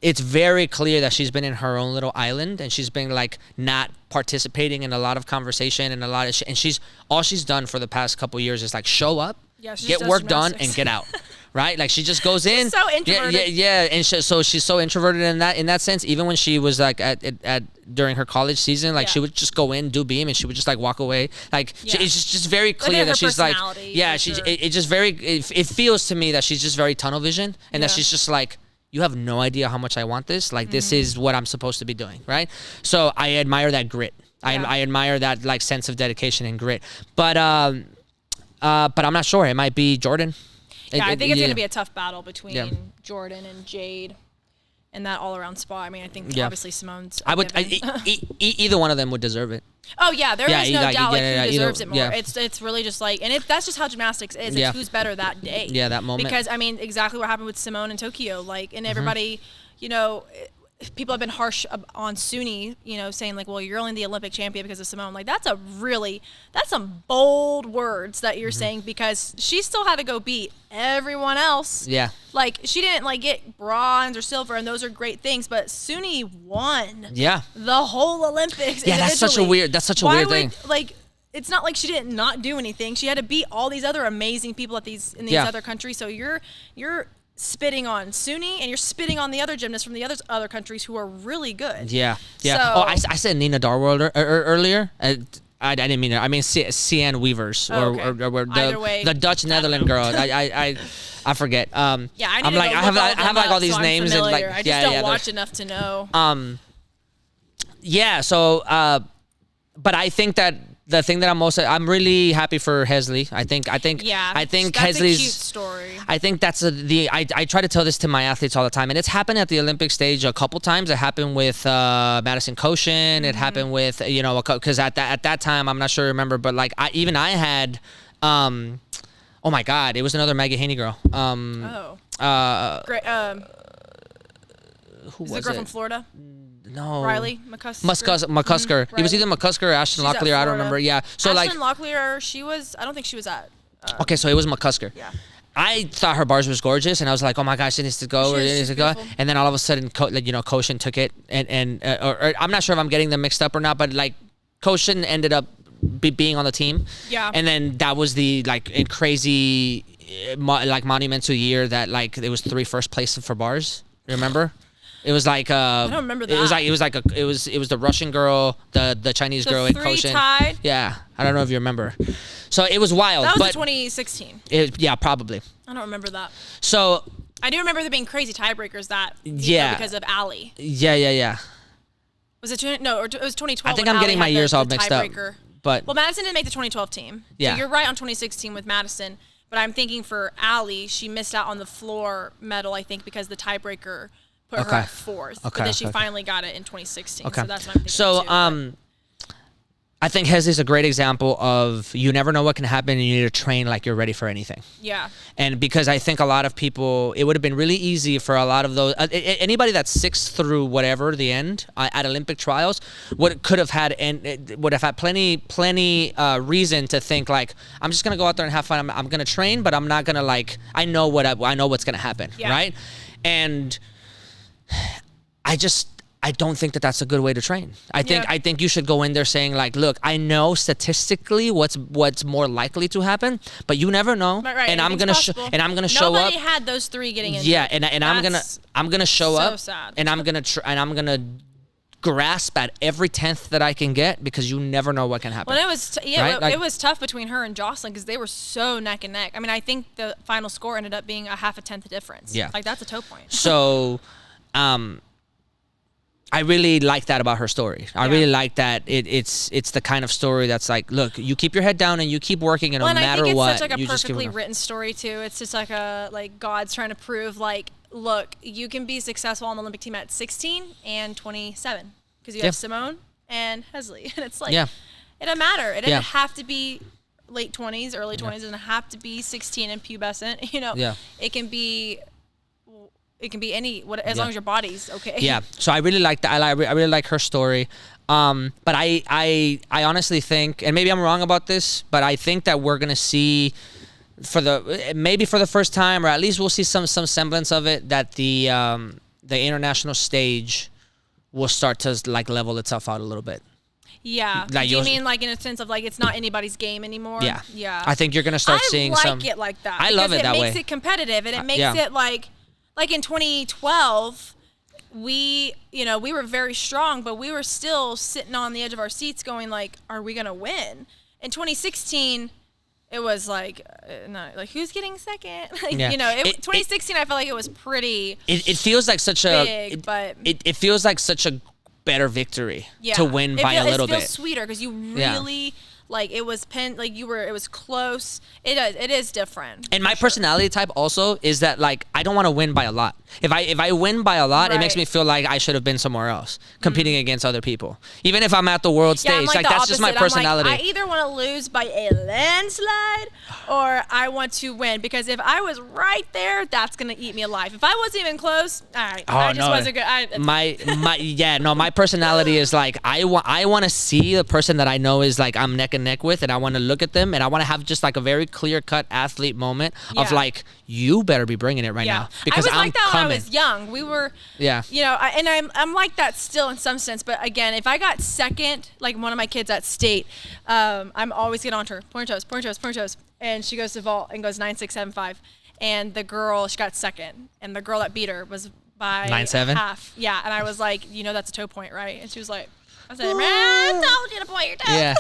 A: it's very clear that she's been in her own little island and she's been like not participating in a lot of conversation and a lot of and all she's done for the past couple years is like show up, get work done, and get out. Right, like she just goes in.
B: She's so introverted.
A: And so she's so introverted in that sense. Even when she was like at during her college season, like she would just go in, do beam, and she would just like walk away. Like it's just very clear that she's like, it just very. It feels to me that she's just very tunnel vision, and that she's just like, you have no idea how much I want this. Like, this is what I'm supposed to be doing, right? So I admire that grit. I admire that like sense of dedication and grit. But I'm not sure. It might be Jordan.
B: Yeah, I think it's going to be a tough battle between Jordan and Jade in that all-around spot. I mean, I think obviously Simone's
A: either one of them would deserve it.
B: Oh, yeah, there is no doubt who deserves it more.
A: Yeah.
B: It's really just like, and that's just how gymnastics is. It's who's better that day.
A: Yeah, that moment.
B: Because, I mean, exactly what happened with Simone in Tokyo. Like, and everybody, you know, people have been harsh on Suni, you know, saying like, well, you're only the Olympic champion because of Simone. Like, that's some bold words that you're saying, because she still had to go beat everyone else.
A: Yeah.
B: Like, she didn't like get bronze or silver, and those are great things, but Suni won.
A: Yeah.
B: The whole Olympics.
A: Yeah, that's such a weird thing.
B: Like, it's not like she didn't not do anything. She had to beat all these other amazing people in these other countries. So you're spitting on Suni, and you're spitting on the other gymnasts from the other countries who are really good.
A: Yeah, yeah.
B: So,
A: I said Nina Darwell earlier. I didn't mean it. I mean Cian Weavers or the Dutch Netherlands girl. I forget.
B: Yeah, I have
A: like all these
B: so
A: names
B: and
A: like
B: I just don't watch enough to know.
A: Yeah. So, but I think that the thing that I'm really happy for Hesley. I think
B: that's
A: Hesley's
B: a cute story.
A: I think that's I try to tell this to my athletes all the time, and it's happened at the Olympic stage a couple times. It happened with Madison Koshin. It happened with because at that time, I'm not sure you remember, but like I had oh my God, it was another Maggie Haney girl.
B: Great.
A: Who
B: is
A: was
B: the girl
A: it?
B: from Florida?
A: No.
B: Riley McCusker.
A: McCusker. It was either McCusker or Ashton Locklear. I don't remember. Yeah. So
B: Ashton Locklear, I don't think she was at.
A: Okay, so it was McCusker.
B: Yeah.
A: I thought her bars was gorgeous, and I was like, "Oh my gosh, it needs to go!" And then all of a sudden, Koshin took it, and or I'm not sure if I'm getting them mixed up or not, but like Koshin ended up being on the team.
B: Yeah.
A: And then that was the crazy monumental year that like it was 3 first places for bars. Remember? It was like
B: I don't remember that.
A: It was the Russian girl, the Chinese girl, and Koshin.
B: Tied?
A: Yeah, I don't know if you remember. So it was wild.
B: That was 2016.
A: Yeah, probably.
B: I don't remember that.
A: So
B: I do remember there being crazy tiebreakers that because of Ali.
A: Yeah.
B: Was it it was 2012?
A: I think I'm getting my years all mixed up. But
B: Madison didn't make the 2012 team.
A: Yeah.
B: So you're right on 2016 with Madison, but I'm thinking for Ali, she missed out on the floor medal, I think, because the tiebreaker put her at 4th. But then she finally got it in 2016. Okay. So that's what I'm thinking.
A: So I think Hesley's a great example of you never know what can happen, and you need to train like you're ready for anything.
B: Yeah.
A: And because I think a lot of people, it would have been really easy for a lot of those, anybody that's 6th through whatever the end at Olympic trials would have had plenty reason to think like, I'm just gonna go out there and have fun. I'm gonna train, but I'm not gonna I know what's gonna happen, right? And I don't think that that's a good way to train. I think you should go in there saying like, look, I know statistically what's more likely to happen, but you never know.
B: Right,
A: and I'm gonna show up.
B: Nobody had those 3 getting in.
A: Yeah, and I'm gonna show up.
B: Sad.
A: And I'm gonna grasp at every 10th that I can get, because you never know what can happen.
B: Well, it was tough between her and Jocelyn because they were so neck and neck. I mean, I think the final score ended up being a 0.5 tenth difference.
A: Yeah,
B: like that's a toe point.
A: So, I really like that about her story. I really like that it's the kind of story that's like, look, you keep your head down and you keep working, and no matter what,
B: I think it's such like a perfectly written story too. It's just like God's trying to prove like, look, you can be successful on the Olympic team at 16 and 27 because you have Simone and Hesley, and it's like it doesn't matter. It doesn't have to be late 20s, early 20s. It doesn't have to be 16 and pubescent. It can be. It can be as long as your body's okay.
A: Yeah. So I really like that. I really like her story. But I honestly think, and maybe I'm wrong about this, but I think that we're gonna see for the first time, or at least we'll see some semblance of it, that the international stage will start to like level itself out a little bit.
B: Yeah.
A: Like,
B: do you mean like in a sense of like it's not anybody's game anymore?
A: Yeah.
B: Yeah.
A: I think you're gonna start seeing some.
B: I like it like that.
A: I love it that way.
B: It makes it competitive, and it makes it like in 2012, we were very strong, but we were still sitting on the edge of our seats going like, are we going to win? In 2016, it was like, no, like who's getting second? Like,
A: Yeah.
B: 2016, I felt like it was pretty
A: It feels like such a
B: big, but
A: it feels like such a better victory
B: yeah.
A: to win by a little
B: It feels
A: bit.
B: sweeter because you really like it was it was close. It is different.
A: And my personality type also is that like I don't want to win by a lot. If I win by a lot, it makes me feel like I should have been somewhere else competing against other people. Even if I'm at the world stage,
B: I'm
A: like that's just my personality.
B: I either want to lose by a landslide or I want to win, because if I was right there, that's gonna eat me alive. If I wasn't even close, all right, I just wasn't good.
A: My personality is like I want to see the person that I know is like I'm neck and neck with, and I want to look at them, and I want to have just like a very clear cut athlete moment of like, you better be bringing it right now, because
B: I was
A: I'm
B: like that
A: coming.
B: when I was young. We were, I'm like that still in some sense. But again, if I got second, like one of my kids at state, I'm always get on to her, point toes, and she goes to vault and goes 9.675, and the girl, she got second, and the girl that beat her was by
A: 9.7
B: half. Yeah, and I was like, that's a toe point, right? And she was like, I said, man, I told you to point your toe.
A: Yeah,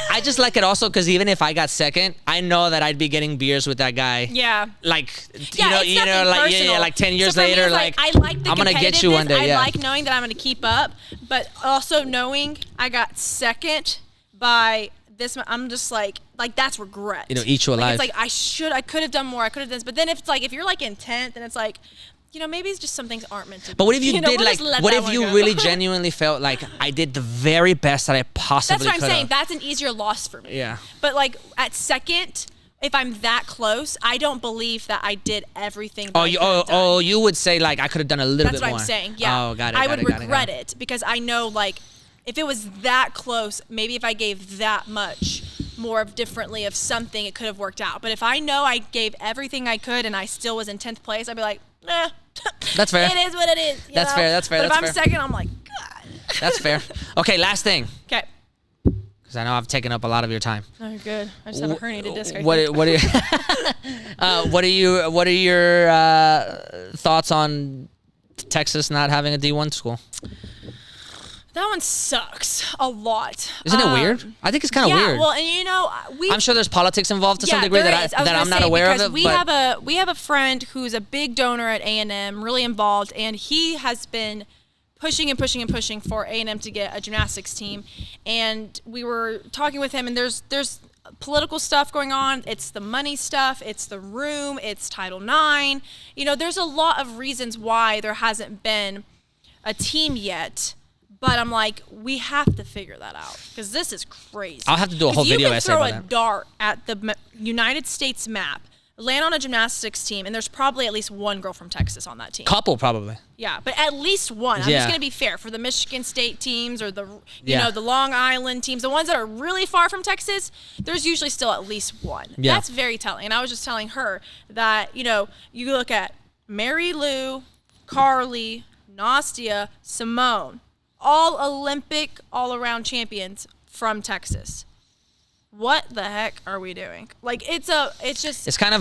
A: I just like it also because even if I got second, I know that I'd be getting beers with that guy.
B: Yeah.
A: Like,
B: personal.
A: like 10 years
B: so for
A: later,
B: me,
A: like
B: I like the
A: I'm gonna get you one day.
B: I like knowing that I'm gonna keep up, but also knowing I got second by this. I'm just like that's regret.
A: Eat you alive.
B: It's like I could have done more. I could have done this, but then if it's like if you're like in 10th, and it's like, maybe it's just some things aren't meant to be.
A: But what if you did what if you
B: go.
A: really genuinely felt like I did the very best that I possibly could?
B: That's what I'm saying. That's an easier loss for me.
A: Yeah.
B: But like at second, if I'm that close, I don't believe that I did everything. That
A: you would say like I could have done a little bit more.
B: That's what I'm saying. Yeah.
A: Oh, got it.
B: I would regret it because I know like if it was that close, maybe if I gave that much more differently of something, it could have worked out. But if I know I gave everything I could and I still was in 10th place, I'd be like, nah.
A: That's fair.
B: It is what it is.
A: That's fair.
B: But if I'm second, I'm like, God.
A: That's fair. Okay, last thing.
B: Okay.
A: Because I know I've taken up a lot of your time.
B: Oh, you're good. I just have a herniated disc.
A: What are your thoughts on Texas not having a D1 school?
B: That one sucks a lot.
A: Isn't it weird? I think it's kind of weird.
B: Yeah, well, and
A: I'm sure there's politics involved to some degree that I'm not aware of it.
B: We have a friend who's a big donor at A&M, really involved, and he has been pushing for A&M to get a gymnastics team. And we were talking with him, and there's political stuff going on. It's the money stuff. It's the room. It's Title IX. There's a lot of reasons why there hasn't been a team yet. But I'm like, we have to figure that out because this is crazy.
A: I'll have to do a whole video essay about that.
B: You can throw a dart at the United States map, land on a gymnastics team, and there's probably at least one girl from Texas on that team.
A: Couple, probably.
B: Yeah, but at least one. I'm just going to be fair. For the Michigan State teams or the Long Island teams, the ones that are really far from Texas, there's usually still at least one. Yeah. That's very telling. And I was just telling her that, you look at Mary Lou, Carly, Nastia, Simone, all Olympic, all-around champions from Texas. What the heck are we doing? Like it kind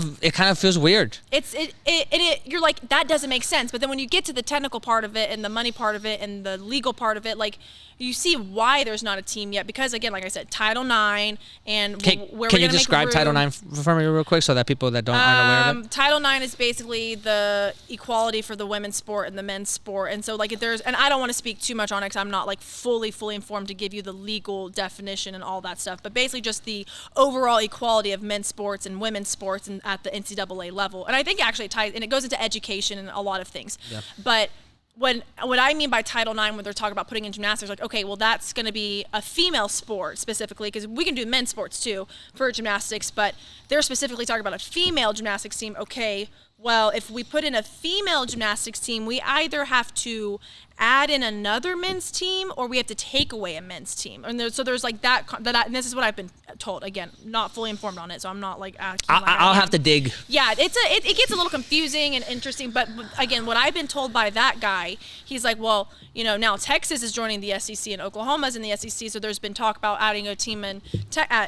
B: of feels weird. You're like, that doesn't make sense. But then when you get to the technical part of it and the money part of it and the legal part of it, like you see why there's not a team yet. Because again, like I said, Title IX and
A: can you describe Title IX for me real quick so that people that aren't aware of it?
B: Title IX is basically the equality for the women's sport and the men's sport. And so like and I don't want to speak too much on it because I'm not like fully informed to give you the legal definition and all that stuff. But basically just the overall equality of men's sports and women's sports and at the NCAA level. And I think actually it ties, and it goes into education and a lot of things. Yeah. But what I mean by Title IX when they're talking about putting in gymnastics, like, okay, well, that's going to be a female sport specifically, because we can do men's sports too for gymnastics, but they're specifically talking about a female gymnastics team. Okay, well, if we put in a female gymnastics team, we either have to add in another men's team or we have to take away a men's team. And so there's like that and this is what I've been told. Again, not fully informed on it, so I'm not like
A: I'll have to dig.
B: Yeah, it gets a little confusing and interesting, but again, what I've been told by that guy, he's like, well, now Texas is joining the SEC and Oklahoma's in the SEC, so there's been talk about adding a team at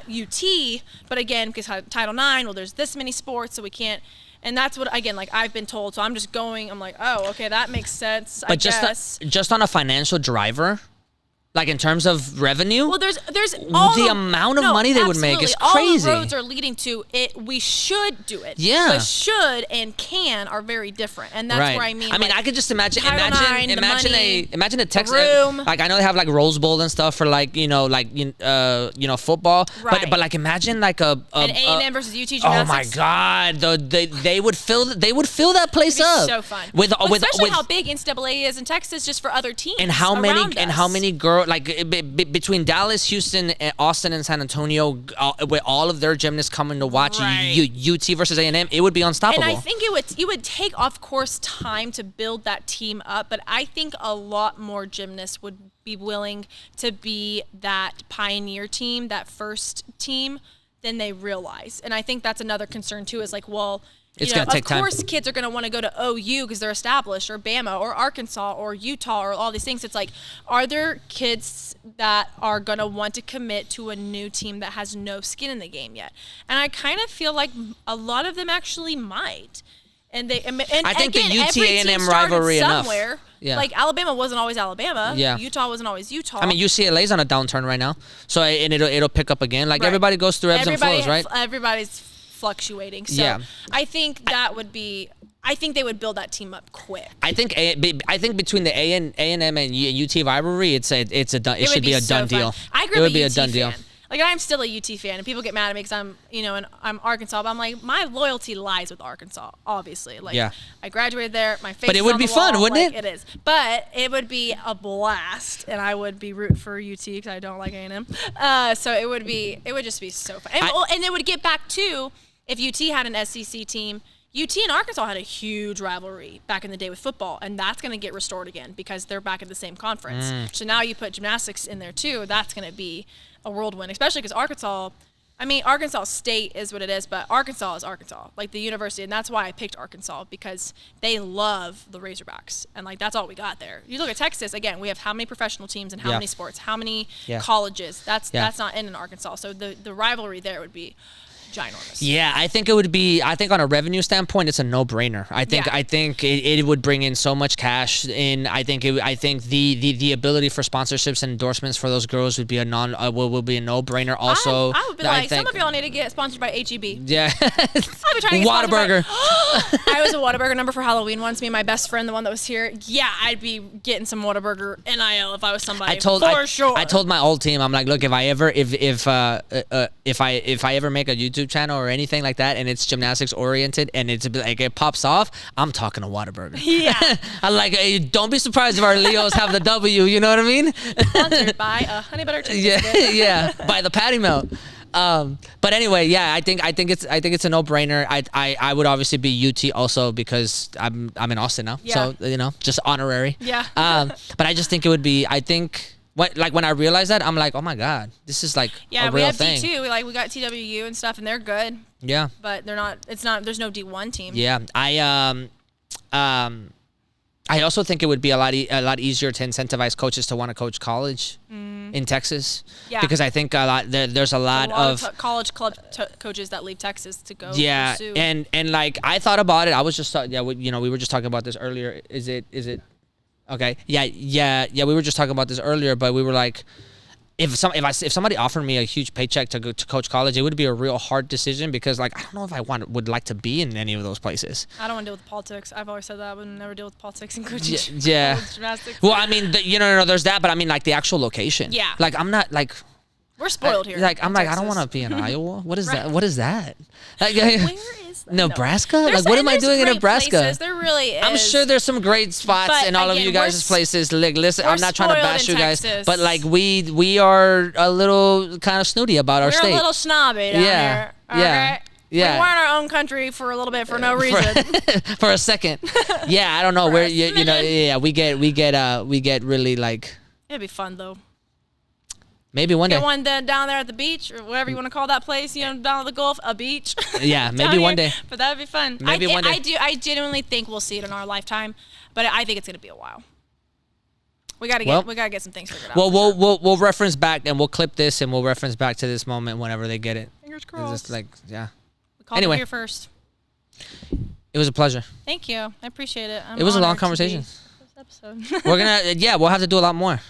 B: UT, but again, because Title IX, well, there's this many sports, so we can't. And that's what, again, like I've been told. So I'm just going, I'm like, oh, okay, that makes sense.
A: But just on a financial driver, Like in terms of revenue?
B: Well, there's all
A: the amount of money they would make is crazy.
B: All the roads are leading to it. We should do it.
A: Yeah.
B: But should and can are very different, and that's where I mean.
A: I mean, I could just imagine.
B: Imagine
A: Imagine a Texas.
B: room.
A: Like I know they have like Rose Bowl and stuff for like football.
B: Right.
A: But like imagine like an
B: A&M versus UT Gymnastics.
A: Oh my God! They would fill that place
B: It'd be
A: up.
B: so fun.
A: Especially
B: how big NCAA is in Texas, just for other teams.
A: And how many girls like between Dallas, Houston, Austin, and San Antonio, with all of their gymnasts coming to watch UT versus A&M, it would be unstoppable.
B: And I think it would take, of course, time to build that team up, but I think a lot more gymnasts would be willing to be that pioneer team, that first team, than they realize. And I think that's another concern too, is like, well,
A: it's going to take time.
B: Of course, kids are going to want to go to OU because they're established, or Bama, or Arkansas, or Utah, or all these things. It's like, are there kids that are going to want to commit to a new team that has no skin in the game yet? And I kind of feel like a lot of them actually might. I think
A: again, the UT A&M rivalry
B: somewhere.
A: Enough. Yeah.
B: Like Alabama wasn't always Alabama.
A: Yeah.
B: Utah wasn't always Utah.
A: I mean, UCLA's on a downturn right now, so it'll pick up again. Like everybody goes through ebbs and flows, right?
B: Everybody's fluctuating. So I think that would be. I think they would build that team up quick.
A: I think between the A&M and UT rivalry, it should be a done deal.
B: I grew up a UT fan. Like, I'm still a UT fan, and people get mad at me because I'm Arkansas, but I'm like, my loyalty lies with Arkansas, obviously. Like, I graduated there, my face.
A: But it would be fun, wouldn't
B: it? It is, but it would be a blast, and I would be rooting for UT because I don't like A&M. So it would just be so fun, and it would get back to, if UT had an SEC team. UT and Arkansas had a huge rivalry back in the day with football, and that's going to get restored again because they're back at the same conference. So now you put gymnastics in there too. That's going to be a whirlwind, especially because Arkansas State is what it is, but Arkansas is Arkansas, like the university, and that's why I picked Arkansas, because they love the Razorbacks, and like that's all we got there. You look at Texas, again, we have how many professional teams and how many sports, how many colleges. That's not in Arkansas, so the rivalry there would be ginormous.
A: Yeah, I think it would be. I think on a revenue standpoint, it's a no-brainer. I think it would bring in so much cash, and I think the ability for sponsorships and endorsements for those girls would be a no-brainer. Also,
B: I would be like, some of y'all need to get sponsored by HEB.
A: Yeah,
B: I'll be trying to get
A: Whataburger.
B: I was a Whataburger number for Halloween once. Me and my best friend, the one that was here. Yeah, I'd be getting some Whataburger NIL if I was somebody. For sure.
A: I told my old team, I'm like, look, if I ever make a YouTube channel or anything like that, and it's gymnastics oriented, and it's like it pops off, I'm talking to Whataburger.
B: Yeah.
A: I'm like, hey, don't be surprised if our Leos have the W. You know what I mean?
B: Sponsored by Honey Butter Chicken.
A: Yeah, by the Patty Melt. But anyway, yeah, I think it's a no-brainer. I would obviously be UT also because I'm in Austin now, so just honorary.
B: Yeah.
A: But I just think it would be. I think. When I realized that, I'm like, oh my God, this is like a real thing.
B: Yeah, we have D2. We got TWU and stuff, and they're good.
A: Yeah.
B: But they're not. It's not. There's no D1 team.
A: Yeah. I also think it would be a lot easier to incentivize coaches to want to coach college in Texas. Yeah. Because I think there's a lot of
B: college club coaches that leave Texas to go.
A: Yeah.
B: Pursue.
A: And like I thought about it. I was just we were just talking about this earlier. Is it? Okay. Yeah. We were just talking about this earlier, but we were like, if somebody offered me a huge paycheck to go to coach college, it would be a real hard decision because like I don't know if I would like to be in any of those places.
B: I don't want to deal with politics. I've always said that I would never deal with politics and coaching.
A: Yeah.
B: Gymnastics.
A: Well, I mean, there's that, but I mean like the actual location.
B: Yeah.
A: Like I'm not like.
B: We're spoiled here.
A: Like I'm like I don't want to be in Iowa. What is that? What is that? Like,
B: where is that?
A: Nebraska? Like what am I doing in Nebraska?
B: Places. There really is.
A: I'm sure there's some great spots in all of you guys' places. Like, listen, I'm not trying to bash you guys, but like we are a little kind of snooty about our state.
B: We're a little snobby down here. Okay?
A: Yeah. Yeah.
B: We were in our own country for a little bit for no reason.
A: For a second. Yeah, I don't know where we get really like.
B: It'd be fun though.
A: Maybe one day.
B: Get one down there at the beach or whatever you want to call that place, down at the Gulf, a beach.
A: Yeah, maybe one day.
B: But that would be fun.
A: Maybe one day.
B: I genuinely think we'll see it in our lifetime, but I think it's going to be a while. We got to get some things figured out.
A: Well, we'll reference back and we'll clip this and we'll reference back to this moment whenever they get it.
B: Fingers crossed.
A: It's just like, yeah.
B: We called it here first.
A: It was a pleasure.
B: Thank you. I appreciate it.
A: It was a long conversation.
B: This episode.
A: We'll have to do a lot more.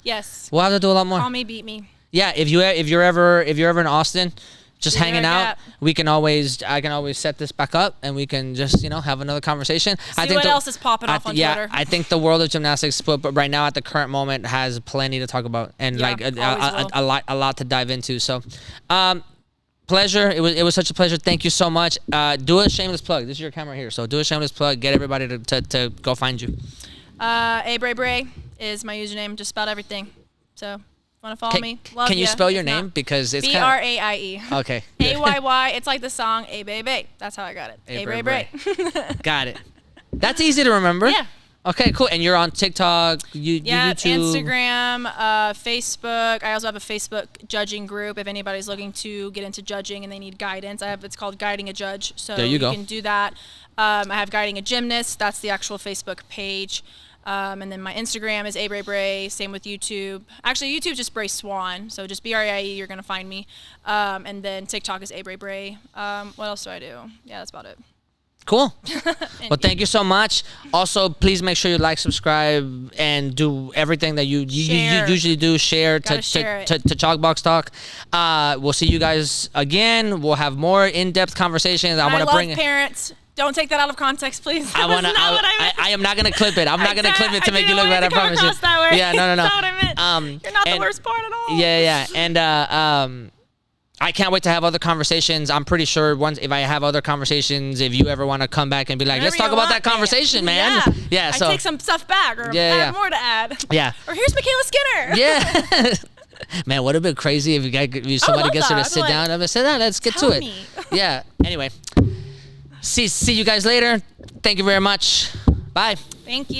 B: Yes.
A: We'll have to do a lot more.
B: Call me, beat me.
A: Yeah, if you're ever in Austin, just
B: Be
A: hanging
B: there,
A: out, I can always set this back up and we can just have another conversation.
B: See what else is popping off on Twitter.
A: I think the world of gymnastics, but right now at the current moment has plenty to talk about and a lot to dive into. So, pleasure. It was such a pleasure. Thank you so much. Do a shameless plug. This is your camera here, so do a shameless plug. Get everybody to go find you.
B: Braie is my username. Just about everything. So. Want to follow me? Love
A: can you spell your
B: not.
A: name because it's
B: Braie.
A: Okay.
B: AYY. It's like the song A Baby. That's how I got it. Braie.
A: Got it. That's easy to remember.
B: Yeah.
A: Okay, cool. And you're on TikTok, YouTube,
B: Instagram, Facebook. I also have a Facebook judging group. If anybody's looking to get into judging and they need guidance, it's called Guiding a Judge. So
A: there you go.
B: Can do that. I have Guiding a Gymnast. That's the actual Facebook page. And then my Instagram is Braie. Same with YouTube. Actually, YouTube's just Braie Swan. So just BRAIE, you're gonna find me. And then TikTok is Braie. What else do I do? Yeah, that's about it.
A: Cool. Well, thank you so much. Also, please make sure you like, subscribe, and do everything that you usually do. Share to Chalkbox Talk. We'll see you guys again. We'll have more in-depth conversations. I want to bring
B: parents. Don't take that out of context, please.
A: I am not gonna clip it. I'm not gonna clip it to make you look bad. I promise you. Yeah, no.
B: That's not what I meant. You're not the worst part at all.
A: Yeah. And I can't wait to have other conversations. I'm pretty sure if I have other conversations, if you ever want to come back and be like, let's talk about that conversation, man. Yeah. So
B: I take some stuff back, or add more to add.
A: Yeah.
B: Or here's Mykayla Skinner.
A: Yeah. Man, would have been crazy if somebody gets her to sit down. I'm gonna sit down. Let's get to it. Yeah. Anyway. See you guys later. Thank you very much. Bye.
B: Thank you.